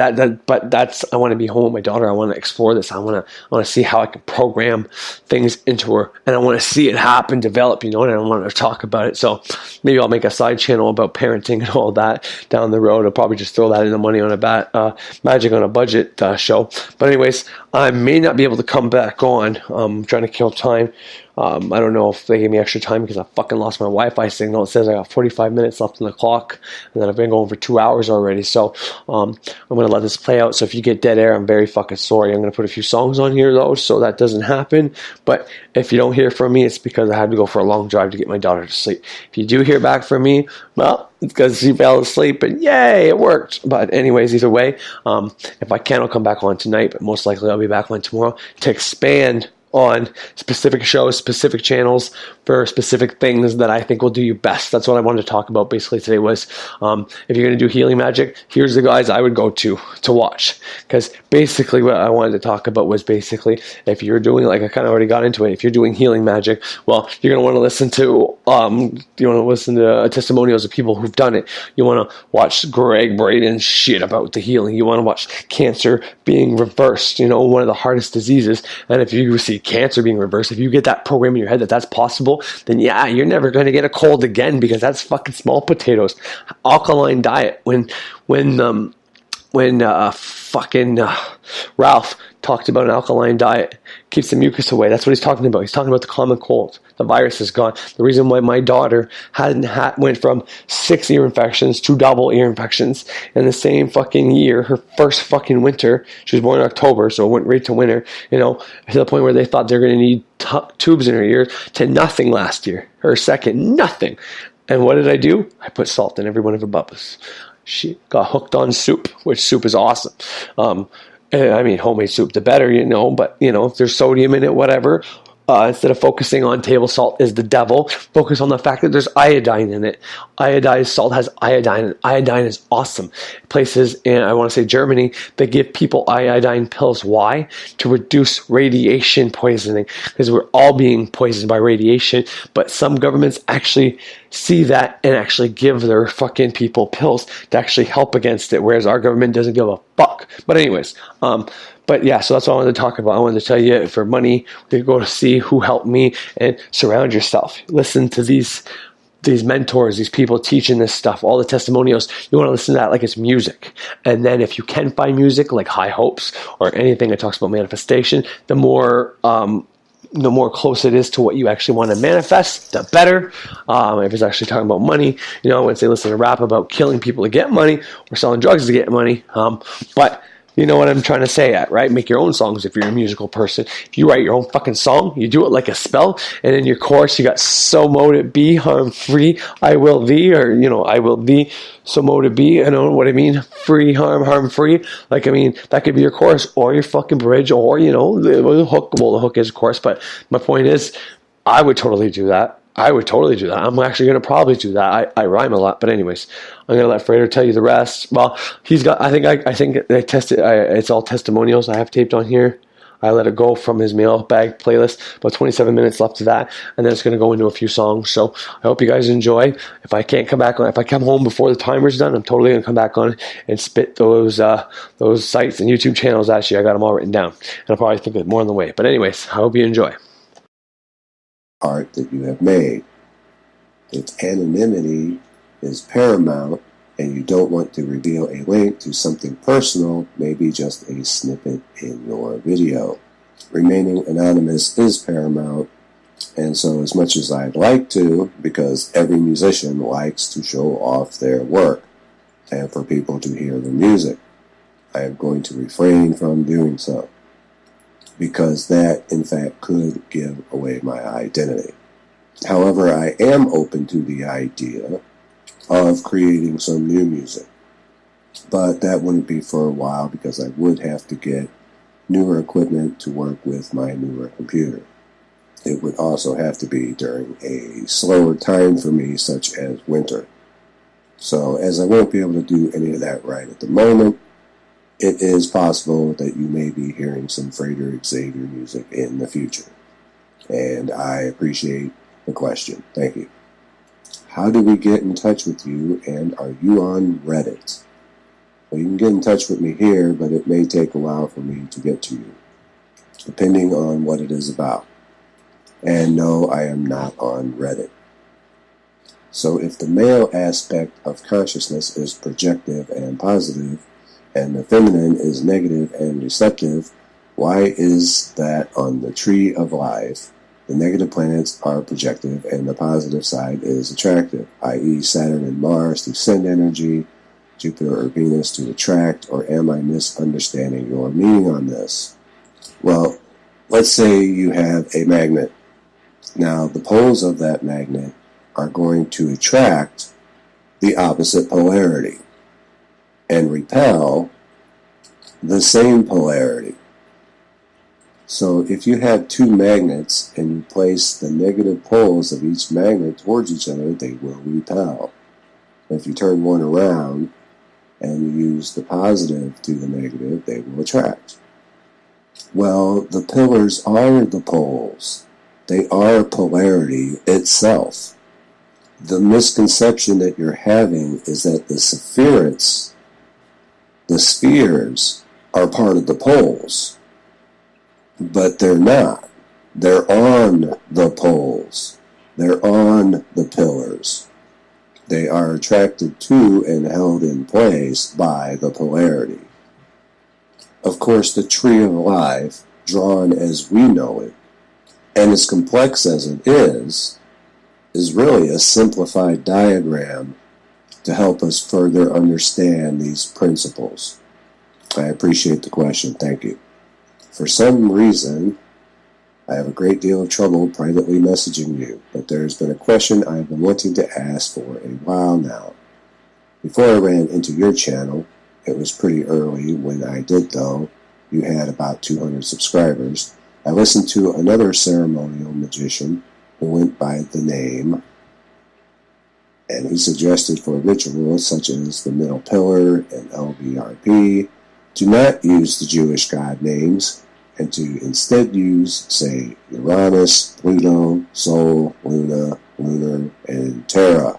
that's, I want to be home with my daughter. I want to explore this. I want to see how I can program things into her, and I want to see it happen, develop, and I want to talk about it. So maybe I'll make a side channel about parenting and all that down the road. I'll probably just throw that in the money on a magic on a budget show. But anyways, I may not be able to come back on. I'm trying to kill time. I don't know if they gave me extra time because I fucking lost my Wi-Fi signal. It says I got 45 minutes left on the clock, and then I've been going for 2 hours already. So I'm going to let this play out. So if you get dead air, I'm very fucking sorry. I'm going to put a few songs on here, though, so that doesn't happen. But if you don't hear from me, it's because I had to go for a long drive to get my daughter to sleep. If you do hear back from me, well, it's because she fell asleep, and yay, it worked. But anyways, either way, if I can, I'll come back on tonight, but most likely I'll be back on tomorrow to expand on specific shows, specific channels for specific things that I think will do you best. That's what I wanted to talk about basically today was, if you're going to do healing magic, here's the guys I would go to watch. Because basically what I wanted to talk about was basically, if you're doing, like I kind of already got into it, if you're doing healing magic, well, you're going to want to listen to testimonials of people who've done it. You want to watch Greg Braden's shit about the healing. You want to watch cancer being reversed, one of the hardest diseases. And if you see see cancer being reversed, if you get that program in your head that that's possible, then yeah, you're never going to get a cold again, because that's fucking small potatoes. Alkaline diet. When Ralph talked about an alkaline diet, keeps the mucus away. That's what he's talking about. He's talking about the common cold. The virus is gone. The reason why my daughter went from 6 ear infections to double ear infections in the same fucking year, her first fucking winter. She was born in October, so it went right to winter, to the point where they thought they're going to need tubes in her ears, to nothing last year. Her second, nothing. And what did I do? I put salt in every one of her bubbles. She got hooked on soup, which soup is awesome. Homemade soup, the better, but, if there's sodium in it, whatever. Instead of focusing on table salt is the devil, focus on the fact that there's iodine in it. Iodized salt has iodine, and iodine is awesome. Places in, I want to say Germany, they give people iodine pills. Why? To reduce radiation poisoning, because we're all being poisoned by radiation, but some governments actually see that and actually give their fucking people pills to actually help against it, whereas our government doesn't give a fuck. But anyways, but yeah, so that's what I wanted to talk about. I wanted to tell you, for money, you go to see who helped me, and surround yourself. Listen to these mentors, these people teaching this stuff, all the testimonials. You want to listen to that like it's music. And then if you can find music like High Hopes or anything that talks about manifestation, the more close it is to what you actually want to manifest, the better. If it's actually talking about money, once they listen to rap about killing people to get money or selling drugs to get money. But you know what I'm trying to say at, right? Make your own songs if you're a musical person. If you write your own fucking song, you do it like a spell, and in your chorus you got so mote be, harm free, I will thee, or I will thee, so mote be, you know what I mean? Free, harm free. That could be your chorus, or your fucking bridge, or the hook. Well, the hook is a chorus, but my point is, I would totally do that. I'm actually going to probably do that. I rhyme a lot, but anyways, I'm going to let Frater tell you the rest. Well, he's got, I think they tested, it's all testimonials I have taped on here. I let it go from his mailbag playlist, about 27 minutes left to that, and then it's going to go into a few songs. So I hope you guys enjoy. If I can't come back on, if I come home before the timer's done, I'm totally going to come back on and spit those sites and YouTube channels at you. I got them all written down, and I'll probably think of more on the way. But anyways, I hope you enjoy. Art that you have made. If anonymity is paramount and you don't want to reveal a link to something personal, maybe just a snippet in your video. Remaining anonymous is paramount, and so as much as I'd like to, because every musician likes to show off their work and for people to hear the music, I am going to refrain from doing so, because that, in fact, could give away my identity. However, I am open to the idea of creating some new music, but that wouldn't be for a while, because I would have to get newer equipment to work with my newer computer. It would also have to be during a slower time for me, such as winter. So, as I won't be able to do any of that right at the moment, it is possible that you may be hearing some Frater Xavier music in the future. And I appreciate the question. Thank you. How do we get in touch with you, and are you on Reddit? Well, you can get in touch with me here, but it may take a while for me to get to you, depending on what it is about. And no, I am not on Reddit. So if the male aspect of consciousness is projective and positive, and the feminine is negative and receptive, why is that on the tree of life the negative planets are projective and the positive side is attractive, i.e. Saturn and Mars to send energy, Jupiter or Venus to attract, or am I misunderstanding your meaning on this? Well, let's say you have a magnet. Now, the poles of that magnet are going to attract the opposite polarity and repel the same polarity. So if you have two magnets and you place the negative poles of each magnet towards each other, they will repel. If you turn one around and you use the positive to the negative, they will attract. Well, the pillars are the poles. They are polarity itself. The misconception that you're having is that the spheres are part of the poles, but they're not. They're on the poles. They're on the pillars. They are attracted to and held in place by the polarity. Of course, the tree of life, drawn as we know it, and as complex as it is really a simplified diagram to help us further understand these principles. I appreciate the question. Thank you. For some reason, I have a great deal of trouble privately messaging you, but there's been a question I've been wanting to ask for a while now. Before I ran into your channel, it was pretty early when I did though, you had about 200 subscribers, I listened to another ceremonial magician who went by the name, and he suggested for rituals such as the middle pillar and LBRP to not use the Jewish god names and to instead use, say, Uranus, Pluto, Sol, Luna, Lunar, and Terra.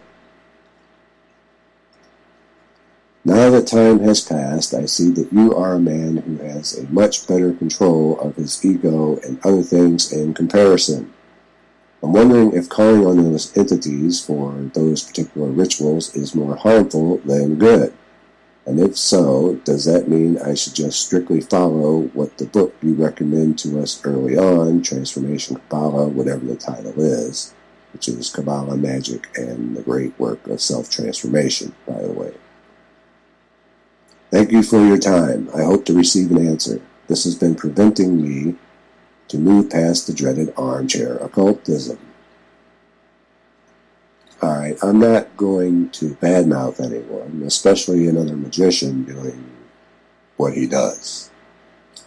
Now that time has passed, I see that you are a man who has a much better control of his ego and other things in comparison. I'm wondering if calling on those entities for those particular rituals is more harmful than good. And if so, does that mean I should just strictly follow what the book you recommend to us early on, Transformation Kabbalah, whatever the title is, which is Kabbalah, Magic, and the Great Work of Self-Transformation, by the way. Thank you for your time. I hope to receive an answer. This has been preventing me to move past the dreaded armchair occultism. Alright, I'm not going to badmouth anyone, especially another magician doing what he does.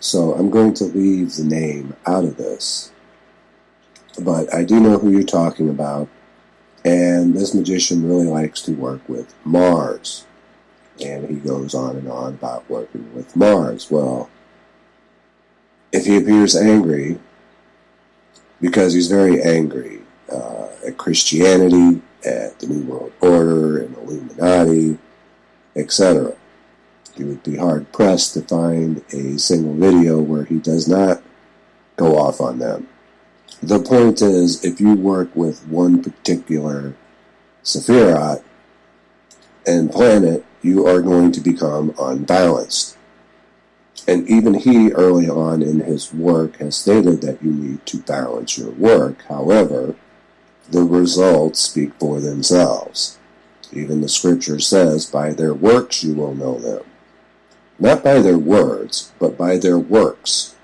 So I'm going to leave the name out of this. But I do know who you're talking about, and this magician really likes to work with Mars. And he goes on and on about working with Mars. Well, if he appears angry, because he's very angry at Christianity, at the New World Order, and Illuminati, etc., you would be hard-pressed to find a single video where he does not go off on them. The point is, if you work with one particular Sephiroth and planet, you are going to become unbalanced. And even he, early on in his work, has stated that you need to balance your work. However, the results speak for themselves. Even the scripture says, by their works you will know them. Not by their words, but by their works.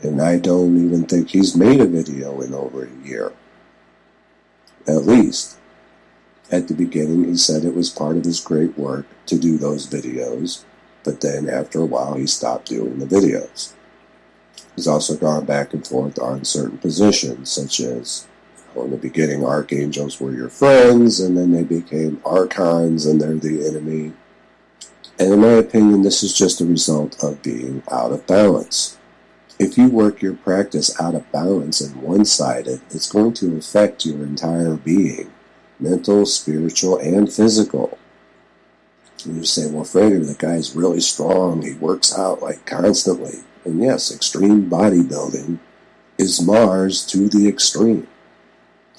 And I don't even think he's made a video in over a year. At least. At the beginning, he said it was part of his great work to do those videos, but then after a while, he stopped doing the videos. He's also gone back and forth on certain positions, such as, in the beginning, archangels were your friends, and then they became archons, and they're the enemy. And in my opinion, this is just a result of being out of balance. If you work your practice out of balance and one-sided, it's going to affect your entire being. Mental, spiritual, and physical. And you say, well, Frater, the guy's really strong. He works out like constantly. And yes, extreme bodybuilding is Mars to the extreme.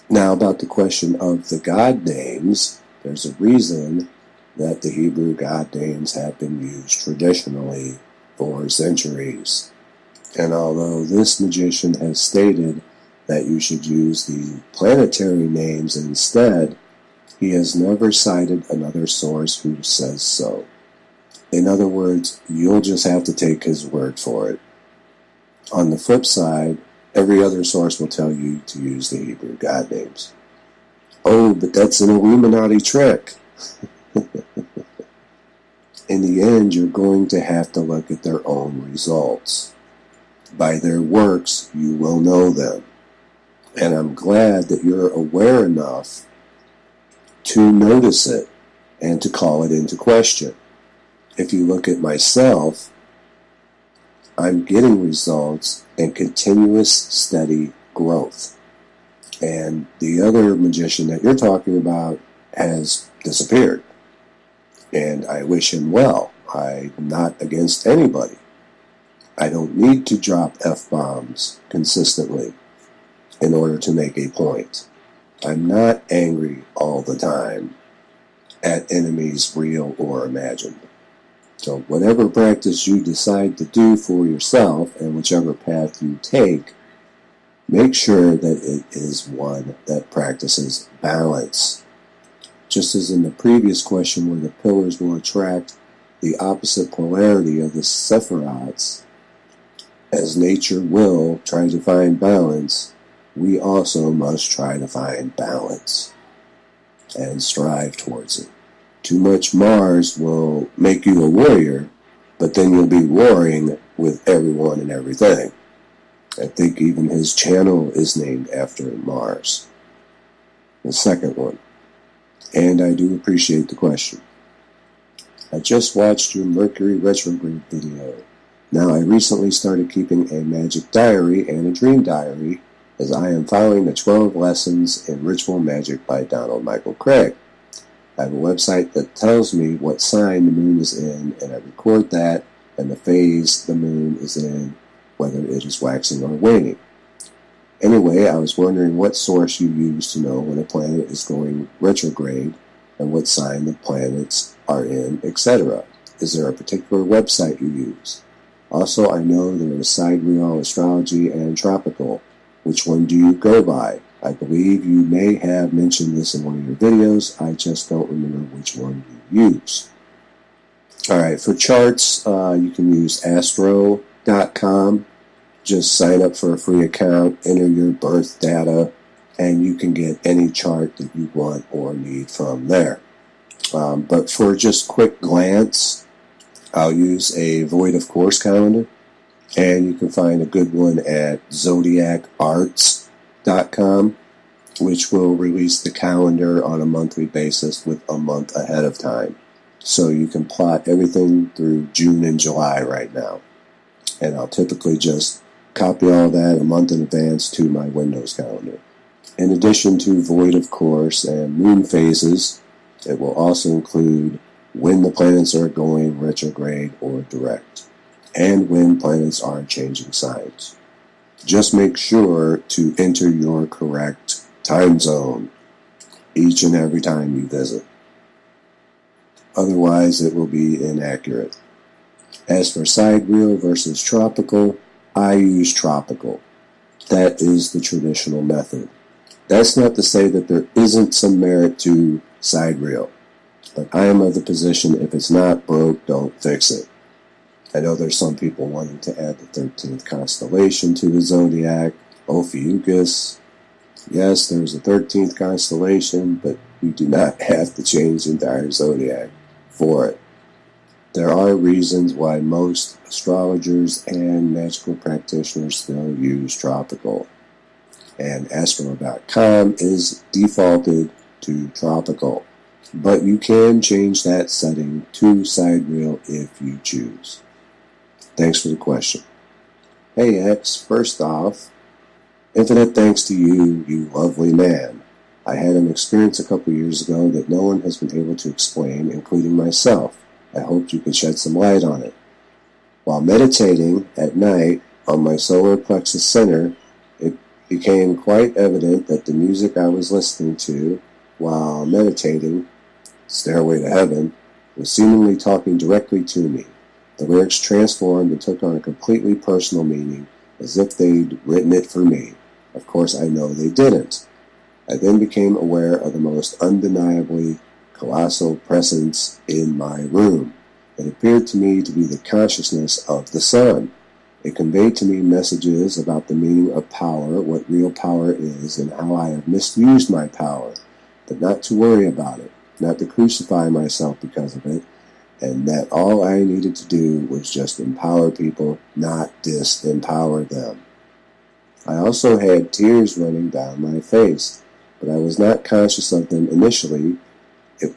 Now, about the question of the God names, there's a reason that the Hebrew God names have been used traditionally for centuries. And although this magician has stated that you should use the planetary names instead, he has never cited another source who says so. In other words, you'll just have to take his word for it. On the flip side, every other source will tell you to use the Hebrew God names. Oh, but that's an Illuminati trick. In the end, you're going to have to look at their own results. By their works, you will know them. And I'm glad that you're aware enough to notice it and to call it into question. If you look at myself, I'm getting results and continuous steady growth. And the other magician that you're talking about has disappeared. And I wish him well. I'm not against anybody. I don't need to drop F-bombs consistently. in order to make a point. I'm not angry all the time at enemies, real or imagined. So whatever practice you decide to do for yourself and whichever path you take, make sure that it is one that practices balance. Just as in the previous question where the pillars will attract the opposite polarity of the sephirots, as nature will try to find balance, we also must try to find balance and strive towards it. Too much Mars will make you a warrior, but then you'll be warring with everyone and everything. I think even his channel is named after Mars. The second one. And I do appreciate the question. I just watched your Mercury retrograde video. Now I recently started keeping a magic diary and a dream diary as I am following the 12 lessons in ritual magic by Donald Michael Craig. I have a website that tells me what sign the moon is in, and I record that and the phase the moon is in, whether it is waxing or waning. Anyway, I was wondering what source you use to know when a planet is going retrograde and what sign the planets are in, etc. Is there a particular website you use? Also, I know there is sidereal, astrology, and tropical. Which one do you go by? I believe you may have mentioned this in one of your videos. I just don't remember which one you use. Alright, for charts, you can use astro.com. Just sign up for a free account, enter your birth data, and you can get any chart that you want or need from there. But for just quick glance, I'll use a Void of Course calendar, and you can find a good one at zodiacarts.com, which will release the calendar on a monthly basis with a month ahead of time. So you can plot everything through June and July right now. And I'll typically just copy all that a month in advance to my Windows calendar. In addition to Void of Course and moon phases, it will also include when the planets are going retrograde or direct, and when planets are changing signs. Just make sure to enter your correct time zone each and every time you visit. Otherwise, it will be inaccurate. As for sidereal versus tropical, I use tropical. That is the traditional method. That's not to say that there isn't some merit to sidereal, but I am of the position if it's not broke, don't fix it. I know there's some people wanting to add the 13th constellation to the zodiac, Ophiuchus. Yes, there's a 13th constellation, but we do not have to change the entire zodiac for it. There are reasons why most astrologers and magical practitioners still use tropical. And astro.com is defaulted to tropical. But you can change that setting to sidereal if you choose. Thanks for the question. Hey X, first off, infinite thanks to you, you lovely man. I had an experience a couple years ago that no one has been able to explain, including myself. I hoped you could shed some light on it. While meditating at night on my solar plexus center, it became quite evident that the music I was listening to while meditating, Stairway to Heaven, was seemingly talking directly to me. The lyrics transformed and took on a completely personal meaning, as if they'd written it for me. Of course, I know they didn't. I then became aware of the most undeniably colossal presence in my room. It appeared to me to be the consciousness of the sun. It conveyed to me messages about the meaning of power, what real power is, and how I have misused my power, but not to worry about it, not to crucify myself because of it, and that all I needed to do was just empower people, not disempower them. I also had tears running down my face, but I was not conscious of them initially,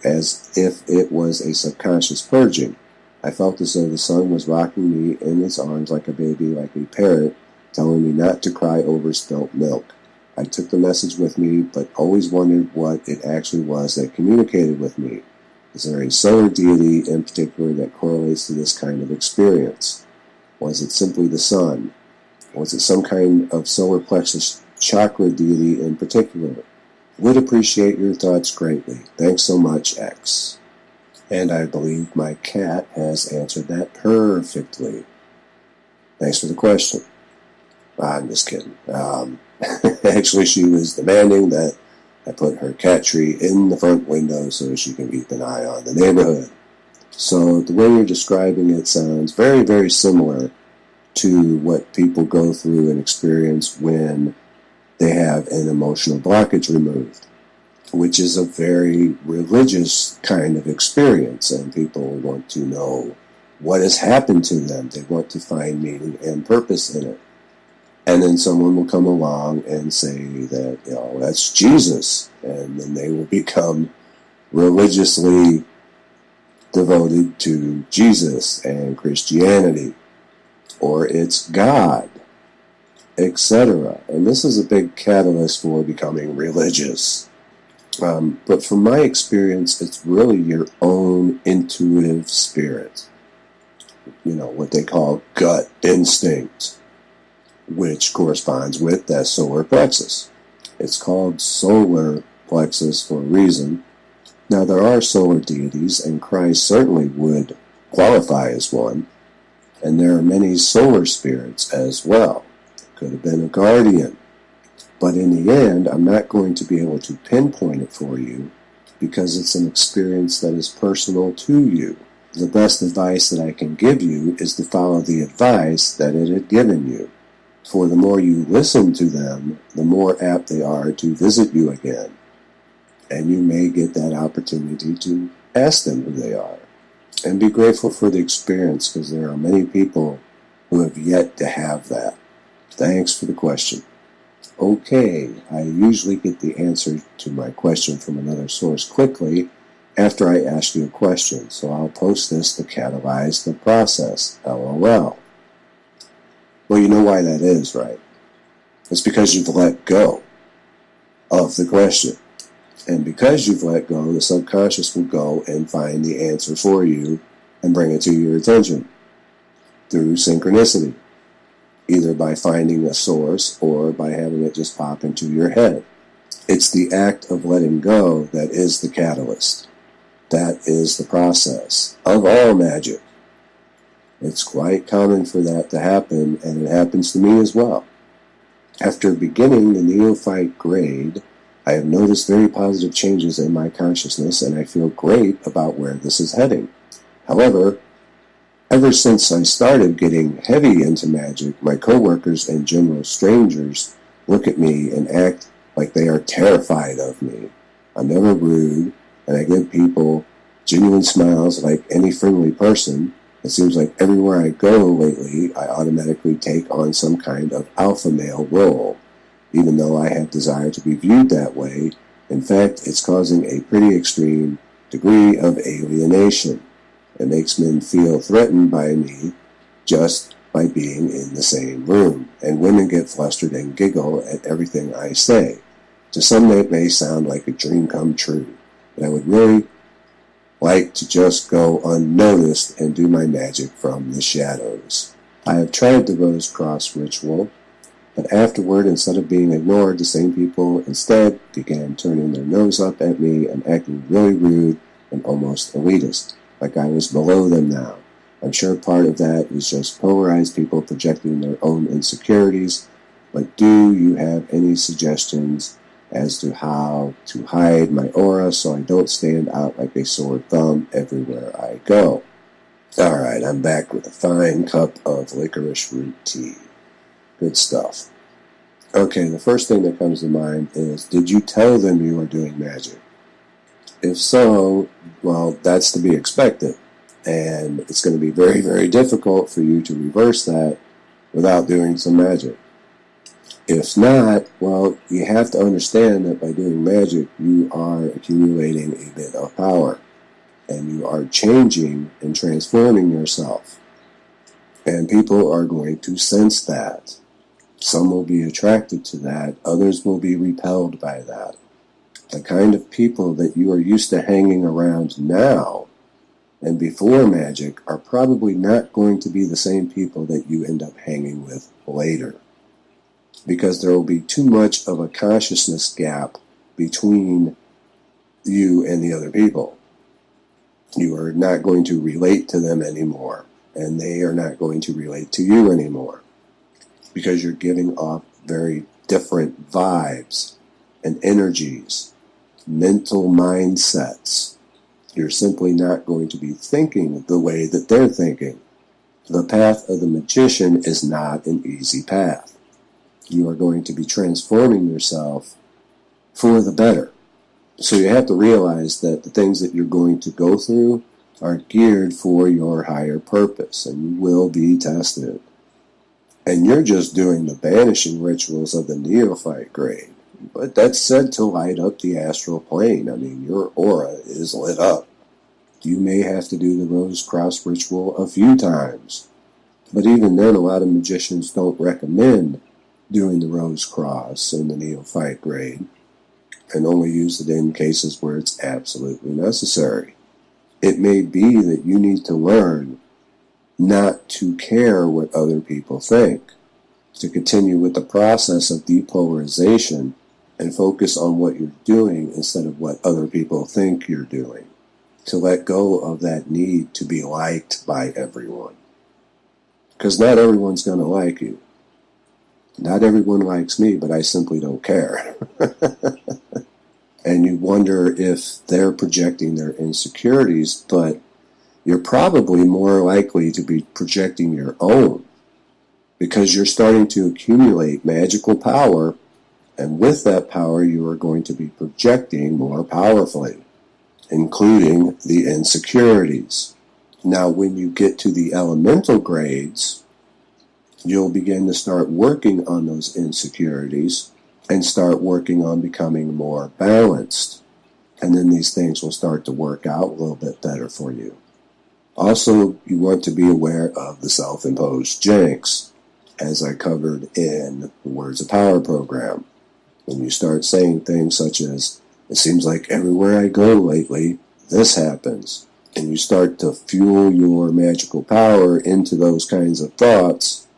as if it was a subconscious purging. I felt as though the sun was rocking me in its arms like a baby, like a parrot, telling me not to cry over spilt milk. I took the message with me, but always wondered what it actually was that communicated with me. Is there a solar deity in particular that correlates to this kind of experience? Was it simply the sun? Was it some kind of solar plexus chakra deity in particular. Would appreciate your thoughts greatly. Thanks so much, X. And I believe my cat has answered that perfectly. Thanks for the question. I'm just kidding. Actually, she was demanding that I put her cat tree in the front window so she can keep an eye on the neighborhood. So the way you're describing it sounds very, very similar to what people go through and experience when they have an emotional blockage removed, which is a very religious kind of experience, and people want to know what has happened to them. They want to find meaning and purpose in it. And then someone will come along and say that, that's Jesus, and then they will become religiously devoted to Jesus and Christianity, or it's God, etc. And this is a big catalyst for becoming religious. But from my experience, it's really your own intuitive spirit. What they call gut instinct, which corresponds with that solar plexus. It's called solar plexus for a reason. Now, there are solar deities, and Christ certainly would qualify as one. And there are many solar spirits as well. Could have been a guardian. But in the end, I'm not going to be able to pinpoint it for you because it's an experience that is personal to you. The best advice that I can give you is to follow the advice that it had given you. For the more you listen to them, the more apt they are to visit you again. And you may get that opportunity to ask them who they are. And be grateful for the experience, because there are many people who have yet to have that. Thanks for the question. Okay, I usually get the answer to my question from another source quickly after I ask you a question, so I'll post this to catalyze the process. LOL. Well, you know why that is, right? It's because you've let go of the question. And because you've let go, the subconscious will go and find the answer for you and bring it to your attention through synchronicity, either by finding a source or by having it just pop into your head. It's the act of letting go that is the catalyst. That is the process of all magic. It's quite common for that to happen, and it happens to me as well. After beginning the neophyte grade, I have noticed very positive changes in my consciousness, and I feel great about where this is heading. However, ever since I started getting heavy into magic, my coworkers and general strangers look at me and act like they are terrified of me. I'm never rude, and I give people genuine smiles like any friendly person. It seems like everywhere I go lately, I automatically take on some kind of alpha male role, even though I have desire to be viewed that way. In fact, it's causing a pretty extreme degree of alienation. It makes men feel threatened by me just by being in the same room, and women get flustered and giggle at everything I say. To some, that may sound like a dream come true, but I would really like to just go unnoticed and do my magic from the shadows. I have tried the Rose Cross ritual, but afterward, instead of being ignored, the same people instead began turning their nose up at me and acting really rude and almost elitist, like I was below them now. I'm sure part of that is just polarized people projecting their own insecurities, but do you have any suggestions as to how to hide my aura so I don't stand out like a sore thumb everywhere I go? Alright, I'm back with a fine cup of licorice root tea. Good stuff. Okay, the first thing that comes to mind is, did you tell them you were doing magic? If so, well, that's to be expected. And it's going to be very, very difficult for you to reverse that without doing some magic. If not, well, you have to understand that by doing magic, you are accumulating a bit of power. And you are changing and transforming yourself. And people are going to sense that. Some will be attracted to that. Others will be repelled by that. The kind of people that you are used to hanging around now and before magic are probably not going to be the same people that you end up hanging with later. because there will be too much of a consciousness gap between you and the other people. You are not going to relate to them anymore, and they are not going to relate to you anymore, because you're giving off very different vibes and energies, mental mindsets. You're simply not going to be thinking the way that they're thinking. The path of the magician is not an easy path. You are going to be transforming yourself for the better. So you have to realize that the things that you're going to go through are geared for your higher purpose, and you will be tested. And you're just doing the banishing rituals of the neophyte grade. But that's said to light up the astral plane. I mean, your aura is lit up. You may have to do the rose cross ritual a few times. But even then, a lot of magicians don't recommend doing the rose cross in the neophyte grade, and only use it in cases where it's absolutely necessary. It may be that you need to learn not to care what other people think, to continue with the process of depolarization and focus on what you're doing instead of what other people think you're doing, to let go of that need to be liked by everyone. Because not everyone's going to like you. Not everyone likes me, but I simply don't care. And you wonder if they're projecting their insecurities, but you're probably more likely to be projecting your own, because you're starting to accumulate magical power, and with that power you are going to be projecting more powerfully, including the insecurities. Now, when you get to the elemental grades, you'll begin to start working on those insecurities and start working on becoming more balanced. And then these things will start to work out a little bit better for you. Also, you want to be aware of the self-imposed jinx, as I covered in the Words of Power program. When you start saying things such as, it seems like everywhere I go lately, this happens, and you start to fuel your magical power into those kinds of thoughts,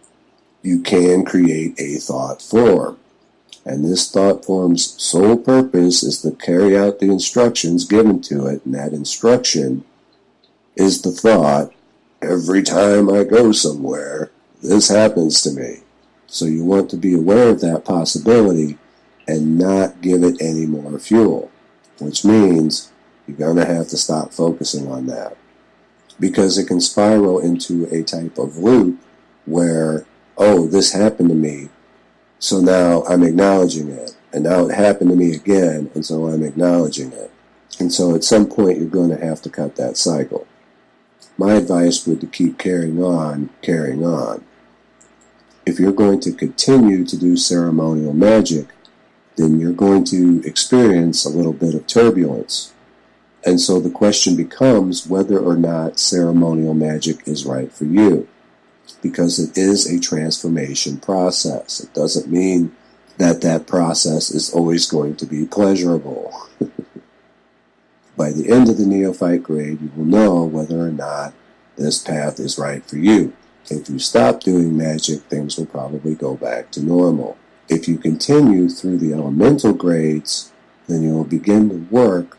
you can create a thought form. And this thought form's sole purpose is to carry out the instructions given to it, and that instruction is the thought, every time I go somewhere, this happens to me. So you want to be aware of that possibility and not give it any more fuel, which means you're going to have to stop focusing on that, because it can spiral into a type of loop where, oh, this happened to me, so now I'm acknowledging it, and now it happened to me again, and so I'm acknowledging it. And so at some point you're going to have to cut that cycle. My advice would be to keep carrying on. If you're going to continue to do ceremonial magic, then you're going to experience a little bit of turbulence. And so the question becomes whether or not ceremonial magic is right for you, because it is a transformation process. It doesn't mean that that process is always going to be pleasurable. By the end of the neophyte grade, you will know whether or not this path is right for you. If you stop doing magic, things will probably go back to normal. If you continue through the elemental grades, then you will begin to work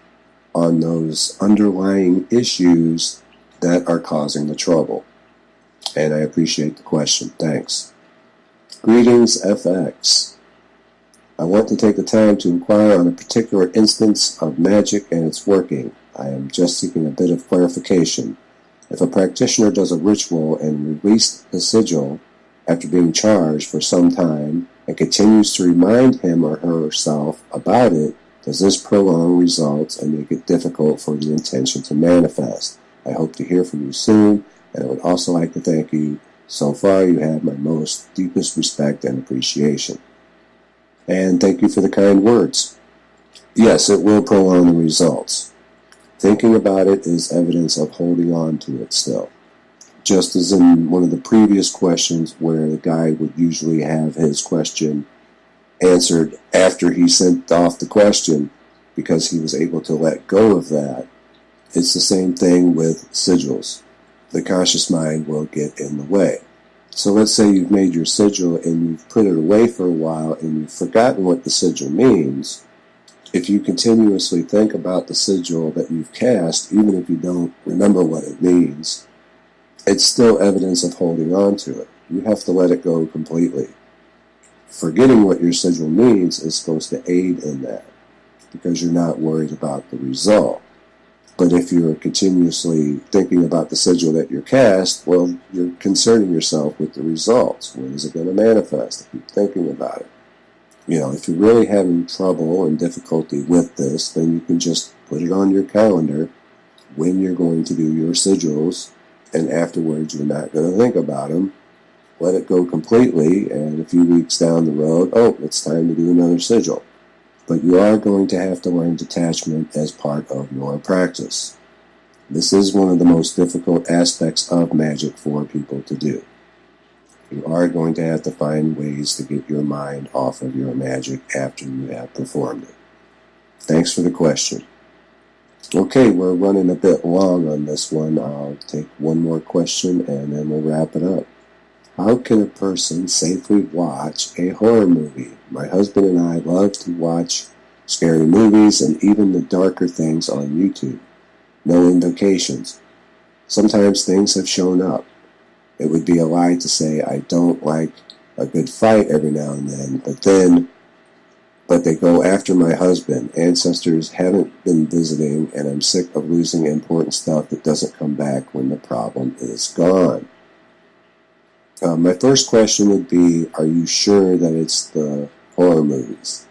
on those underlying issues that are causing the trouble. And I appreciate the question. Thanks. Greetings, FX. I want to take the time to inquire on a particular instance of magic and its working. I am just seeking a bit of clarification. If a practitioner does a ritual and releases the sigil after being charged for some time and continues to remind him or herself about it, does this prolong results and make it difficult for the intention to manifest? I hope to hear from you soon, and I would also like to thank you. So far, you have my most deepest respect and appreciation. And thank you for the kind words. Yes, it will prolong the results. Thinking about it is evidence of holding on to it still. Just as in one of the previous questions where the guy would usually have his question answered after he sent off the question because he was able to let go of that. It's the same thing with sigils. The conscious mind will get in the way. So let's say you've made your sigil and you've put it away for a while and you've forgotten what the sigil means. If you continuously think about the sigil that you've cast, even if you don't remember what it means, it's still evidence of holding on to it. You have to let it go completely. Forgetting what your sigil means is supposed to aid in that, because you're not worried about the result. But if you're continuously thinking about the sigil that you're cast, well, you're concerning yourself with the results. When is it going to manifest? Keep thinking about it. If you're really having trouble and difficulty with this, then you can just put it on your calendar when you're going to do your sigils, and afterwards you're not going to think about them. Let it go completely, and a few weeks down the road, it's time to do another sigil. But you are going to have to learn detachment as part of your practice. This is one of the most difficult aspects of magic for people to do. You are going to have to find ways to get your mind off of your magic after you have performed it. Thanks for the question. Okay, we're running a bit long on this one. I'll take one more question and then we'll wrap it up. How can a person safely watch a horror movie? My husband and I love to watch scary movies and even the darker things on YouTube. No invocations. Sometimes things have shown up. It would be a lie to say I don't like a good fight every now and then, but they go after my husband. Ancestors haven't been visiting, and I'm sick of losing important stuff that doesn't come back when the problem is gone. My first question would be, are you sure that it's the horror movies?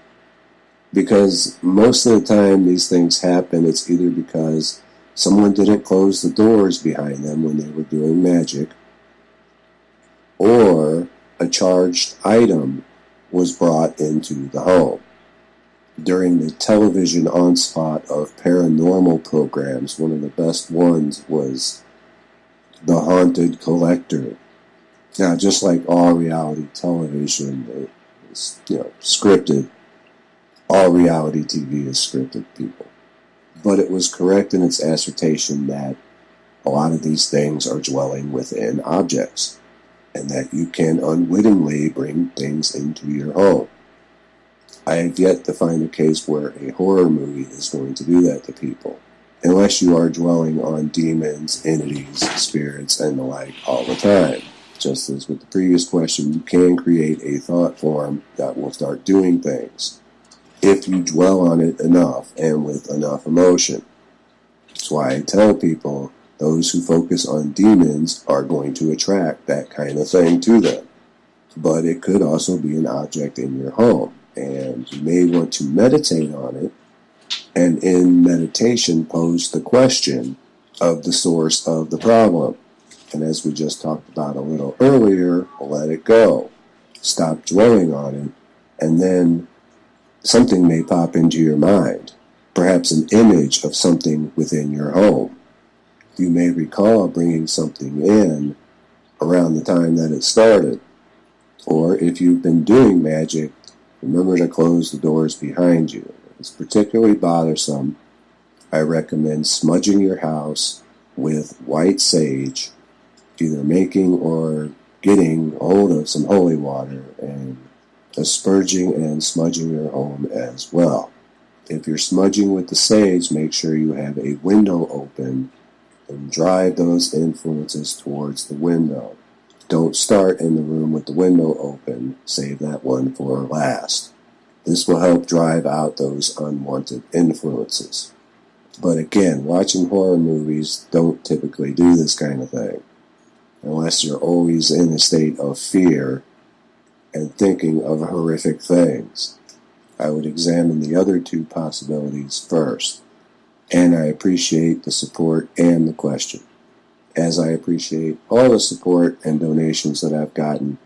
Because most of the time these things happen, it's either because someone didn't close the doors behind them when they were doing magic, or a charged item was brought into the home. During the television onslaught of paranormal programs, one of the best ones was The Haunted Collector. Now, just like all reality television is, scripted, all reality TV is scripted, people. But it was correct in its assertion that a lot of these things are dwelling within objects, and that you can unwittingly bring things into your home. I have yet to find a case where a horror movie is going to do that to people, unless you are dwelling on demons, entities, spirits, and the like all the time. Just as with the previous question, you can create a thought form that will start doing things if you dwell on it enough and with enough emotion. That's why I tell people those who focus on demons are going to attract that kind of thing to them. But it could also be an object in your home, and you may want to meditate on it, and in meditation pose the question of the source of the problem. And as we just talked about a little earlier, let it go. Stop dwelling on it, and then something may pop into your mind, perhaps an image of something within your home. You may recall bringing something in around the time that it started. Or if you've been doing magic, remember to close the doors behind you. If it's particularly bothersome, I recommend smudging your house with white sage, either making or getting hold of some holy water and asperging and smudging your home as well. If you're smudging with the sage, make sure you have a window open and drive those influences towards the window. Don't start in the room with the window open. Save that one for last. This will help drive out those unwanted influences. But again, watching horror movies don't typically do this kind of thing, unless you're always in a state of fear and thinking of horrific things. I would examine the other two possibilities first. And I appreciate the support and the question, as I appreciate all the support and donations that I've gotten,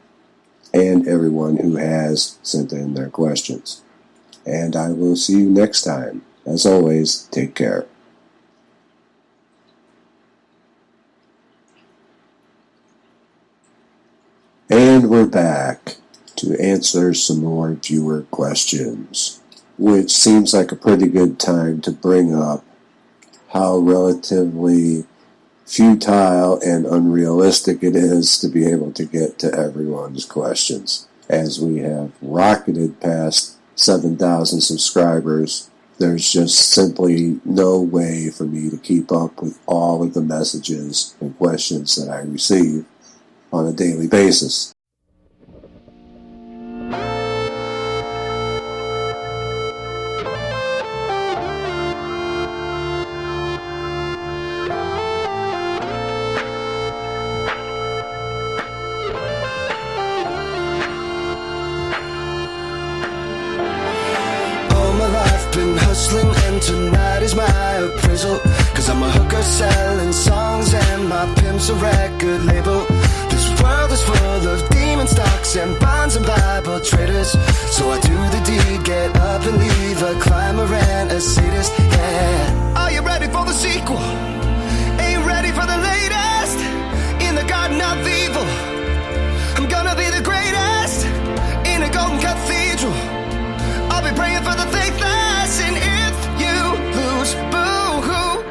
and everyone who has sent in their questions. And I will see you next time. As always, take care. And we're back to answer some more viewer questions, which seems like a pretty good time to bring up how relatively futile and unrealistic it is to be able to get to everyone's questions. As we have rocketed past 7,000 subscribers, there's just simply no way for me to keep up with all of the messages and questions that I receive on a daily basis. And tonight is my appraisal, 'cause I'm a hooker selling songs and my pimp's a record label. This world is full of demon stocks and bonds and Bible traders. So I do the deed, get up and leave, a climber and a sadist, yeah. Are you ready for the sequel? Ain't ready for the latest in the garden of evil. I'm gonna be the greatest in a golden cathedral. I'll be praying for the faithless, and if you lose, boo-hoo.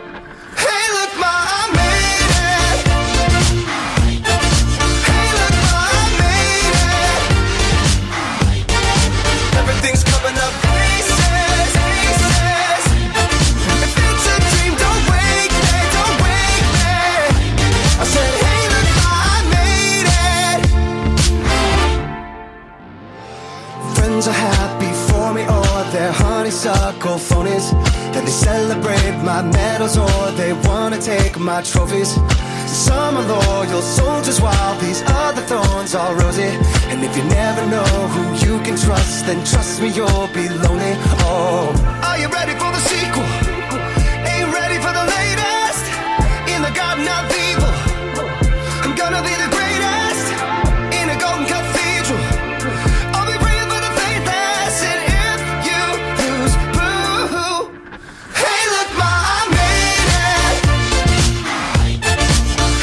Hey, look, ma, I made it. Hey, look, ma, I made it. Everything's coming up pieces, pieces. If it's a dream, don't wake me, don't wake me. I said, hey, look, ma, I made it. Friends are happy for me, or they're honeysuckle phonies, and they celebrate my medals, or they wanna take my trophies. Some are loyal soldiers, while these other thorns are rosy. And if you never know who you can trust, then trust me, you'll be lonely. Oh, are you ready for the sequel? Ain't ready for the latest in the garden of evil. I'm gonna be the greatest in a golden cathedral. I'll be praying for the faithless, and if you lose, boo-hoo. Hey, look, ma, I made it.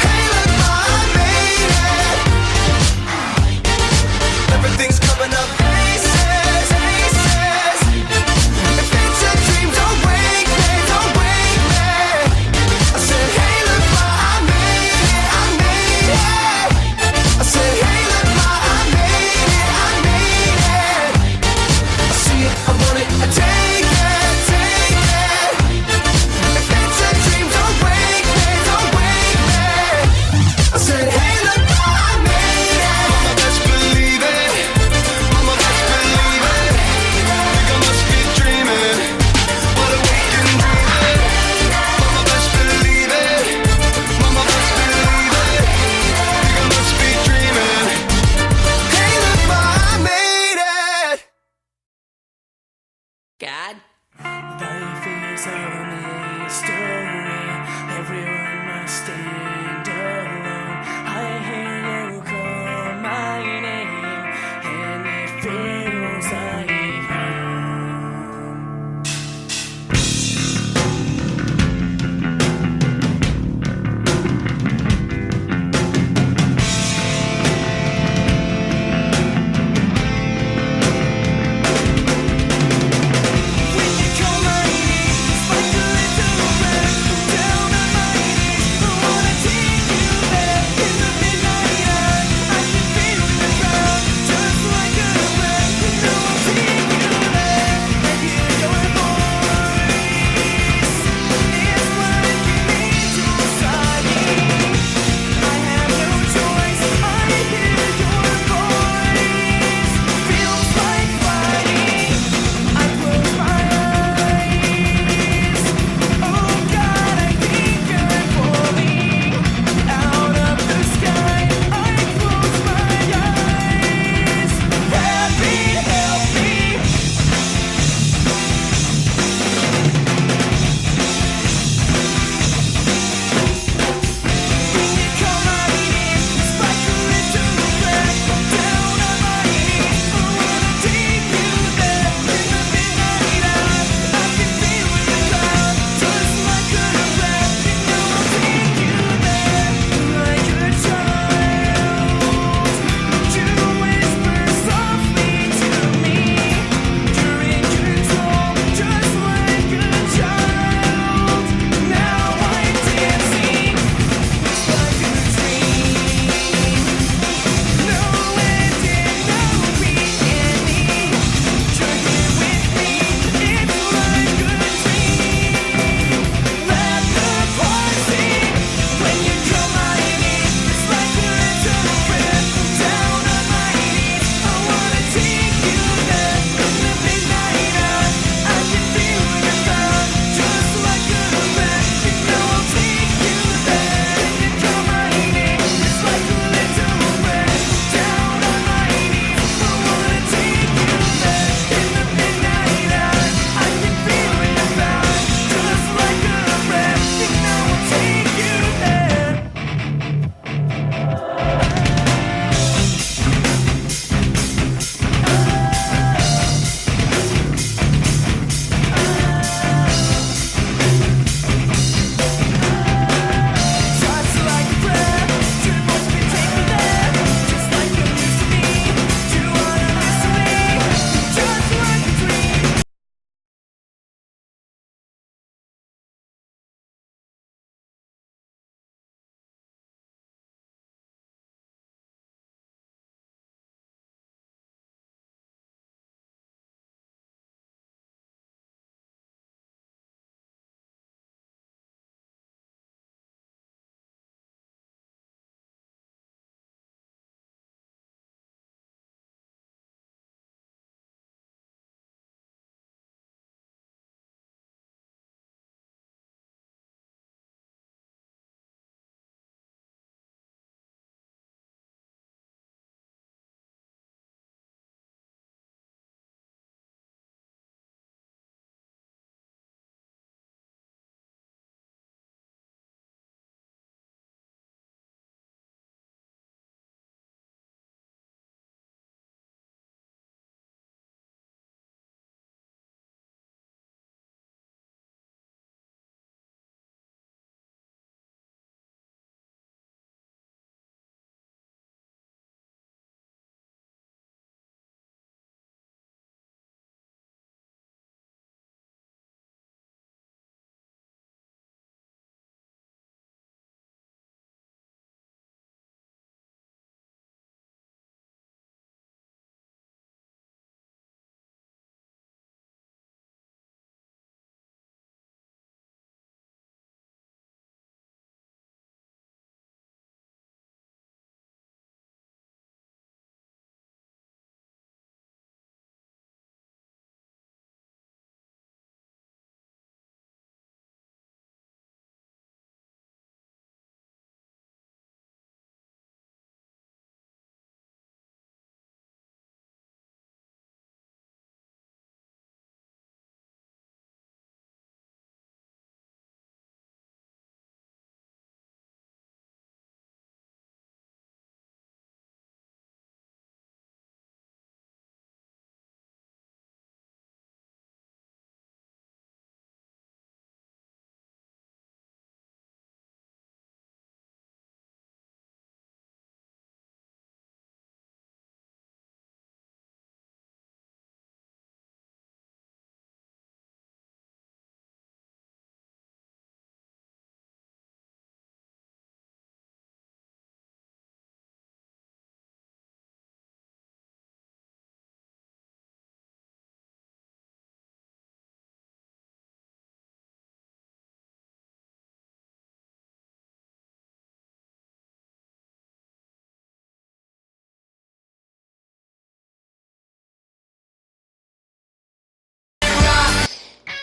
Hey, look, ma, I made it. Everything's coming up pieces, pieces. If it's a dream, don't wake me, don't wake me. I said, hey, look, ma, I made it.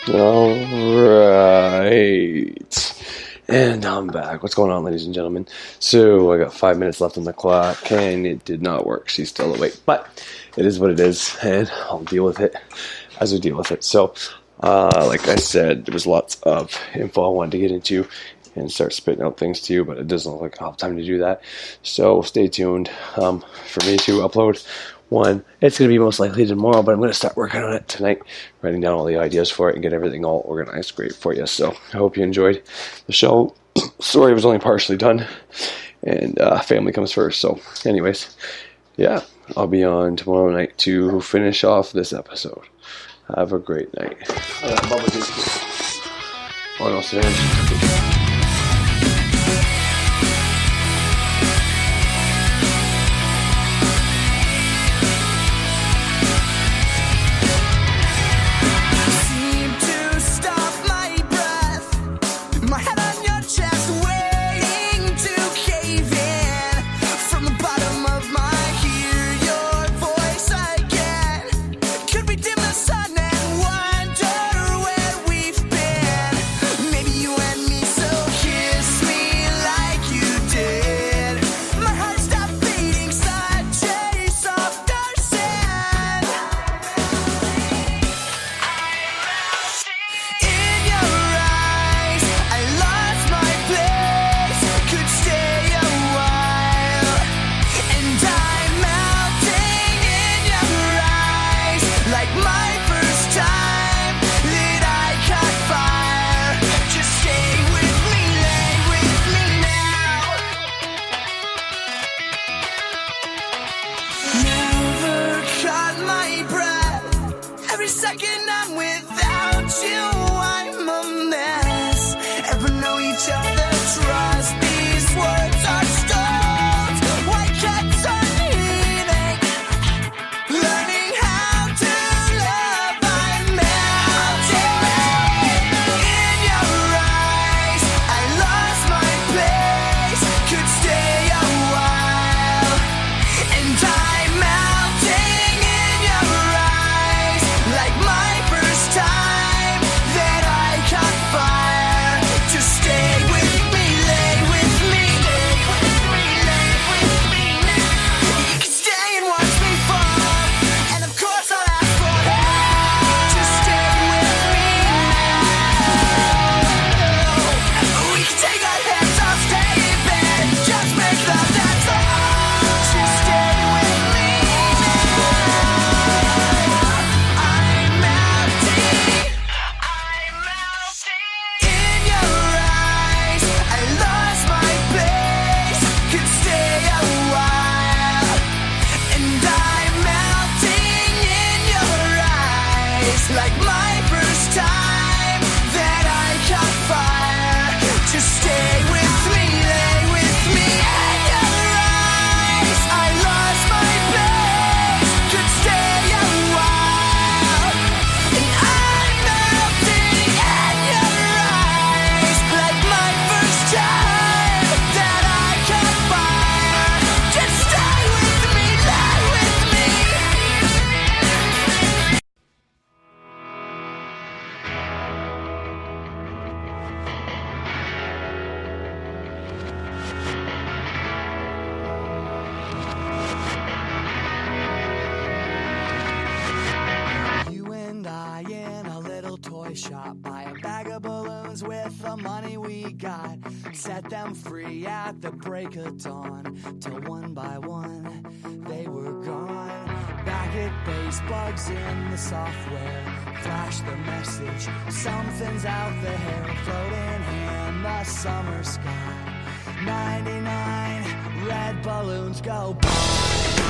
Alright. And I'm back. What's going on, ladies and gentlemen? So I got 5 minutes left on the clock, and it did not work. She's still awake. But it is what it is, and I'll deal with it as we deal with it. So, like I said, there was lots of info I wanted to get into and start spitting out things to you, but it doesn't look like I'll have time to do that. So stay tuned for me to upload one. It's going to be most likely tomorrow, but I'm going to start working on it tonight, writing down all the ideas for it and get everything all organized great for you. So I hope you enjoyed the show. Sorry it was only partially done, and family comes first. So anyways, yeah, I'll be on tomorrow night to finish off this episode. Have a great night. Oh no, second I'm without you, I'm a mess. Ever know each other, trust these words are stones. White cats are eating, learning how to love. I'm melting in your eyes. I lost my place, could stay a while, and I'm melting in your eyes like my first time that I caught fire. Just stay with me, lay with me, lay with me, lay with me now. You can stay and watch me fall, and of course I'll ask for help. Just stay with me now. We can take our hands off, stay in bed, just make love, that's all. Just stay with me now. I'm melting in your eyes. I lost my place, could stay a while, and I'm melting in your eyes like my first time that I caught fire. Just stay with me, lay with me in your eyes. I lost my place, could stay a while, and I'm melting in your eyes like my first time that I caught fire. Just stay with me, lay with me. You and I in a little toy shop, buy a bag of balloons with the money we got, set them free at the break of dawn, till one by one they were gone. Back at base, bugs in the software, flash the message, something's out there, floating in the summer sky. 99 red balloons go by.